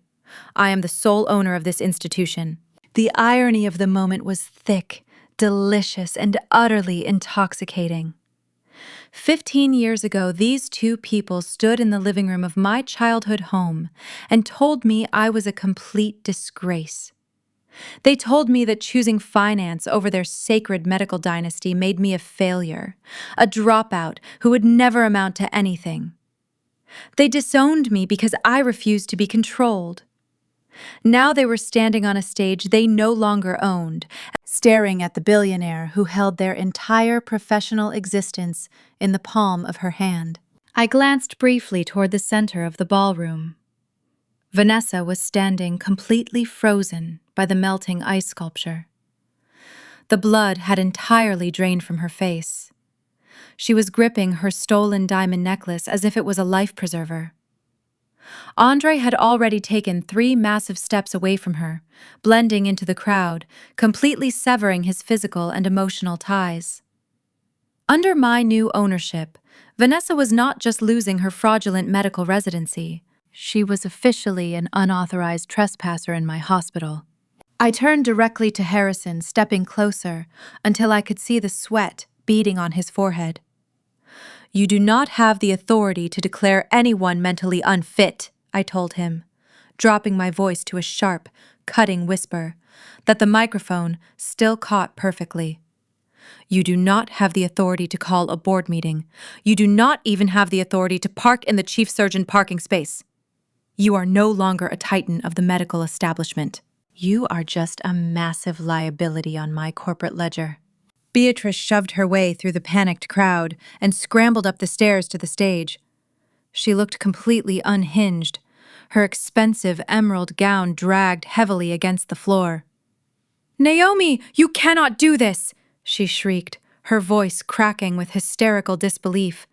I am the sole owner of this institution." The irony of the moment was thick, delicious, and utterly intoxicating. 15 years ago, these two people stood in the living room of my childhood home and told me I was a complete disgrace. They told me that choosing finance over their sacred medical dynasty made me a failure, a dropout who would never amount to anything. They disowned me because I refused to be controlled. Now they were standing on a stage they no longer owned, staring at the billionaire who held their entire professional existence in the palm of her hand. I glanced briefly toward the center of the ballroom. Vanessa was standing completely frozen by the melting ice sculpture. The blood had entirely drained from her face. She was gripping her stolen diamond necklace as if it was a life preserver. Andre had already taken 3 massive steps away from her, blending into the crowd, completely severing his physical and emotional ties. Under my new ownership, Vanessa was not just losing her fraudulent medical residency. She was officially an unauthorized trespasser in my hospital. I turned directly to Harrison, stepping closer, until I could see the sweat beading on his forehead. "You do not have the authority to declare anyone mentally unfit," I told him, dropping my voice to a sharp, cutting whisper that the microphone still caught perfectly. "You do not have the authority to call a board meeting. You do not even have the authority to park in the chief surgeon parking space. You are no longer a titan of the medical establishment. You are just a massive liability on my corporate ledger." Beatrice shoved her way through the panicked crowd and scrambled up the stairs to the stage. She looked completely unhinged, her expensive emerald gown dragged heavily against the floor. "Naomi, you cannot do this!" she shrieked, her voice cracking with hysterical disbelief.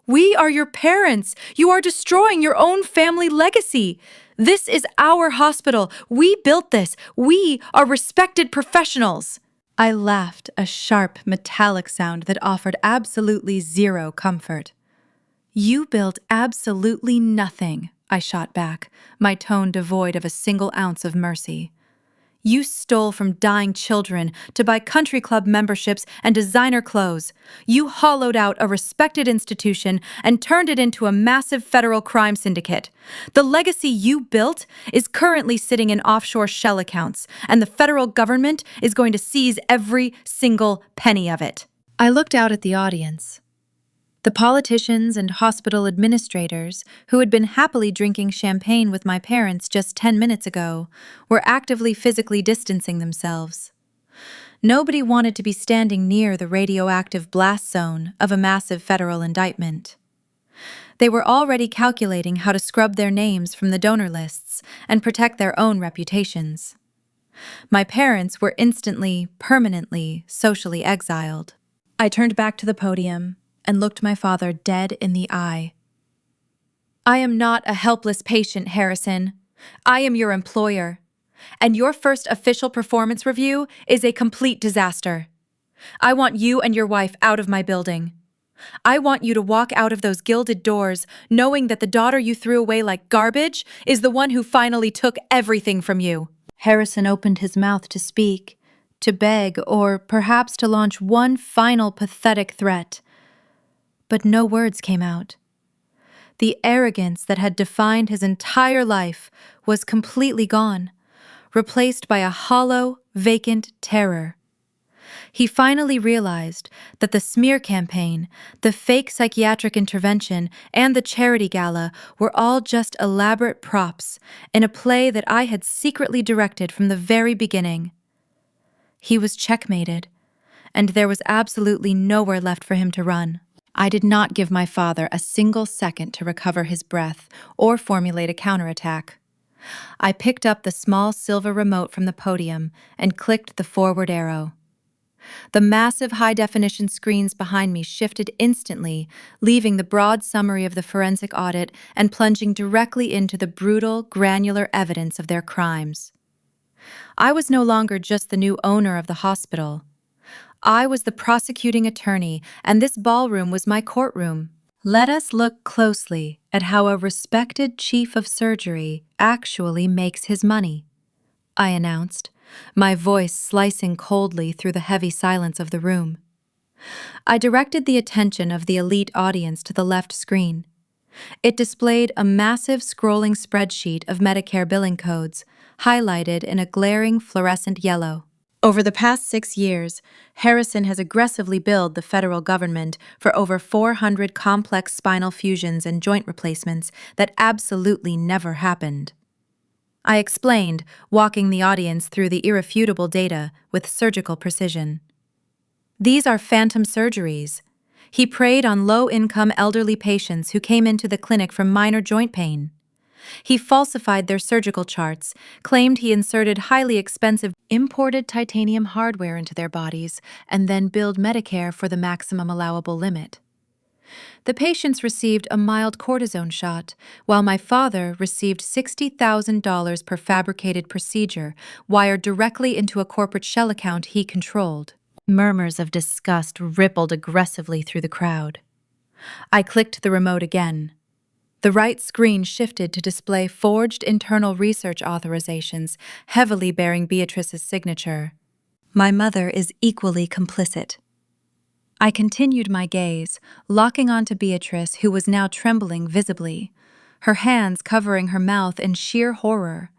"We are your parents! You are destroying your own family legacy! This is our hospital! We built this! We are respected professionals!" I laughed, a sharp, metallic sound that offered absolutely zero comfort. "You built absolutely nothing," I shot back, my tone devoid of a single ounce of mercy. You stole from dying children to buy country club memberships and designer clothes. You hollowed out a respected institution and turned it into a massive federal crime syndicate. The legacy you built is currently sitting in offshore shell accounts, and the federal government is going to seize every single penny of it. I looked out at the audience. The politicians and hospital administrators, who had been happily drinking champagne with my parents just 10 minutes ago, were actively physically distancing themselves. Nobody wanted to be standing near the radioactive blast zone of a massive federal indictment. They were already calculating how to scrub their names from the donor lists and protect their own reputations. My parents were instantly, permanently, socially exiled. I turned back to the podium and looked my father dead in the eye. I am not a helpless patient, Harrison. I am your employer. And your first official performance review is a complete disaster. I want you and your wife out of my building. I want you to walk out of those gilded doors knowing that the daughter you threw away like garbage is the one who finally took everything from you. Harrison opened his mouth to speak, to beg, or perhaps to launch one final pathetic threat. But no words came out. The arrogance that had defined his entire life was completely gone, replaced by a hollow, vacant terror. He finally realized that the smear campaign, the fake psychiatric intervention, and the charity gala were all just elaborate props in a play that I had secretly directed from the very beginning. He was checkmated, and there was absolutely nowhere left for him to run. I did not give my father a single second to recover his breath or formulate a counterattack. I picked up the small silver remote from the podium and clicked the forward arrow. The massive high-definition screens behind me shifted instantly, leaving the broad summary of the forensic audit and plunging directly into the brutal, granular evidence of their crimes. I was no longer just the new owner of the hospital. I was the prosecuting attorney, and this ballroom was my courtroom. Let us look closely at how a respected chief of surgery actually makes his money, I announced, my voice slicing coldly through the heavy silence of the room. I directed the attention of the elite audience to the left screen. It displayed a massive scrolling spreadsheet of Medicare billing codes, highlighted in a glaring fluorescent yellow. Over the past 6 years, Harrison has aggressively billed the federal government for over 400 complex spinal fusions and joint replacements that absolutely never happened. I explained, walking the audience through the irrefutable data with surgical precision. These are phantom surgeries. He preyed on low-income elderly patients who came into the clinic from minor joint pain. He falsified their surgical charts, claimed he inserted highly expensive imported titanium hardware into their bodies, and then billed Medicare for the maximum allowable limit. The patients received a mild cortisone shot, while my father received $60,000 per fabricated procedure wired directly into a corporate shell account he controlled. Murmurs of disgust rippled aggressively through the crowd. I clicked the remote again. The right screen shifted to display forged internal research authorizations, heavily bearing Beatrice's signature. My mother is equally complicit. I continued my gaze, locking onto Beatrice, who was now trembling visibly, her hands covering her mouth in sheer horror.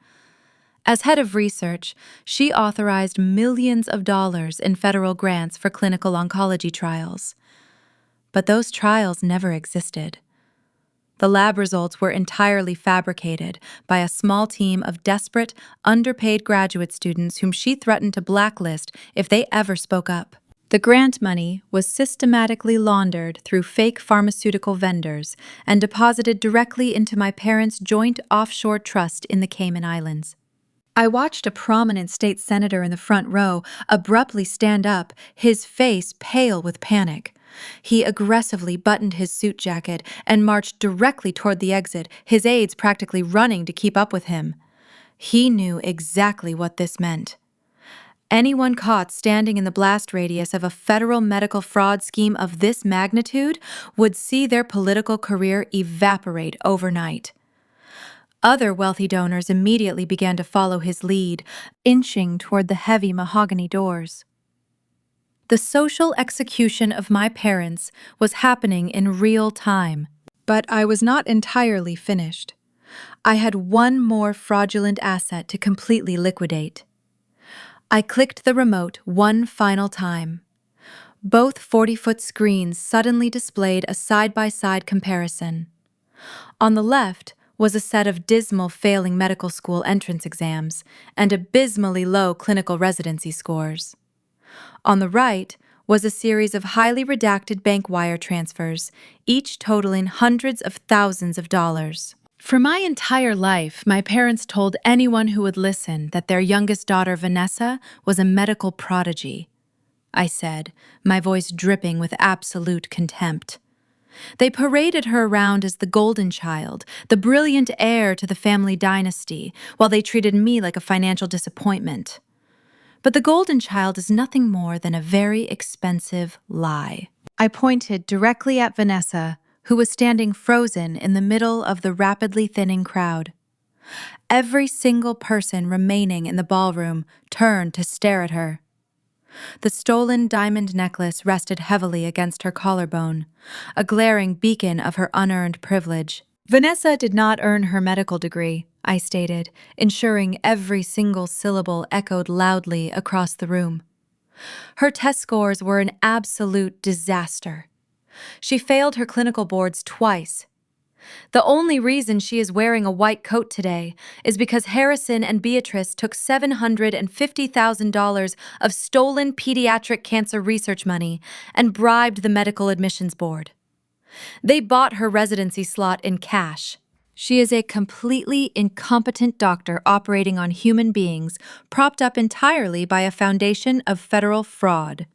As head of research, she authorized millions of dollars in federal grants for clinical oncology trials. But those trials never existed. The lab results were entirely fabricated by a small team of desperate, underpaid graduate students whom she threatened to blacklist if they ever spoke up. The grant money was systematically laundered through fake pharmaceutical vendors and deposited directly into my parents' joint offshore trust in the Cayman Islands. I watched a prominent state senator in the front row abruptly stand up, his face pale with panic. He aggressively buttoned his suit jacket and marched directly toward the exit, his aides practically running to keep up with him. He knew exactly what this meant. Anyone caught standing in the blast radius of a federal medical fraud scheme of this magnitude would see their political career evaporate overnight. Other wealthy donors immediately began to follow his lead, inching toward the heavy mahogany doors. The social execution of my parents was happening in real time, but I was not entirely finished. I had one more fraudulent asset to completely liquidate. I clicked the remote one final time. Both 40-foot screens suddenly displayed a side-by-side comparison. On the left was a set of dismal failing medical school entrance exams and abysmally low clinical residency scores. On the right was a series of highly redacted bank wire transfers, each totaling hundreds of thousands of dollars. For my entire life, my parents told anyone who would listen that their youngest daughter, Vanessa, was a medical prodigy. I said, my voice dripping with absolute contempt. They paraded her around as the golden child, the brilliant heir to the family dynasty, while they treated me like a financial disappointment. But the golden child is nothing more than a very expensive lie. I pointed directly at Vanessa, who was standing frozen in the middle of the rapidly thinning crowd. Every single person remaining in the ballroom turned to stare at her. The stolen diamond necklace rested heavily against her collarbone, a glaring beacon of her unearned privilege. Vanessa did not earn her medical degree, I stated, ensuring every single syllable echoed loudly across the room. Her test scores were an absolute disaster. She failed her clinical boards twice. The only reason she is wearing a white coat today is because Harrison and Beatrice took $750,000 of stolen pediatric cancer research money and bribed the medical admissions board. They bought her residency slot in cash. She is a completely incompetent doctor operating on human beings, propped up entirely by a foundation of federal fraud.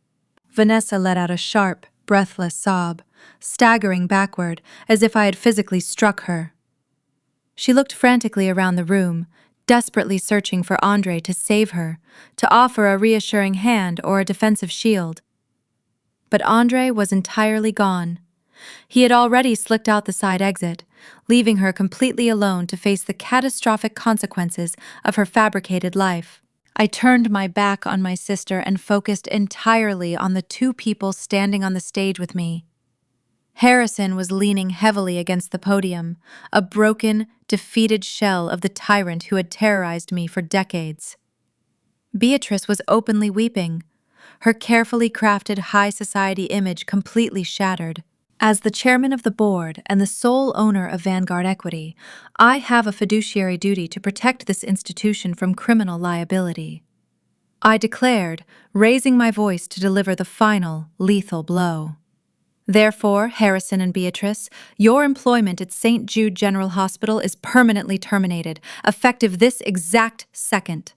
Vanessa let out a sharp, breathless sob, staggering backward as if I had physically struck her. She looked frantically around the room, desperately searching for Andre to save her, to offer a reassuring hand or a defensive shield. But Andre was entirely gone. He had already slicked out the side exit, leaving her completely alone to face the catastrophic consequences of her fabricated life. I turned my back on my sister and focused entirely on the two people standing on the stage with me. Harrison was leaning heavily against the podium, a broken, defeated shell of the tyrant who had terrorized me for decades. Beatrice was openly weeping, her carefully crafted high society image completely shattered. As the chairman of the board and the sole owner of Vanguard Equity, I have a fiduciary duty to protect this institution from criminal liability. I declared, raising my voice to deliver the final, lethal blow. Therefore, Harrison and Beatrice, your employment at St. Jude General Hospital is permanently terminated, effective this exact second.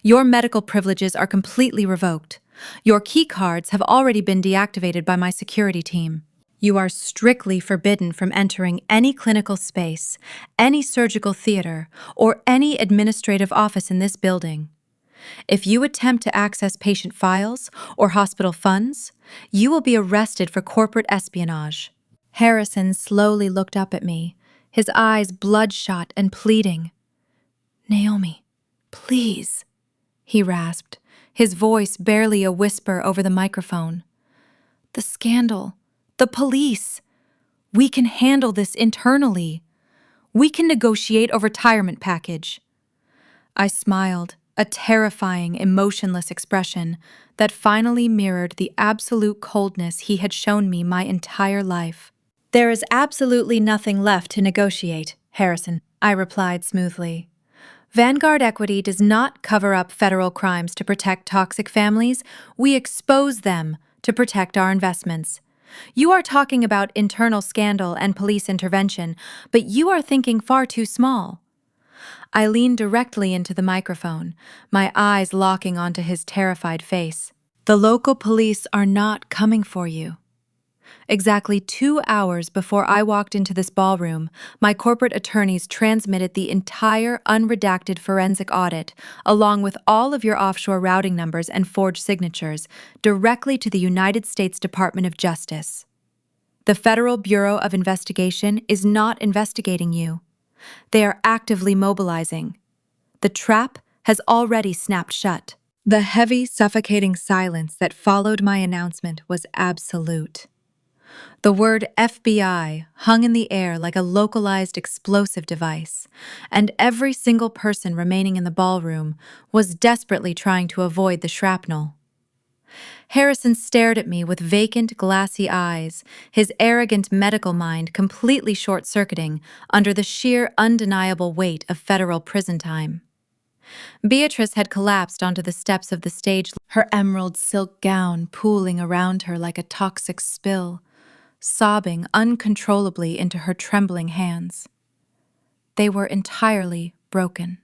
Your medical privileges are completely revoked. Your key cards have already been deactivated by my security team. You are strictly forbidden from entering any clinical space, any surgical theater, or any administrative office in this building. If you attempt to access patient files or hospital funds, you will be arrested for corporate espionage. Harrison slowly looked up at me, his eyes bloodshot and pleading. Naomi, please, he rasped, his voice barely a whisper over the microphone. The scandal, the police. We can handle this internally. We can negotiate a retirement package. I smiled, a terrifying, emotionless expression that finally mirrored the absolute coldness he had shown me my entire life. There is absolutely nothing left to negotiate, Harrison, I replied smoothly. Vanguard Equity does not cover up federal crimes to protect toxic families. We expose them to protect our investments. You are talking about internal scandal and police intervention, but you are thinking far too small. I leaned directly into the microphone, my eyes locking onto his terrified face. The local police are not coming for you. Exactly 2 hours before I walked into this ballroom, my corporate attorneys transmitted the entire unredacted forensic audit, along with all of your offshore routing numbers and forged signatures, directly to the United States Department of Justice. The Federal Bureau of Investigation is not investigating you. They are actively mobilizing. The trap has already snapped shut. The heavy, suffocating silence that followed my announcement was absolute. The word FBI hung in the air like a localized explosive device, and every single person remaining in the ballroom was desperately trying to avoid the shrapnel. Harrison stared at me with vacant, glassy eyes, his arrogant medical mind completely short-circuiting under the sheer, undeniable weight of federal prison time. Beatrice had collapsed onto the steps of the stage, her emerald silk gown pooling around her like a toxic spill, sobbing uncontrollably into her trembling hands. They were entirely broken.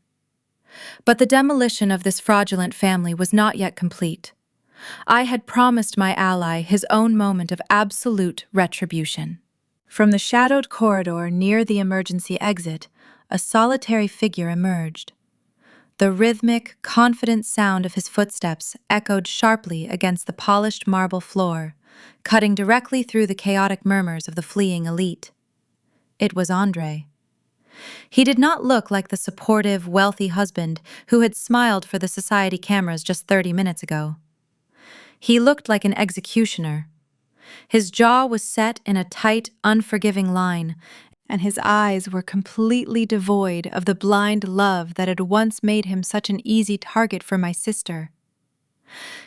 But the demolition of this fraudulent family was not yet complete. I had promised my ally his own moment of absolute retribution. From the shadowed corridor near the emergency exit, a solitary figure emerged. The rhythmic, confident sound of his footsteps echoed sharply against the polished marble floor, cutting directly through the chaotic murmurs of the fleeing elite. It was Andre. He did not look like the supportive, wealthy husband who had smiled for the society cameras just 30 minutes ago. He looked like an executioner. His jaw was set in a tight, unforgiving line, and his eyes were completely devoid of the blind love that had once made him such an easy target for my sister.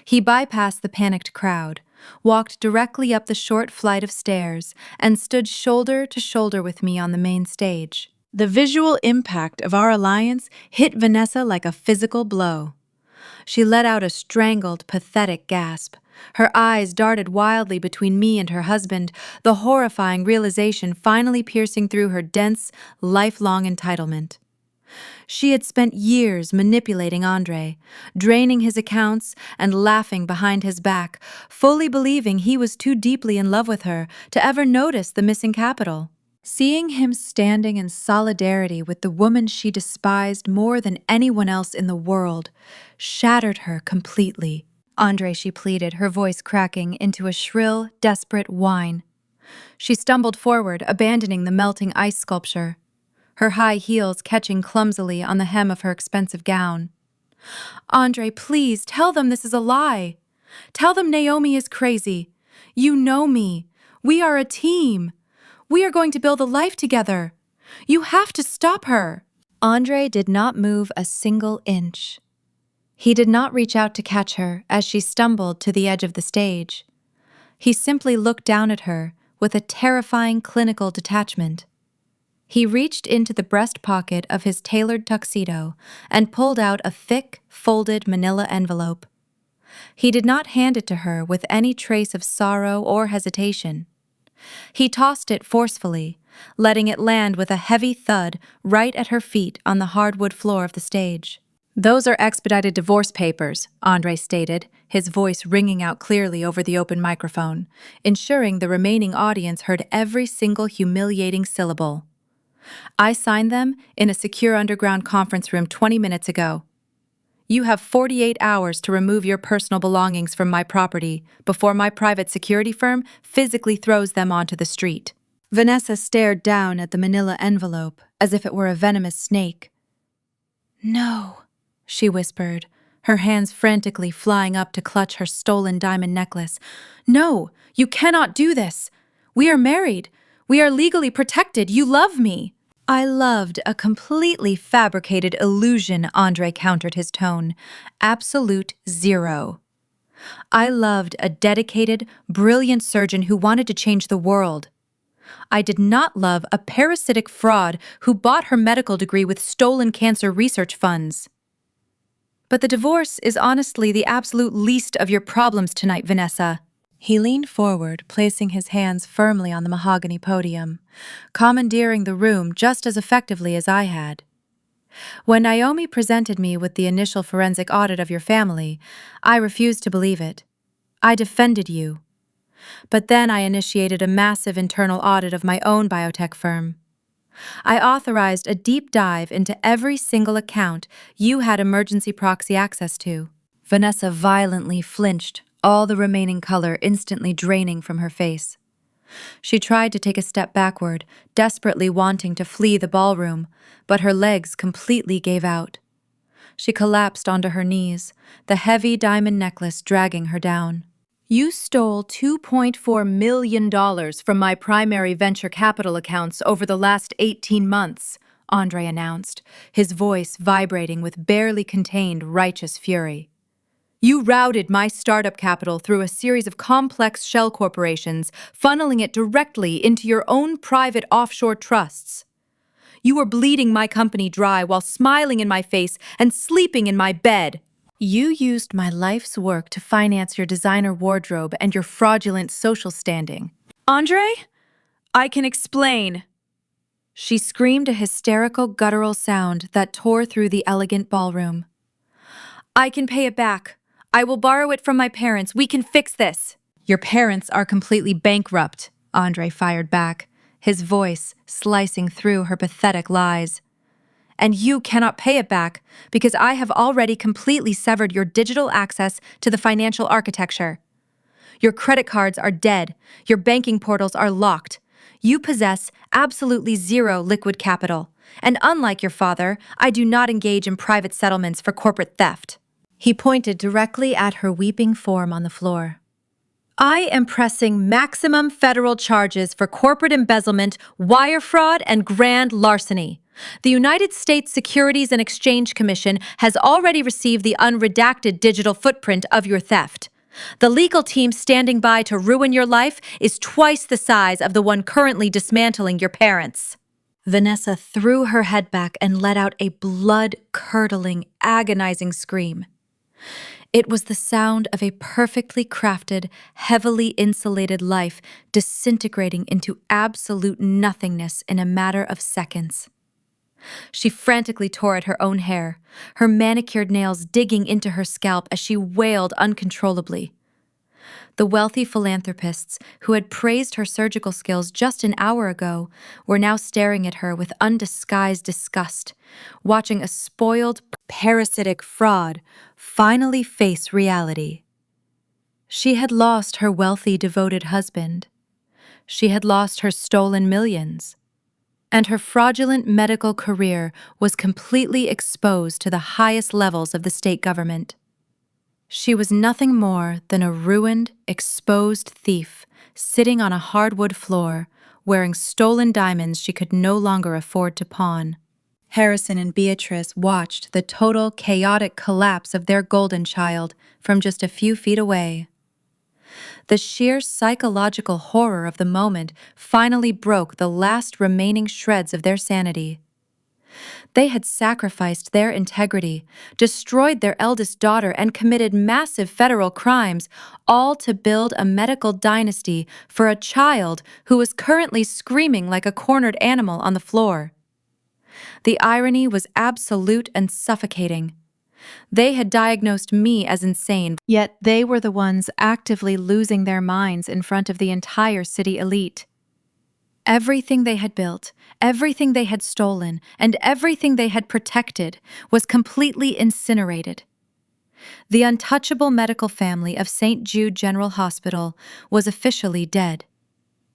He bypassed the panicked crowd, walked directly up the short flight of stairs, and stood shoulder to shoulder with me on the main stage. The visual impact of our alliance hit Vanessa like a physical blow. She let out a strangled, pathetic gasp. Her eyes darted wildly between me and her husband, the horrifying realization finally piercing through her dense, lifelong entitlement. She had spent years manipulating Andre, draining his accounts and laughing behind his back, fully believing he was too deeply in love with her to ever notice the missing capital. Seeing him standing in solidarity with the woman she despised more than anyone else in the world shattered her completely. Andre, she pleaded, her voice cracking into a shrill, desperate whine. She stumbled forward, abandoning the melting ice sculpture, her high heels catching clumsily on the hem of her expensive gown. Andre, please, tell them this is a lie. Tell them Naomi is crazy. You know me. We are a team. We are going to build a life together. You have to stop her. Andre did not move a single inch. He did not reach out to catch her as she stumbled to the edge of the stage. He simply looked down at her with a terrifying clinical detachment. He reached into the breast pocket of his tailored tuxedo and pulled out a thick, folded manila envelope. He did not hand it to her with any trace of sorrow or hesitation. He tossed it forcefully, letting it land with a heavy thud right at her feet on the hardwood floor of the stage. Those are expedited divorce papers, Andre stated, his voice ringing out clearly over the open microphone, ensuring the remaining audience heard every single humiliating syllable. I signed them in a secure underground conference room 20 minutes ago. You have 48 hours to remove your personal belongings from my property before my private security firm physically throws them onto the street. Vanessa stared down at the manila envelope as if it were a venomous snake. No, she whispered, her hands frantically flying up to clutch her stolen diamond necklace. No, you cannot do this. We are married. We are legally protected. You love me. I loved a completely fabricated illusion, Andre countered his tone. Absolute zero. I loved a dedicated, brilliant surgeon who wanted to change the world. I did not love a parasitic fraud who bought her medical degree with stolen cancer research funds. But the divorce is honestly the absolute least of your problems tonight, Vanessa. He leaned forward, placing his hands firmly on the mahogany podium, commandeering the room just as effectively as I had. When Naomi presented me with the initial forensic audit of your family, I refused to believe it. I defended you. But then I initiated a massive internal audit of my own biotech firm. I authorized a deep dive into every single account you had emergency proxy access to. Vanessa violently flinched, all the remaining color instantly draining from her face. She tried to take a step backward, desperately wanting to flee the ballroom, but her legs completely gave out. She collapsed onto her knees, the heavy diamond necklace dragging her down. "You stole $2.4 million from my primary venture capital accounts over the last 18 months, Andre announced, his voice vibrating with barely contained righteous fury. "You routed my startup capital through a series of complex shell corporations, funneling it directly into your own private offshore trusts. You were bleeding my company dry while smiling in my face and sleeping in my bed. You used my life's work to finance your designer wardrobe and your fraudulent social standing. Andre, I can explain." She screamed a hysterical, guttural sound that tore through the elegant ballroom. "I can pay it back. I will borrow it from my parents. We can fix this." "Your parents are completely bankrupt," Andre fired back, his voice slicing through her pathetic lies. "And you cannot pay it back because I have already completely severed your digital access to the financial architecture. Your credit cards are dead. Your banking portals are locked. You possess absolutely zero liquid capital. And unlike your father, I do not engage in private settlements for corporate theft." He pointed directly at her weeping form on the floor. "I am pressing maximum federal charges for corporate embezzlement, wire fraud, and grand larceny. The United States Securities and Exchange Commission has already received the unredacted digital footprint of your theft. The legal team standing by to ruin your life is twice the size of the one currently dismantling your parents." Vanessa threw her head back and let out a blood-curdling, agonizing scream. It was the sound of a perfectly crafted, heavily insulated life disintegrating into absolute nothingness in a matter of seconds. She frantically tore at her own hair, her manicured nails digging into her scalp as she wailed uncontrollably. The wealthy philanthropists who had praised her surgical skills just an hour ago were now staring at her with undisguised disgust, watching a spoiled, parasitic fraud finally face reality. She had lost her wealthy, devoted husband. She had lost her stolen millions. And her fraudulent medical career was completely exposed to the highest levels of the state government. She was nothing more than a ruined, exposed thief sitting on a hardwood floor, wearing stolen diamonds she could no longer afford to pawn. Harrison and Beatrice watched the total, chaotic collapse of their golden child from just a few feet away. The sheer psychological horror of the moment finally broke the last remaining shreds of their sanity. They had sacrificed their integrity, destroyed their eldest daughter, and committed massive federal crimes, all to build a medical dynasty for a child who was currently screaming like a cornered animal on the floor. The irony was absolute and suffocating. They had diagnosed me as insane, yet they were the ones actively losing their minds in front of the entire city elite. Everything they had built, everything they had stolen, and everything they had protected was completely incinerated. The untouchable medical family of St. Jude General Hospital was officially dead,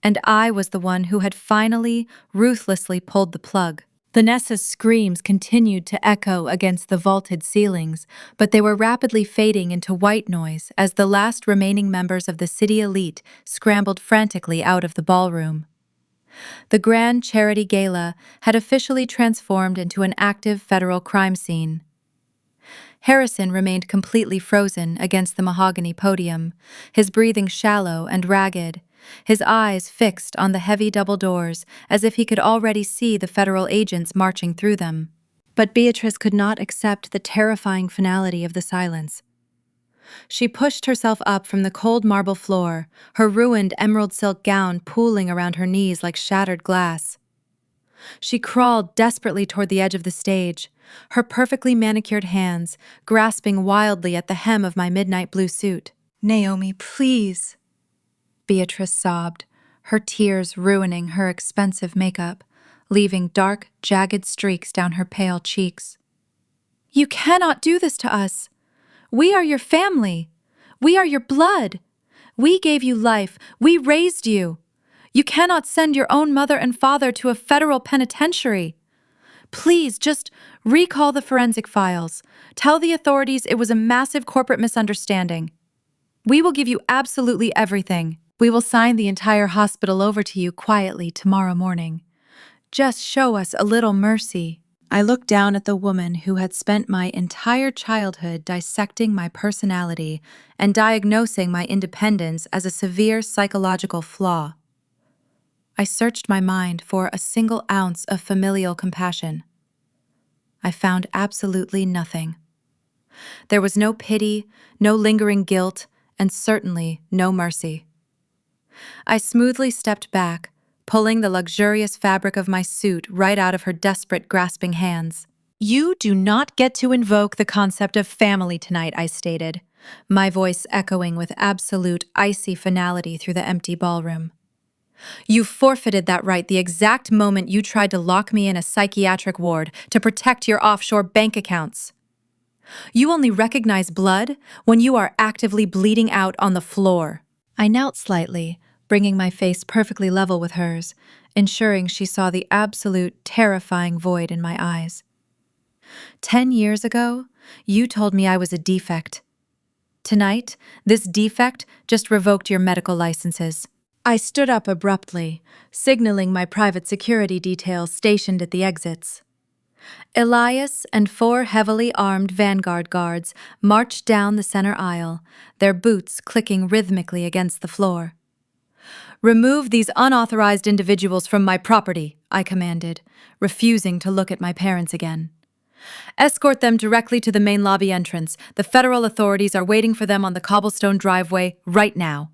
and I was the one who had finally, ruthlessly pulled the plug. Vanessa's screams continued to echo against the vaulted ceilings, but they were rapidly fading into white noise as the last remaining members of the city elite scrambled frantically out of the ballroom. The grand charity gala had officially transformed into an active federal crime scene. Harrison remained completely frozen against the mahogany podium, his breathing shallow and ragged, his eyes fixed on the heavy double doors as if he could already see the federal agents marching through them. But Beatrice could not accept the terrifying finality of the silence. She pushed herself up from the cold marble floor, her ruined emerald silk gown pooling around her knees like shattered glass. She crawled desperately toward the edge of the stage, her perfectly manicured hands grasping wildly at the hem of my midnight blue suit. "Naomi, please," Beatrice sobbed, her tears ruining her expensive makeup, leaving dark, jagged streaks down her pale cheeks. "You cannot do this to us. We are your family. We are your blood. We gave you life. We raised you. You cannot send your own mother and father to a federal penitentiary. Please, just recall the forensic files. Tell the authorities it was a massive corporate misunderstanding. We will give you absolutely everything. We will sign the entire hospital over to you quietly tomorrow morning. Just show us a little mercy. I looked down at the woman who had spent my entire childhood dissecting my personality and diagnosing my independence as a severe psychological flaw. I searched my mind for a single ounce of familial compassion. I found absolutely nothing. There was no pity, no lingering guilt, and certainly no mercy. I smoothly stepped back, pulling the luxurious fabric of my suit right out of her desperate, grasping hands. You do not get to invoke the concept of family tonight, I stated, my voice echoing with absolute icy finality through the empty ballroom. You forfeited that right the exact moment you tried to lock me in a psychiatric ward to protect your offshore bank accounts. You only recognize blood when you are actively bleeding out on the floor. I knelt slightly, bringing my face perfectly level with hers, ensuring she saw the absolute, terrifying void in my eyes. 10 years ago, you told me I was a defect. Tonight, this defect just revoked your medical licenses. I stood up abruptly, signaling my private security detail stationed at the exits. Elias and 4 heavily armed Vanguard guards marched down the center aisle, their boots clicking rhythmically against the floor. Remove these unauthorized individuals from my property, I commanded, refusing to look at my parents again. Escort them directly to the main lobby entrance. The federal authorities are waiting for them on the cobblestone driveway right now.